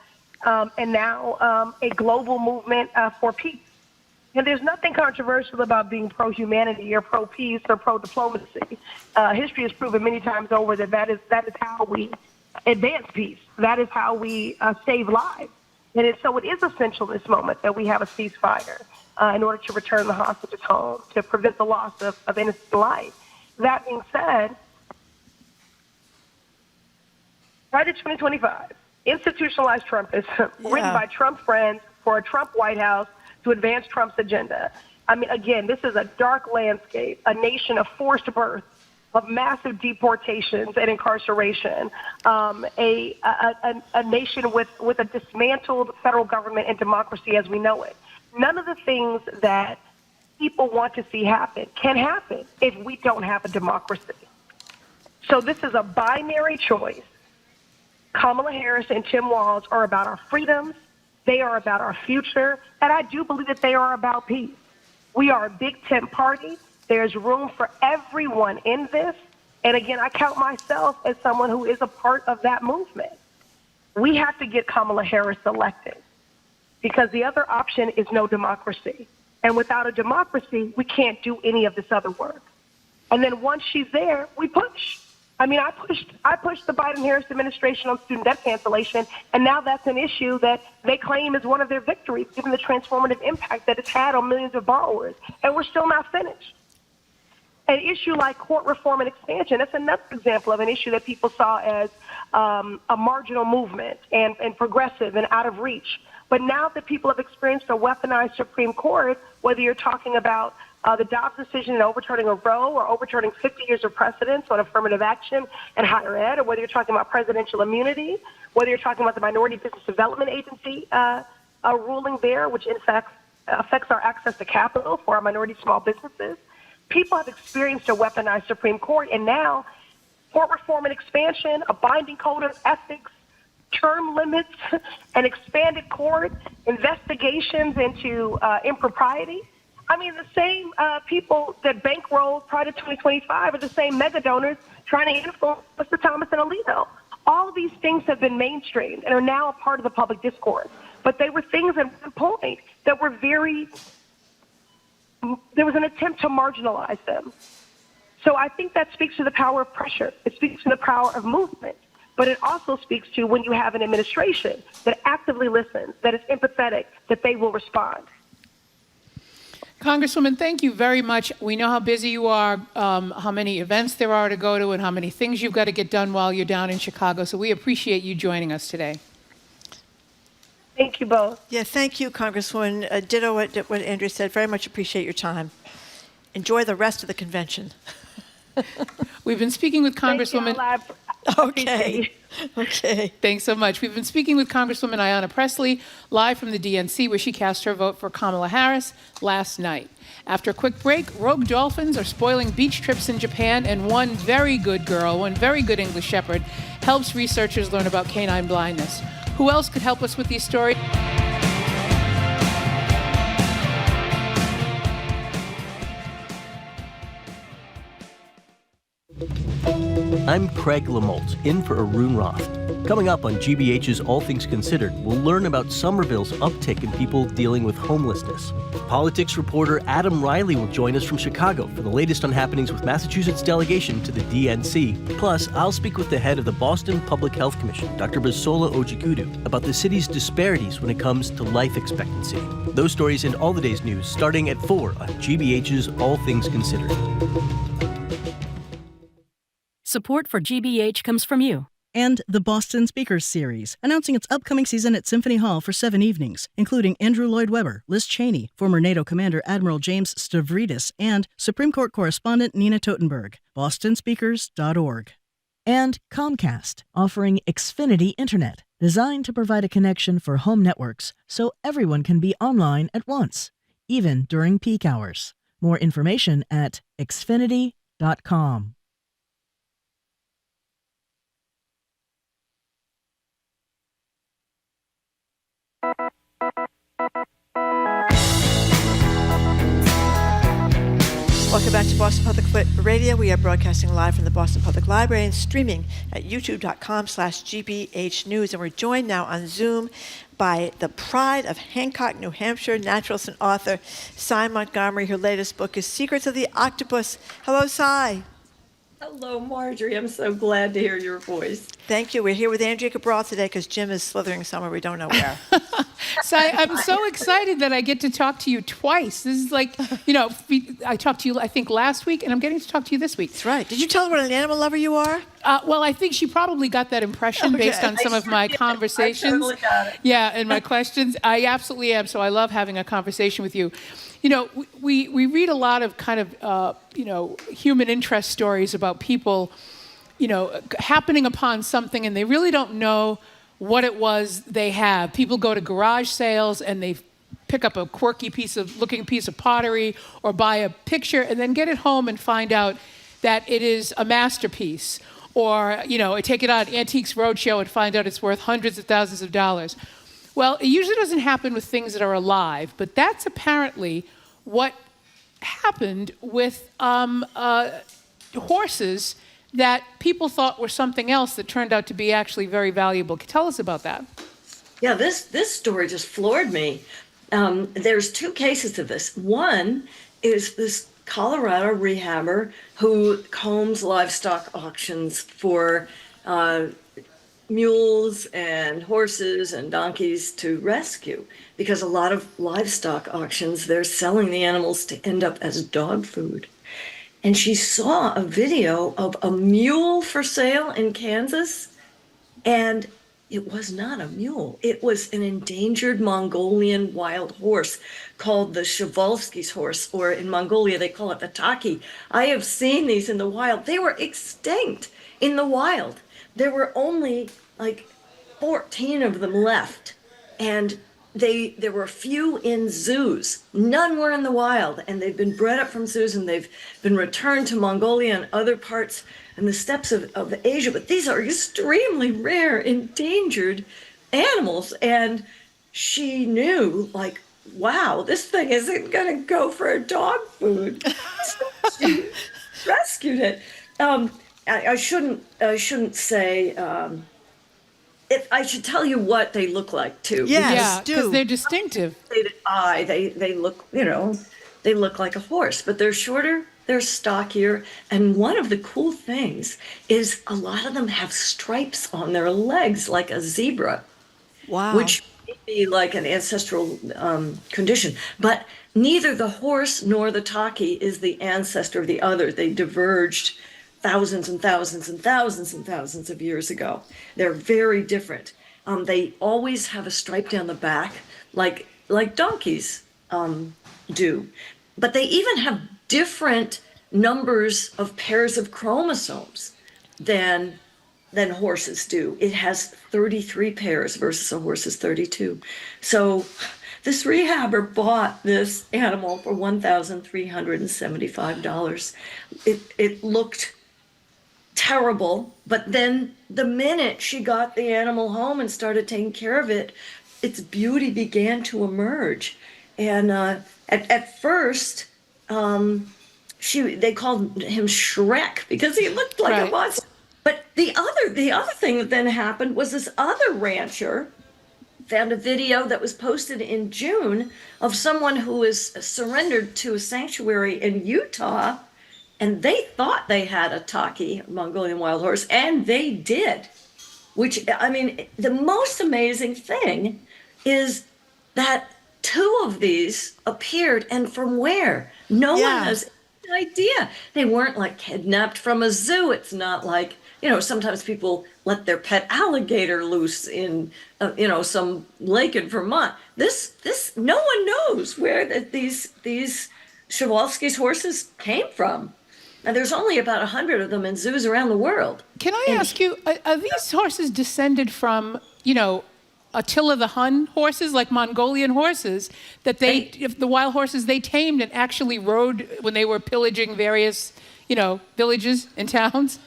And now a global movement for peace. And there's nothing controversial about being pro-humanity or pro-peace or pro-diplomacy. History has proven many times over that is how we advance peace. That is how we save lives. And so it is essential in this moment that we have a ceasefire in order to return the hostages home, to prevent the loss of innocent life. That being said, right at 2025, institutionalized Trumpism, written by Trump friends for a Trump White House to advance Trump's agenda. I mean, again, this is a dark landscape, a nation of forced birth, of massive deportations and incarceration, a nation with a dismantled federal government and democracy as we know it. None of the things that people want to see happen can happen if we don't have a democracy. So this is a binary choice. Kamala Harris and Tim Walz are about our freedoms. They are about our future. And I do believe that they are about peace. We are a big tent party. There's room for everyone in this. And again, I count myself as someone who is a part of that movement. We have to get Kamala Harris elected because the other option is no democracy. And without a democracy, we can't do any of this other work. And then once she's there, we push. I mean, I pushed the Biden-Harris administration on student debt cancellation, and now that's an issue that they claim is one of their victories, given the transformative impact that it's had on millions of borrowers. And we're still not finished. An issue like court reform and expansion, that's another example of an issue that people saw as a marginal movement and progressive and out of reach. But now that people have experienced a weaponized Supreme Court, whether you're talking about the Dobbs decision and overturning a Roe or overturning 50 years of precedents on affirmative action and higher ed, or whether you're talking about presidential immunity, whether you're talking about the Minority Business Development Agency ruling there, which in fact affects our access to capital for our minority small businesses. People have experienced a weaponized Supreme Court, and now court reform and expansion, a binding code of ethics, term limits, an expanded court, investigations into impropriety. I mean, the same people that bankrolled prior to 2025 are the same mega donors trying to influence Mr. Thomas and Alito. All of these things have been mainstreamed and are now a part of the public discourse. But they were things at one point that were there was an attempt to marginalize them. So I think that speaks to the power of pressure. It speaks to the power of movement. But it also speaks to when you have an administration that actively listens, that is empathetic, that they will respond. Congresswoman, thank you very much. We know how busy you are, how many events there are to go to, and how many things you've got to get done while you're down in Chicago. So we appreciate you joining us today. Thank you both. Yeah, thank you, Congresswoman. Ditto what Andrea said. Very much appreciate your time. Enjoy the rest of the convention. We've been speaking with Congresswoman. Okay. Thanks so much. We've been speaking with Congresswoman Ayanna Pressley, live from the DNC, where she cast her vote for Kamala Harris last night. After a quick break, rogue dolphins are spoiling beach trips in Japan, and one very good girl, one very good English Shepherd, helps researchers learn about canine blindness. Who else could help us with these stories? I'm Craig Lamolt, in for Arun Roth. Coming up on GBH's All Things Considered, we'll learn about Somerville's uptick in people dealing with homelessness. Politics reporter Adam Riley will join us from Chicago for the latest on happenings with Massachusetts' delegation to the DNC. Plus, I'll speak with the head of the Boston Public Health Commission, Dr. Bisola Ojikudu, about the city's disparities when it comes to life expectancy. Those stories and all the day's news starting at 4 on GBH's All Things Considered. Support for GBH comes from you. And the Boston Speakers Series, announcing its upcoming season at Symphony Hall for 7 evenings, including Andrew Lloyd Webber, Liz Cheney, former NATO Commander Admiral James Stavridis, and Supreme Court Correspondent Nina Totenberg. BostonSpeakers.org. And Comcast, offering Xfinity Internet, designed to provide a connection for home networks so everyone can be online at once, even during peak hours. More information at Xfinity.com. Welcome back to Boston Public Radio. We are broadcasting live from the Boston Public Library and streaming at youtube.com/GBH News. And we're joined now on Zoom by the pride of Hancock, New Hampshire, naturalist and author, Sy Montgomery. Her latest book is Secrets of the Octopus. Hello, Sy. Hello, Marjorie. I'm so glad to hear your voice. Thank you. We're here with Andrea Cabral today because Jim is slithering somewhere we don't know where. Sy, I'm so excited that I get to talk to you twice. This is like, I talked to you, I think, last week, and I'm getting to talk to you this week. That's right. Did you tell her what an animal lover you are? Well, I think she probably got that impression based on some of my conversations. I totally got it. Yeah, and my questions. I absolutely am. So I love having a conversation with you. We read a lot of kind of, human interest stories about people, happening upon something and they really don't know what it was they have. People go to garage sales and they pick up a quirky piece of pottery or buy a picture and then get it home and find out that it is a masterpiece. Or, take it out at Antiques Roadshow and find out it's worth hundreds of thousands of dollars. Well, it usually doesn't happen with things that are alive, but that's apparently what happened with horses that people thought were something else that turned out to be actually very valuable. Tell us about that. Yeah, this story just floored me. There's two cases of this. One is this Colorado rehabber who combs livestock auctions for mules and horses and donkeys to rescue, because a lot of livestock auctions, they're selling the animals to end up as dog food. And she saw a video of a mule for sale in Kansas, and it was not a mule. It was an endangered Mongolian wild horse called the Przewalski's horse, or in Mongolia, they call it the taki. I have seen these in the wild. They were extinct in the wild. There were only like 14 of them left, and there were a few in zoos. None were in the wild, and they've been bred up from zoos, and they've been returned to Mongolia and other parts and the steppes of Asia. But these are extremely rare, endangered animals. And she knew, like, wow, this thing isn't going to go for dog food. So she rescued it. I shouldn't say. I should tell you what they look like too. Yeah, because they're distinctive. They look, they look like a horse, but they're shorter, they're stockier, and one of the cool things is a lot of them have stripes on their legs like a zebra. Wow. Which may be like an ancestral condition, but neither the horse nor the taki is the ancestor of the other. They diverged thousands and thousands and thousands and thousands of years ago. They're very different. They always have a stripe down the back, like donkeys do. But they even have different numbers of pairs of chromosomes than horses do. It has 33 pairs versus a horse's 32. So this rehabber bought this animal for $1,375. It looked terrible, but then the minute she got the animal home and started taking care of it, its beauty began to emerge. And at first, they called him Shrek because he looked like a monster. But the other thing that then happened was this other rancher found a video that was posted in June of someone who was surrendered to a sanctuary in Utah. And they thought they had a taki, Mongolian wild horse, and they did. Which, I mean, the most amazing thing is that two of these appeared, and from where? No one has any idea. They weren't like kidnapped from a zoo. It's not like, sometimes people let their pet alligator loose in, some lake in Vermont. This, no one knows where these Przewalski's horses came from. And there's only about 100 of them in zoos around the world. Can I ask you, are these horses descended from, Attila the Hun horses, like Mongolian horses, that the wild horses they tamed and actually rode when they were pillaging various, villages and towns?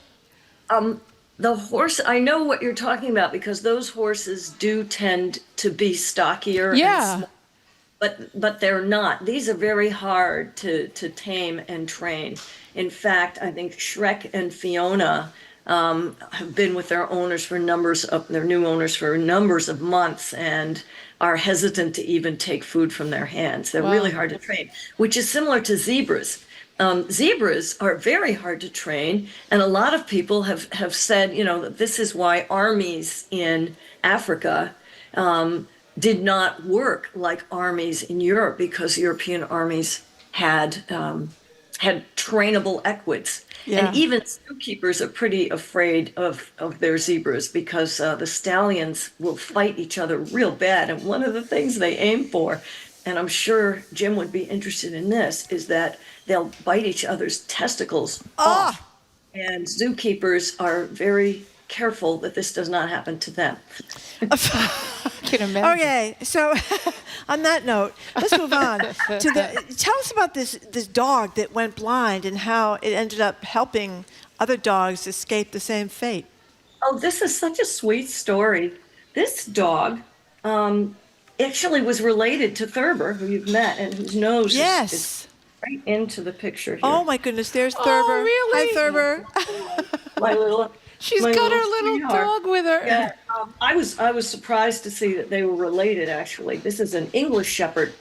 The horse, I know what you're talking about because those horses do tend to be stockier. Yeah. And small. but they're not. These are very hard to tame and train. In fact, I think Shrek and Fiona have been with their owners for their new owners for numbers of months and are hesitant to even take food from their hands. They're really hard to train, which is similar to zebras. Zebras are very hard to train, and a lot of people have said, that this is why armies in Africa did not work like armies in Europe, because European armies had trainable equids. Yeah. And even zookeepers are pretty afraid of their zebras, because the stallions will fight each other real bad. And one of the things they aim for, and I'm sure Jim would be interested in this, is that they'll bite each other's testicles off. And zookeepers are very careful that this does not happen to them. Can imagine. Okay, so on that note, let's move on to tell us about this dog that went blind and how it ended up helping other dogs escape the same fate. Oh, this is such a sweet story. This dog actually was related to Thurber, who you've met, and whose nose is right into the picture here. Oh my goodness, there's Thurber. Oh, really? Hi, Thurber. She's got her little dog with her. Yeah, I was surprised to see that they were related, actually. This is an English Shepherd,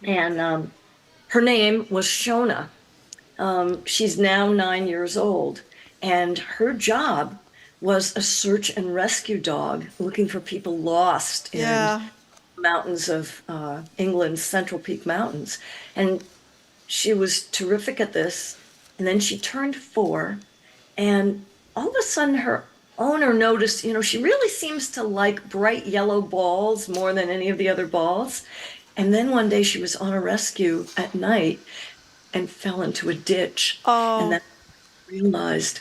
and her name was Shona. She's now 9 years old, and her job was a search and rescue dog looking for people lost in the mountains of England's Central Peak Mountains. And she was terrific at this. And then she turned 4, and all of a sudden her owner noticed, she really seems to like bright yellow balls more than any of the other balls. And then one day she was on a rescue at night and fell into a ditch. And then realized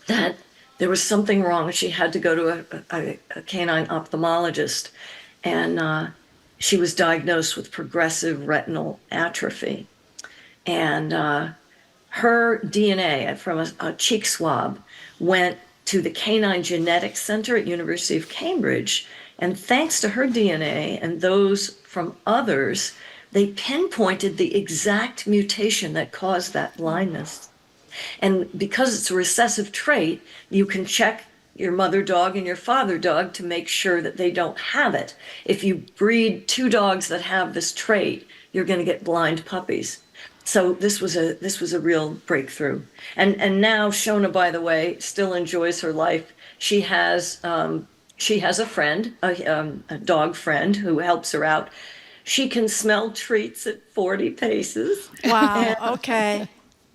that there was something wrong. She had to go to a canine ophthalmologist, and she was diagnosed with progressive retinal atrophy. And her DNA from a cheek swab went to the Canine Genetics Center at University of Cambridge. And thanks to her DNA and those from others, they pinpointed the exact mutation that caused that blindness. And because it's a recessive trait, you can check your mother dog and your father dog to make sure that they don't have it. If you breed 2 dogs that have this trait, you're going to get blind puppies. So this was a real breakthrough. And now Shona, by the way, still enjoys her life. She has a friend, a dog friend who helps her out. She can smell treats at 40 paces. Wow, okay.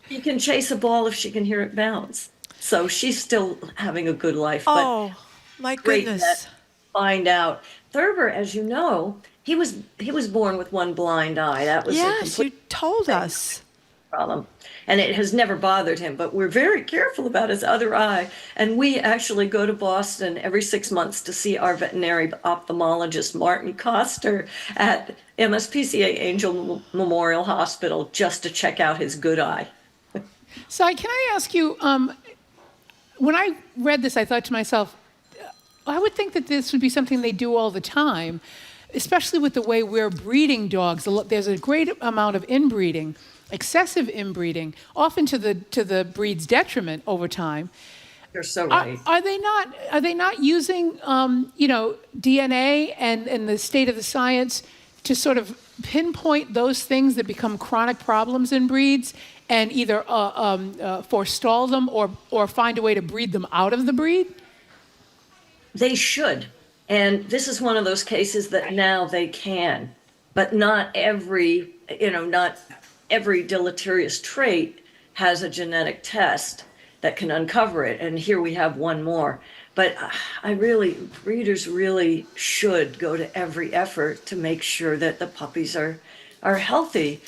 She can chase a ball if she can hear it bounce. So she's still having a good life. Oh, my goodness. Find out. Thurber, as you know, he was born with one blind eye. That was yes, a complete you told us. Problem. And it has never bothered him, but we're very careful about his other eye. And we actually go to Boston every 6 months to see our veterinary ophthalmologist, Martin Koster, at MSPCA Angel Memorial Hospital, just to check out his good eye. Sy, can I ask you, when I read this, I thought to myself, I would think that this would be something they do all the time, especially with the way we're breeding dogs. There's a great amount of inbreeding, excessive inbreeding, often to the breed's detriment over time. You're so right. Are they not using DNA and the state of the science to sort of pinpoint those things that become chronic problems in breeds and either forestall them or find a way to breed them out of the breed? They should. And this is one of those cases that now they can, but not every deleterious trait has a genetic test that can uncover it. And here we have one more. But breeders really should go to every effort to make sure that the puppies are healthy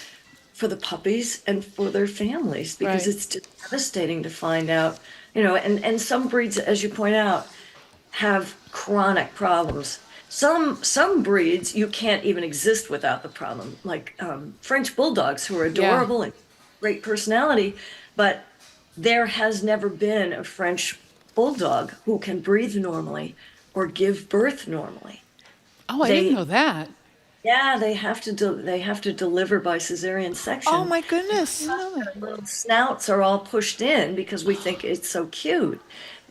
for the puppies and for their families, because it's just devastating to find out, and some breeds, as you point out, have chronic problems. Some breeds you can't even exist without the problem, like French bulldogs, who are adorable and great personality, but there has never been a French bulldog who can breathe normally or give birth normally. Oh, I didn't know that. Yeah, they have to deliver by cesarean section. Oh my goodness. Their little snouts are all pushed in because we think it's so cute.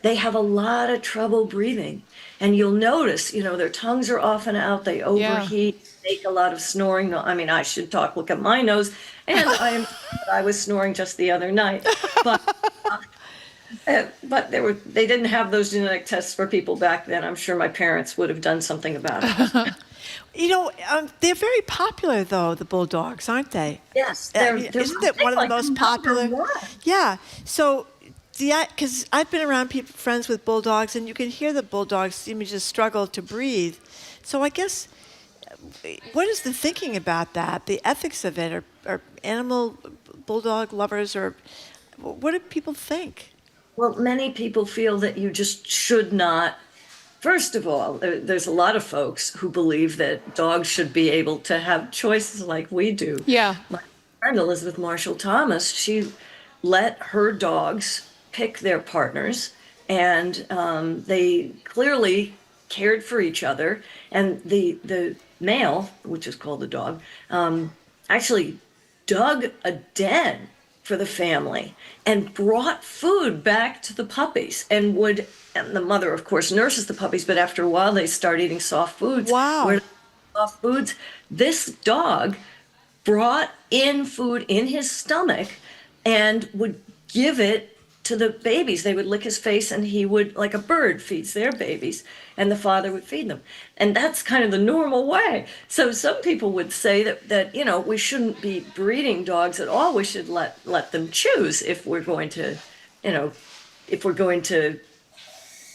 They have a lot of trouble breathing. And you'll notice, their tongues are often out, they overheat, make a lot of snoring. No, I mean, I should talk, look at my nose. And I was snoring just the other night. But they didn't have those genetic tests for people back then. I'm sure my parents would have done something about it. They're very popular, though, the bulldogs, aren't they? Yes. Isn't it one of the most popular? Yeah. So, because I've been around friends with bulldogs, and you can hear the bulldogs seem to just struggle to breathe. So I guess, what is the thinking about that? The ethics of it, or animal bulldog lovers, or what do people think? Well, many people feel that you just should not. First of all, there's a lot of folks who believe that dogs should be able to have choices like we do. Yeah. My friend Elizabeth Marshall Thomas, she let her dogs pick their partners, and they clearly cared for each other. And the male, which is called the dog, actually dug a den for the family and brought food back to the puppies, and the mother, of course, nurses the puppies, but after a while they start eating soft foods. Wow. Soft foods. This dog brought in food in his stomach and would give it to the babies. They would lick his face, and he would, like a bird feeds their babies, and the father would feed them. And that's kind of the normal way. So some people would say that we shouldn't be breeding dogs at all. We should let them choose if we're going to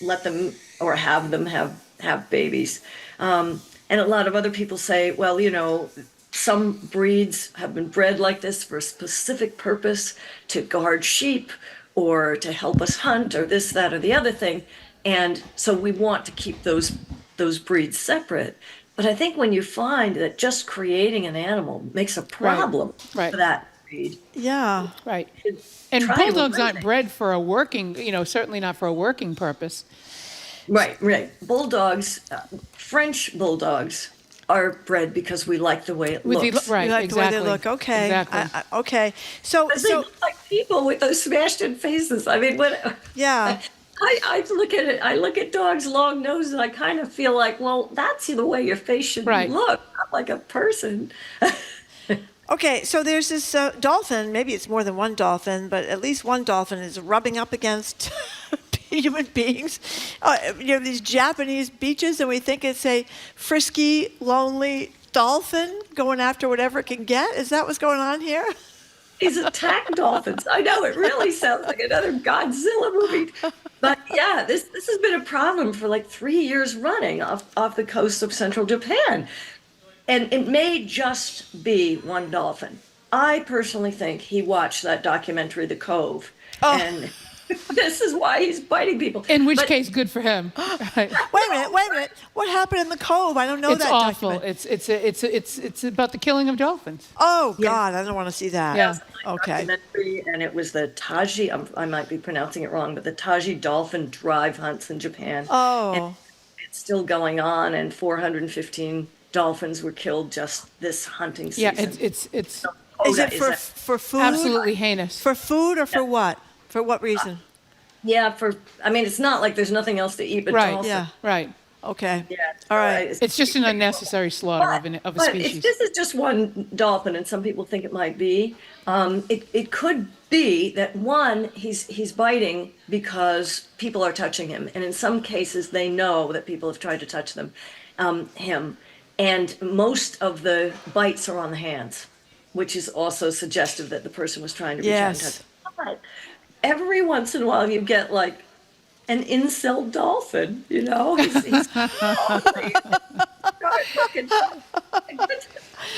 let them or have them have babies. And a lot of other people say, well, some breeds have been bred like this for a specific purpose, to guard sheep or to help us hunt or this, that, or the other thing. And so we want to keep those breeds separate. But I think when you find that just creating an animal makes a problem for that breed. Yeah. Right. And bulldogs aren't bred for a working, certainly not for a working purpose. Right. Bulldogs, French bulldogs, are bred because we like the way it looks. We like the way they look. Okay. Exactly. Okay. So they look like people with those smashed-in faces. I mean, yeah. I look at it. I look at dogs' long noses, and I kind of feel like, well, that's the way your face should look, not like a person. Okay, so there's this dolphin. Maybe it's more than one dolphin, but at least one dolphin is rubbing up against human beings. These Japanese beaches, and we think it's a frisky, lonely dolphin going after whatever it can get. Is that what's going on here? He's attacked dolphins. I know, it really sounds like another Godzilla movie. But yeah, this has been a problem for like 3 years running off the coast of central Japan. And it may just be one dolphin. I personally think he watched that documentary, The Cove. And this is why he's biting people. In which case, good for him. Wait a minute. What happened in The Cove? I don't know that. It's awful. It's about the killing of dolphins. Oh God, I don't want to see that. Yeah. Okay. And it was the Taji. I might be pronouncing it wrong, but the Taji dolphin drive hunts in Japan. Oh. And it's still going on, and 415 dolphins were killed just this hunting season. Yeah, it's. Is it for food? Absolutely heinous. For food or for what? For what reason? It's not like there's nothing else to eat but right. dolphin. Yeah. Right. Okay. Yeah. All right. It's just an unnecessary slaughter of a species. If this is just one dolphin, and some people think it might be, it could be that he's biting because people are touching him, and in some cases they know that people have tried to touch him, and most of the bites are on the hands, which is also suggestive that the person was trying to reach out and touch him. But every once in a while you get like an incel dolphin, he's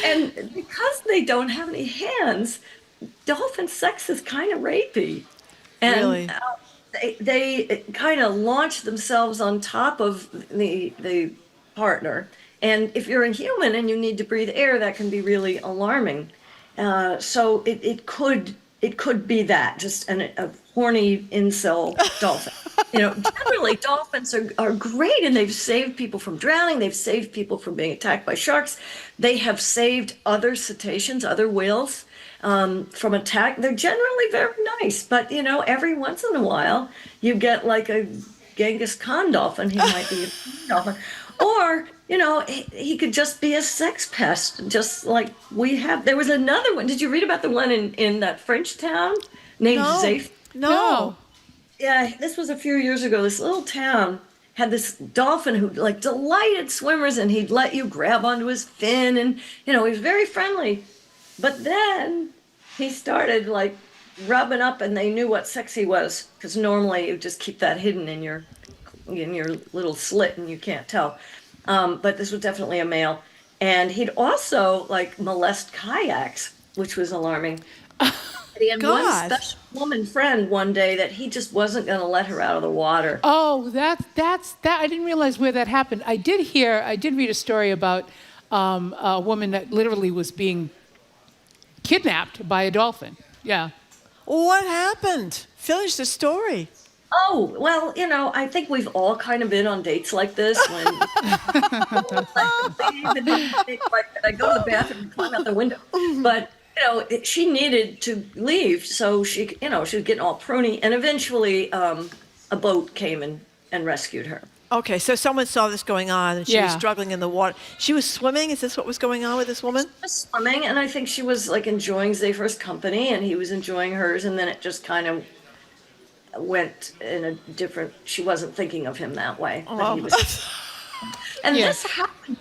and because they don't have any hands, dolphin sex is kind of rapey. And really? They kind of launch themselves on top of the partner. And if you're a human and you need to breathe air, that can be really alarming. So it could be that, just a horny incel dolphin. Generally dolphins are great, and they've saved people from drowning. They've saved people from being attacked by sharks. They have saved other cetaceans, other whales from attack. They're generally very nice, but every once in a while you get like a Genghis Khan dolphin. He might be a dolphin, or he could just be a sex pest, just like we have. There was another one. Did you read about the one in that French town named Zayf? No. Yeah, this was a few years ago. This little town had this dolphin who delighted swimmers, and he'd let you grab onto his fin, and he was very friendly. But then he started rubbing up, and they knew what sex he was, because normally you just keep that hidden in your little slit and you can't tell. But this was definitely a male, and he'd also molest kayaks, which was alarming. He had one special woman friend one day that he just wasn't going to let her out of the water. Oh, that's I didn't realize where that happened. I did read a story about a woman that literally was being kidnapped by a dolphin. Yeah. What happened? Finish the story. Oh, well, I think we've all kind of been on dates like this when I go to the bathroom and climb out the window. But she needed to leave, so she was getting all pruny, and eventually a boat came and rescued her. Okay, so someone saw this going on, and she was struggling in the water. She was swimming? Is this what was going on with this woman? She was swimming, and I think she was enjoying Zephyrs' company, and he was enjoying hers, and then it just kind of went in a different. She wasn't thinking of him that way. But he was, and this happened.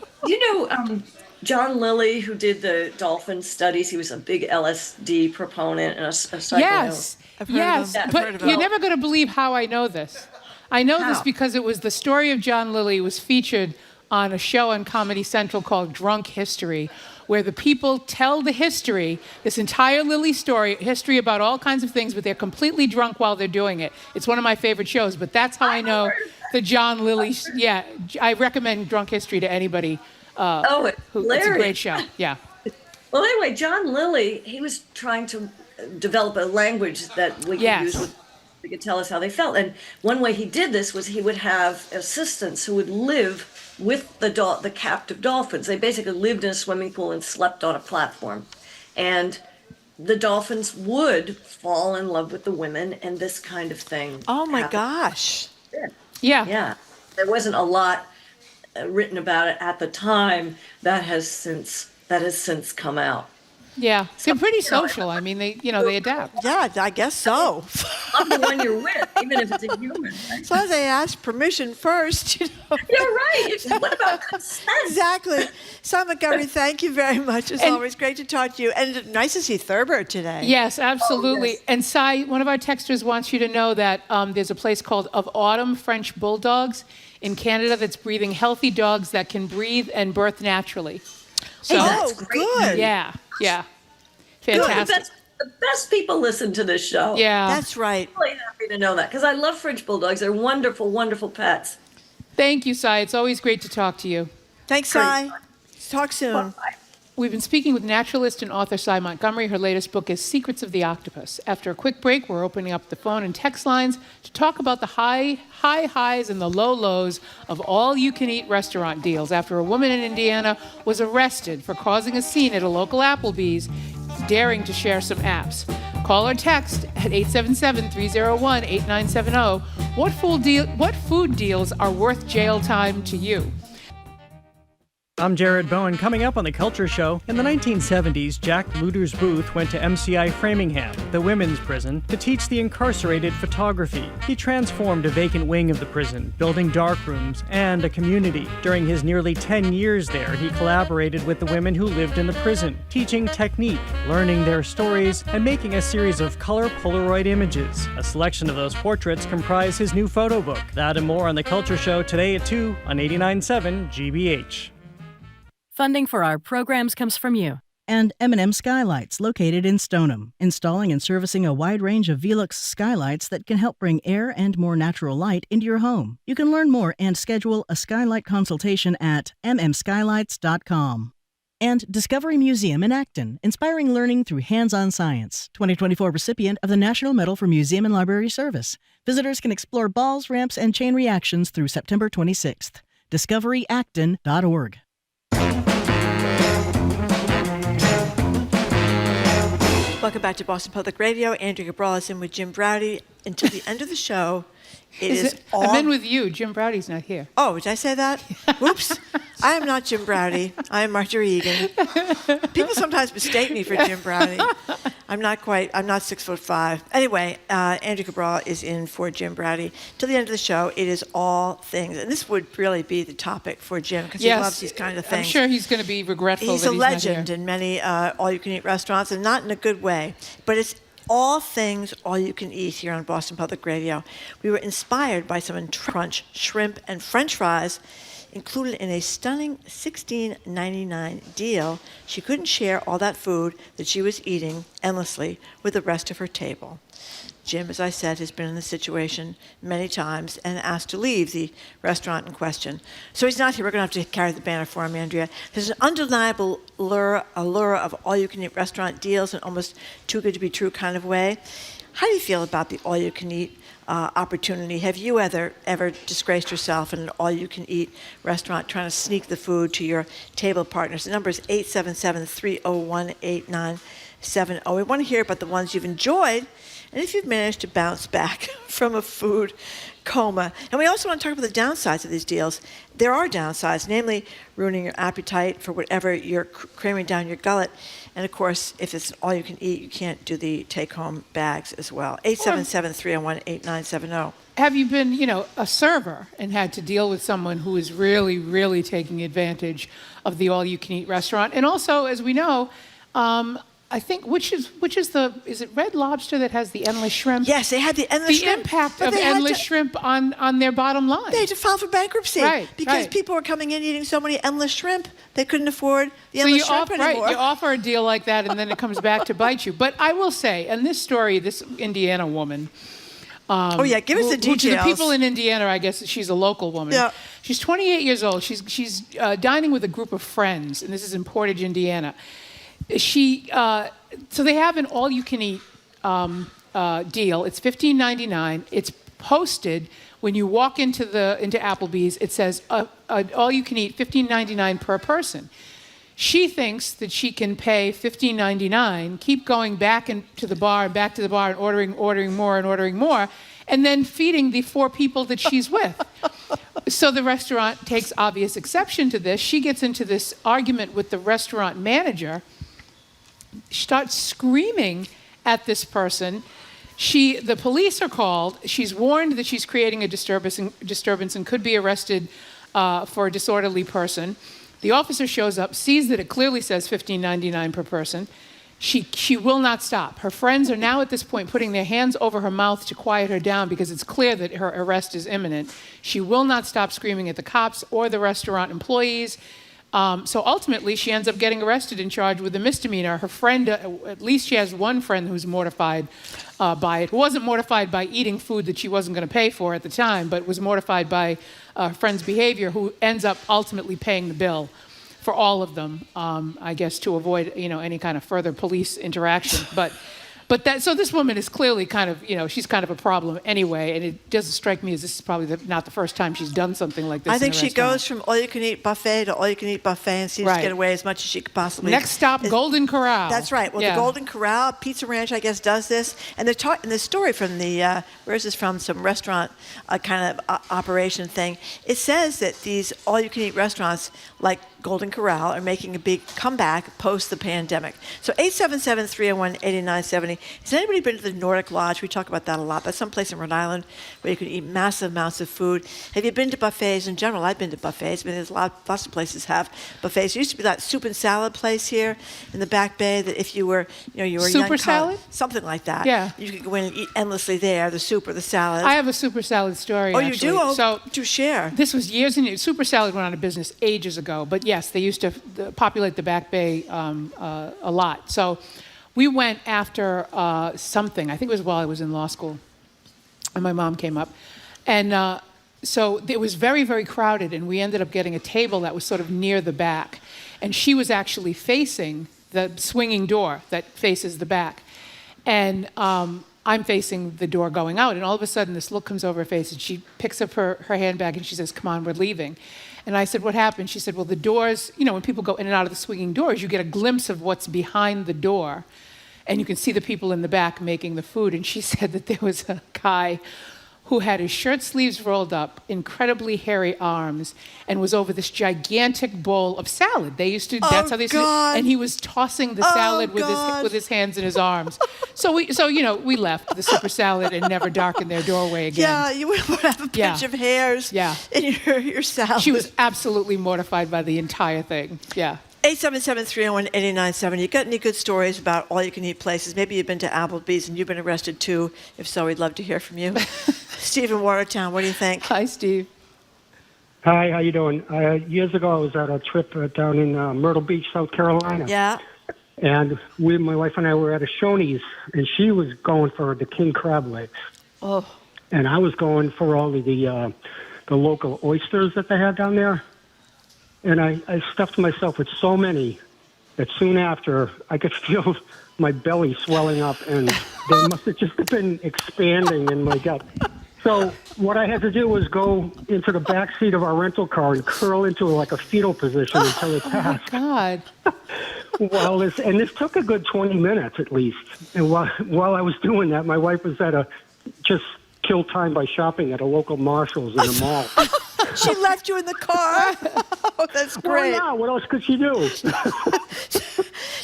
John Lilly, who did the dolphin studies, he was a big LSD proponent and a psychoanalyst. Yes, but you're never going to believe how I know this. I know this because it was the story of John Lilly was featured on a show on Comedy Central called Drunk History, where the people tell the history, this entire Lilly story, history about all kinds of things, but they're completely drunk while they're doing it. It's one of my favorite shows, but that's how I know the John Lilly. Yeah, I recommend Drunk History to anybody. It's it's a great show. Yeah. Well, anyway, John Lilly, he was trying to develop a language that we could use. They could tell us how they felt. And one way he did this was he would have assistants who would live with the captive dolphins. They basically lived in a swimming pool and slept on a platform. And the dolphins would fall in love with the women, and this kind of thing. Oh, my gosh. Yeah. Yeah. There wasn't a lot written about it at the time. That has since come out. Yeah, they're pretty social. I mean, they adapt. Yeah, I guess so. Love the one you're with, even if it's a human. Right? As long as they ask permission first, You're right. What about consent? Exactly. Sy Montgomery, thank you very much. It's always great to talk to you. And nice to see Thurber today. Yes, absolutely. And Sy, one of our texters wants you to know that there's a place called Of Autumn French Bulldogs in Canada that's breeding healthy dogs that can breathe and birth naturally. So, that's good. Yeah. Fantastic. The best people listen to this show. Yeah. That's right. I'm really happy to know that because I love French Bulldogs. They're wonderful, wonderful pets. Thank you, Sy. It's always great to talk to you. Thanks, Sy. Talk soon. Bye. We've been speaking with naturalist and author Sy Montgomery. Her latest book is Secrets of the Octopus. After a quick break, we're opening up the phone and text lines to talk about the high highs and the low lows of all-you-can-eat restaurant deals after a woman in Indiana was arrested for causing a scene at a local Applebee's, daring to share some apps. Call or text at 877-301-8970. What food deals are worth jail time to you? I'm Jared Bowen. Coming up on The Culture Show, in the 1970s, Jack Luder's Booth went to MCI Framingham, the women's prison, to teach the incarcerated photography. He transformed a vacant wing of the prison, building dark rooms and a community. During his nearly 10 years there, he collaborated with the women who lived in the prison, teaching technique, learning their stories, and making a series of color Polaroid images. A selection of those portraits comprise his new photo book. That and more on The Culture Show today at 2 on 89.7 GBH. Funding for our programs comes from you. And M&M Skylights, located in Stoneham, installing and servicing a wide range of Velux skylights that can help bring air and more natural light into your home. You can learn more and schedule a skylight consultation at mmskylights.com. And Discovery Museum in Acton, inspiring learning through hands-on science. 2024 recipient of the National Medal for Museum and Library Service. Visitors can explore balls, ramps, and chain reactions through September 26th. DiscoveryActon.org. Welcome back to Boston Public Radio. Andrew Cabral is in with Jim Browdy. Until the end of the show, I'm in with you. Jim Browdy's not here. Oh, did I say that? Whoops. I am not Jim Browdy. I am Marjorie Egan. People sometimes mistake me for Jim Browdy. I'm not 6'5". Anyway, Andrew Cabral is in for Jim Browdy. Till the end of the show, it is all things. And this would really be the topic for Jim because he loves these kind of things. I'm sure he's going to be regretful he's that a legend in many all-you-can-eat restaurants, and not in a good way. But it's all things all-you-can-eat here on Boston Public Radio. We were inspired by some crunch shrimp and French fries included in a stunning $16.99 deal. She couldn't share all that food that she was eating endlessly with the rest of her table. Jim, as I said, has been in this situation many times and asked to leave the restaurant in question. So he's not here. We're going to have to carry the banner for him, Andrea. There's an undeniable allure of all-you-can-eat restaurant deals in almost too good to be true kind of way. How do you feel about the all-you-can-eat opportunity? Have you ever disgraced yourself in an all-you-can-eat restaurant trying to sneak the food to your table partners? The number is 877-301-8970. We want to hear about the ones you've enjoyed and if you've managed to bounce back from a food coma. And we also want to talk about the downsides of these deals. There are downsides, namely ruining your appetite for whatever you're cramming down your gullet. And of course, if it's all you can eat, you can't do the take-home bags as well. 877-301-8970. Have you been, a server and had to deal with someone who is really, really taking advantage of the all-you-can-eat restaurant? And also, as we know, I think is it Red Lobster that has the endless shrimp? Yes, they had the endless shrimp. The impact of endless shrimp on their bottom line. They had to file for bankruptcy because people were coming in eating so many endless shrimp they couldn't afford the endless shrimp anymore. You offer a deal like that and then it comes back to bite you. But I will say, in this story, this Indiana woman. Give us the details. To the people in Indiana, I guess she's a local woman. Yeah. She's 28 years old. She's dining with a group of friends, and this is in Portage, Indiana. So they have an all-you-can-eat deal. It's $15.99. It's posted when you walk into Applebee's. It says all-you-can-eat $15.99 per person. She thinks that she can pay $15.99, keep going back to the bar and ordering more, and then feeding the 4 people that she's with. So the restaurant takes obvious exception to this. She gets into this argument with the restaurant manager. She starts screaming at this person. The police are called. She's warned that she's creating a disturbance and could be arrested for a disorderly person. The officer shows up, sees that it clearly says $15.99 per person. She will not stop. Her friends are now at this point putting their hands over her mouth to quiet her down because it's clear that her arrest is imminent. She will not stop screaming at the cops or the restaurant employees. So ultimately, she ends up getting arrested and charged with a misdemeanor. Her friend, at least she has one friend who's mortified by it, who wasn't mortified by eating food that she wasn't going to pay for at the time, but was mortified by her friend's behavior, who ends up ultimately paying the bill for all of them, I guess, to avoid any kind of further police interaction. So this woman is clearly kind of, she's kind of a problem anyway, and it doesn't strike me as this is probably not the first time she's done something like this. I think she goes from all-you-can-eat buffet to all-you-can-eat buffet and seems to get away as much as she could possibly. Next stop, Golden Corral. That's right. Well, the Golden Corral, Pizza Ranch, I guess, does this. And they're talking, the story from the, where is this from? Some restaurant kind of operation thing. It says that these all-you-can-eat restaurants, like Golden Corral, are making a big comeback post the pandemic. So 877-301-8970. Has anybody been to the Nordic Lodge? We talk about that a lot. That's someplace in Rhode Island where you can eat massive amounts of food. Have you been to buffets in general? I've been to buffets. I mean, there's lots of places have buffets. There used to be that soup and salad place here in the Back Bay that if you were, you were Super young salad? Something like that. Yeah. You could go in and eat endlessly there, the soup or the salad. I have a super salad story. Oh, actually. you do? Oh, so do share. This was years and years. Super salad went out of business ages ago, but yes, they used to populate the Back Bay a lot. So we went after something. I think it was while I was in law school, and my mom came up, and so it was very, very crowded, and we ended up getting a table that was sort of near the back. And she was actually facing the swinging door that faces the back. And I'm facing the door going out, and all of a sudden this look comes over her face, and she picks up her handbag and she says, "Come on, we're leaving." And I said, "What happened?" She said, "Well, the doors, when people go in and out of the swinging doors, you get a glimpse of what's behind the door, and you can see the people in the back making the food." And she said that there was a guy who had his shirt sleeves rolled up, incredibly hairy arms, and was over this gigantic bowl of salad. They used to, that's how they used to, and he was tossing the salad with his hands in his arms. So we left the super salad and never darkened their doorway again. Yeah, you would have a bunch of hairs in your salad. She was absolutely mortified by the entire thing. Yeah. 877-301-8970. You got any good stories about all-you-can-eat places? Maybe you've been to Applebee's and you've been arrested too. If so, we'd love to hear from you. Steve in Watertown, what do you think? Hi, Steve. Hi, how you doing? Years ago, I was at a trip down in Myrtle Beach, South Carolina. Yeah. And my wife and I were at a Shoney's, and she was going for the king crab legs. Oh. And I was going for all of the local oysters that they had down there. And I stuffed myself with so many that soon after I could feel my belly swelling up, and they must have just been expanding in my gut. So what I had to do was go into the back seat of our rental car and curl into like a fetal position until it passed. Oh, my God. And this took a good 20 minutes at least. And while I was doing that, my wife was just killed time by shopping at a local Marshall's in the mall. She left you in the car. Oh, that's great. Well, yeah, what else could she do?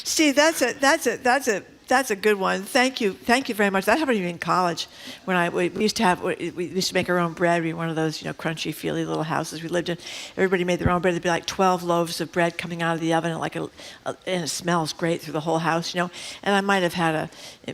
Steve, that's a good one. Thank you very much. That happened to me in college when we used to make our own bread. We were one of those crunchy, feely little houses we lived in. Everybody made their own bread. There'd be like 12 loaves of bread coming out of the oven, and it smells great through the whole house, And I might have had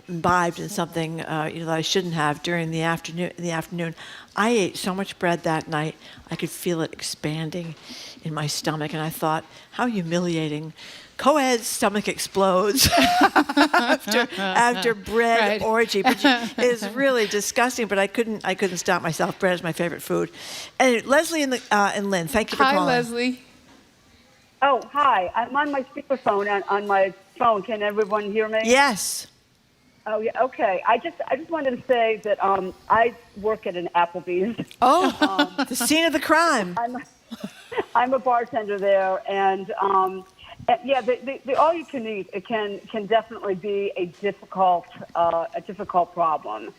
imbibed in something that I shouldn't have during the afternoon. I ate so much bread that night, I could feel it expanding in my stomach, and I thought, how humiliating. Co-ed's stomach explodes after bread orgy, which is really disgusting. But I couldn't stop myself. Bread is my favorite food. And Leslie and Lynn, thank you for calling. Hi, Leslie. Oh, hi. I'm on my speakerphone on my phone. Can everyone hear me? Yes. Oh, yeah. Okay. I just wanted to say that I work at an Applebee's. Oh, the scene of the crime. I'm a bartender there, and yeah, the all you can eat, it can definitely be a difficult problem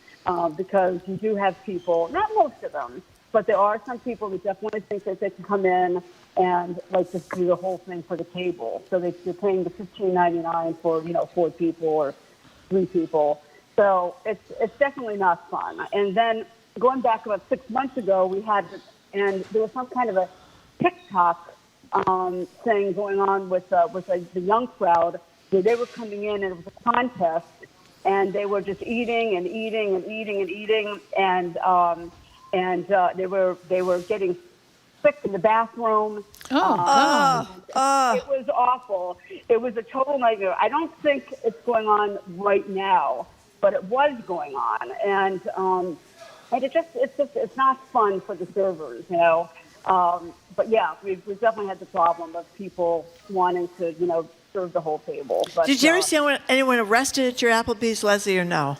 because you do have people, not most of them, but there are some people that definitely think that they can come in and just do the whole thing for the table. So they're paying the $15.99 for 4 people or 3 people. So it's definitely not fun. And then going back about 6 months ago, and there was some kind of a TikTok thing going on with the young crowd where they were coming in and it was a contest and they were just eating and eating and eating and eating and they were getting sick in the bathroom. It was awful. It was a total nightmare. I don't think it's going on right now, but it was going on, and it's not fun for the servers, But yeah, we've definitely had the problem of people wanting to, serve the whole table. But, did you ever see anyone arrested at your Applebee's, Leslie, or no?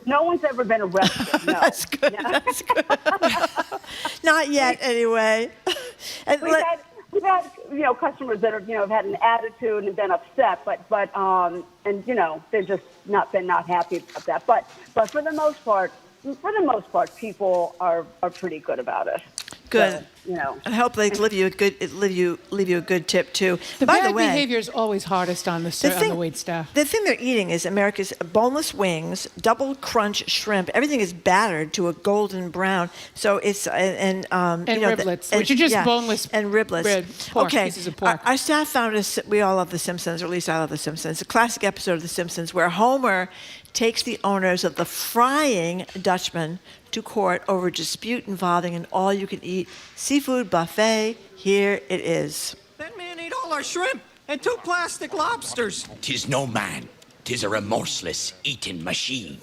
No one's ever been arrested. No. That's good. Yeah. That's good. Not yet, anyway. And we've had customers that have had an attitude and been upset, but they've just not happy about that. But for the most part, people are pretty good about it. Good. So, I hope they leave you a good tip too. By the way, behavior is always hardest on the wait staff. The thing they're eating is America's boneless wings, double crunch shrimp. Everything is battered to a golden brown. So it's and riblets, which are just boneless and riblets. Pieces of pork. Our staff found us. We all love The Simpsons, or at least I love The Simpsons. A classic episode of The Simpsons where Homer takes the owners of the Frying Dutchman to court over a dispute involving an all-you-can-eat seafood buffet. Here it is. That man ate all our shrimp and 2 plastic lobsters. 'Tis no man, 'tis a remorseless eating machine.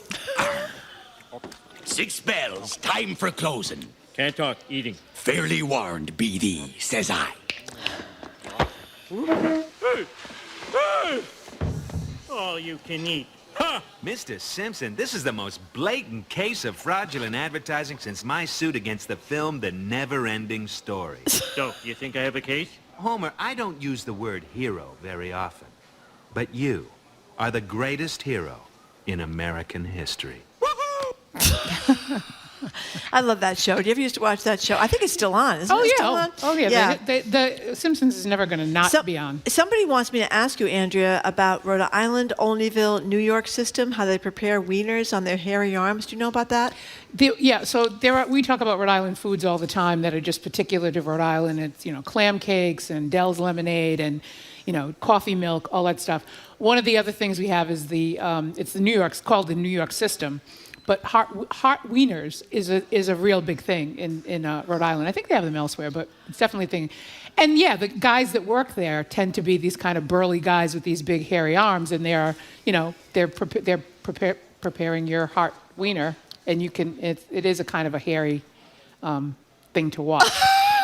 6 bells, time for closing. Can't talk, eating. Fairly warned be thee, says I. All you can eat. Mr. Simpson, this is the most blatant case of fraudulent advertising since my suit against the film The Never-Ending Story. So, you think I have a case? Homer, I don't use the word hero very often, but you are the greatest hero in American history. I love that show. Do you ever used to watch that show? I think it's still on. Isn't it still on? Oh, yeah. The Simpsons is never going to not be on. Somebody wants me to ask you, Andrea, about Rhode Island, Olneyville, New York system, how they prepare wieners on their hairy arms. Do you know about that? So we talk about Rhode Island foods all the time that are just particular to Rhode Island. It's, clam cakes and Dell's lemonade and, coffee milk, all that stuff. One of the other things we have is it's called the New York system. But heart wieners is a real big thing in Rhode Island. I think they have them elsewhere, but it's definitely a thing. And yeah, the guys that work there tend to be these kind of burly guys with these big hairy arms, and they're preparing your heart wiener, and it is a kind of a hairy thing to watch.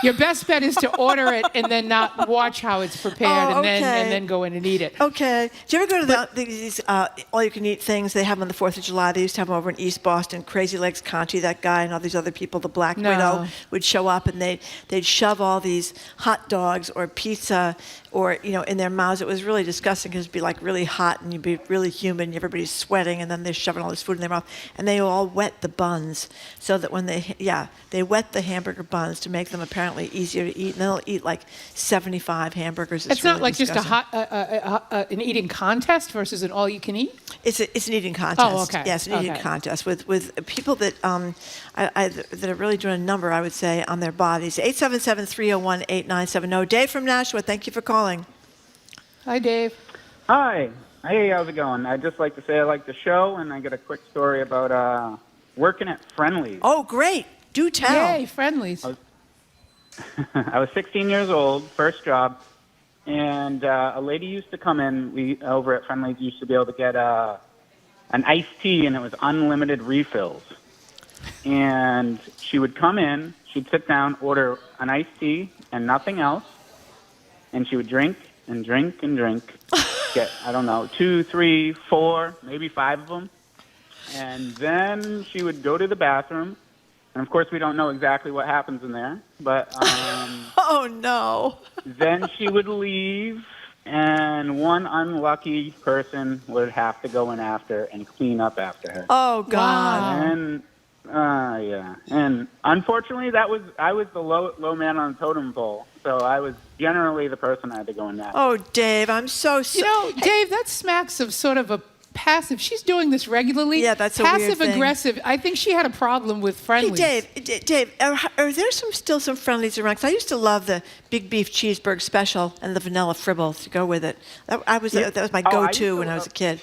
Your best bet is to order it and then not watch how it's prepared and then go in and eat it. Okay. Do you ever go to these all-you-can-eat things they have on the 4th of July? They used to have them over in East Boston. Crazy Legs Conti, that guy, and all these other people, the Black Widow, would show up and they'd shove all these hot dogs or pizza or, in their mouths. It was really disgusting because it'd be like really hot and you'd be really humid and everybody's sweating and then they're shoving all this food in their mouth. And they all wet the buns so that when they wet the hamburger buns to make them apparently easier to eat, and they'll eat like 75 hamburgers. It's really not like disgusting. Just an eating contest versus an all-you-can-eat? It's an eating contest. Oh, okay. Yes, an eating contest with people that that are really doing a number, I would say, on their bodies. 877-301-8970. Dave from Nashua, thank you for calling. Hi, Dave. Hi. Hey, how's it going? I'd just like to say I like the show, and I got a quick story about working at Friendly's. Oh, great. Do tell. Yay, Friendly's. I was 16 years old, first job, and a lady used to come in. We over at Friendly's used to be able to get an iced tea, and it was unlimited refills. And she would come in, she'd sit down, order an iced tea and nothing else, and she would drink and drink and drink. Get, 2, 3, 4, maybe 5 of them. And then she would go to the bathroom. And, of course, we don't know exactly what happens in there. But oh, no. Then she would leave, and one unlucky person would have to go in after and clean up after her. Oh, God. Wow. And, yeah. And, unfortunately, I was the low man on the totem pole. So I was generally the person I had to go in after. Oh, Dave, I'm so sorry. Dave, that smacks of sort of a passive. She's doing this regularly. Yeah, that's a weird thing. Passive aggressive. I think she had a problem with Friendly's. Hey, Dave, are there still some Friendly's around? Because I used to love the big beef cheeseburger special and the vanilla fribble to go with it. That was my go-to when I was a kid.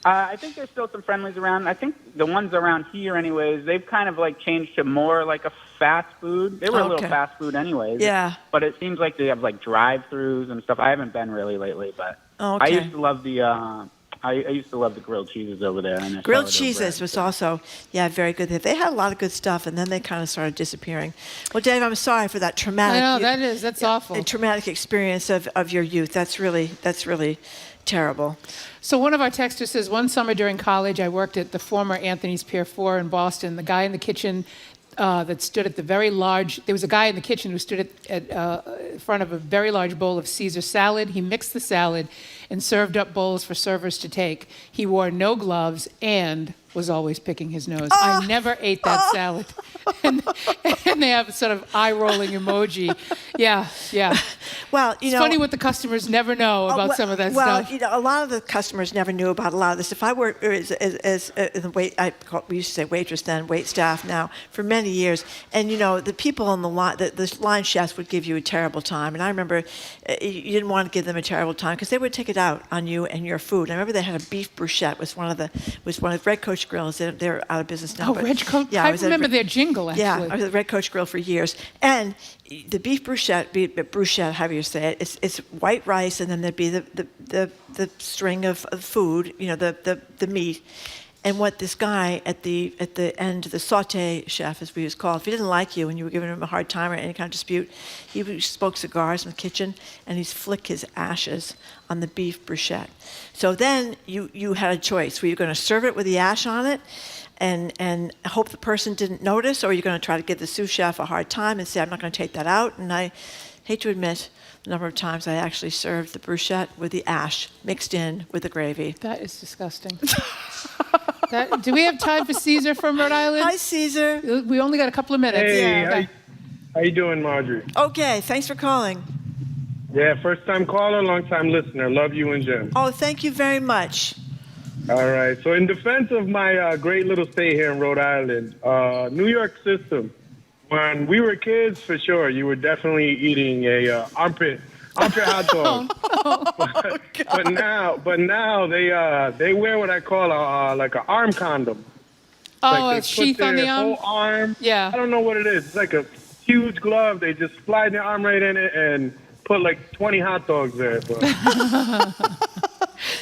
I think there's still some Friendly's around. I think the ones around here, anyways, they've kind of like changed to more like a fast food. They were a little fast food, anyways. Yeah. But it seems like they have like drive-throughs and stuff. I haven't been really lately, but I used to love the. I used to love the grilled cheeses over there. And grilled cheeses was also, very good. They had a lot of good stuff, and then they kind of started disappearing. Well, Dave, I'm sorry for that traumatic. I know, that's awful. A traumatic experience of your youth. That's really terrible. So one of our texters says, one summer during college, I worked at the former Anthony's Pier 4 in Boston. The guy in the kitchen that stood at the very large, there was a guy in the kitchen who stood in front of a very large bowl of Caesar salad. He mixed the salad and served up bowls for servers to take. He wore no gloves and was always picking his nose. I never ate that salad. And they have a sort of eye-rolling emoji. Yeah. Well, it's funny what the customers never know about some of that stuff. Well, a lot of the customers never knew about a lot of this. If I worked as we used to say waitress then, wait staff now, for many years, and the people on the line, the line chefs would give you a terrible time. And I remember you didn't want to give them a terrible time because they would take it out on you and your food. And I remember they had a beef bruschetta was one of the Red Coach Grills. They're out of business now. Oh, Red Coach! Yeah, I remember their jingle, actually. Yeah, I was at Red Coach Grill for years. And the beef bruschetta, however you say it, it's white rice, and then there'd be the string of food, the meat. And what this guy at the end, the saute chef, as we was called, if he didn't like you and you were giving him a hard time or any kind of dispute, he would smoke cigars in the kitchen and he'd flick his ashes on the beef bruschetta. So then you had a choice. Were you going to serve it with the ash on it and hope the person didn't notice, or are you going to try to give the sous chef a hard time and say, I'm not going to take that out? And I hate to admit the number of times I actually served the bruschetta with the ash mixed in with the gravy. That is disgusting. Do we have time for Caesar from Rhode Island? Hi, Caesar. We only got a couple of minutes. Hey, Okay. how you doing, Marjorie? Okay, thanks for calling. Yeah, first-time caller, long-time listener. Love you and Jim. Oh, thank you very much. All right. So in defense of my great little stay here in Rhode Island, New York system, when we were kids, for sure, you were definitely eating a armpit hot dog. But now they wear what I call like an arm condom. Oh, like a sheath on the arm? Whole arm. Yeah. I don't know what it is. It's like a huge glove. They just slide their arm right in it and put like 20 hot dogs there. So.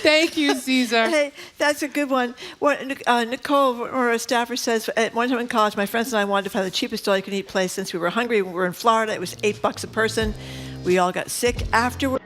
Thank you, Caesar. Hey, that's a good one. Nicole, or a staffer, says, at one time in college, my friends and I wanted to find the cheapest all-you-can-eat place since we were hungry. We were in Florida. It was $8 a person. We all got sick afterwards.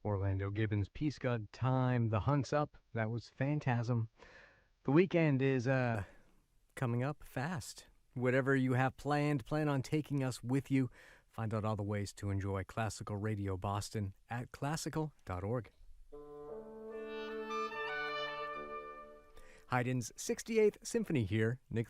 Orlando Gibbons, Peace God Time, The Hunt's Up. That was Phantasm. The weekend is coming up fast. Whatever you have planned, plan on taking us with you. Find out all the ways to enjoy Classical Radio Boston at classical.org. Haydn's 68th Symphony here. Nick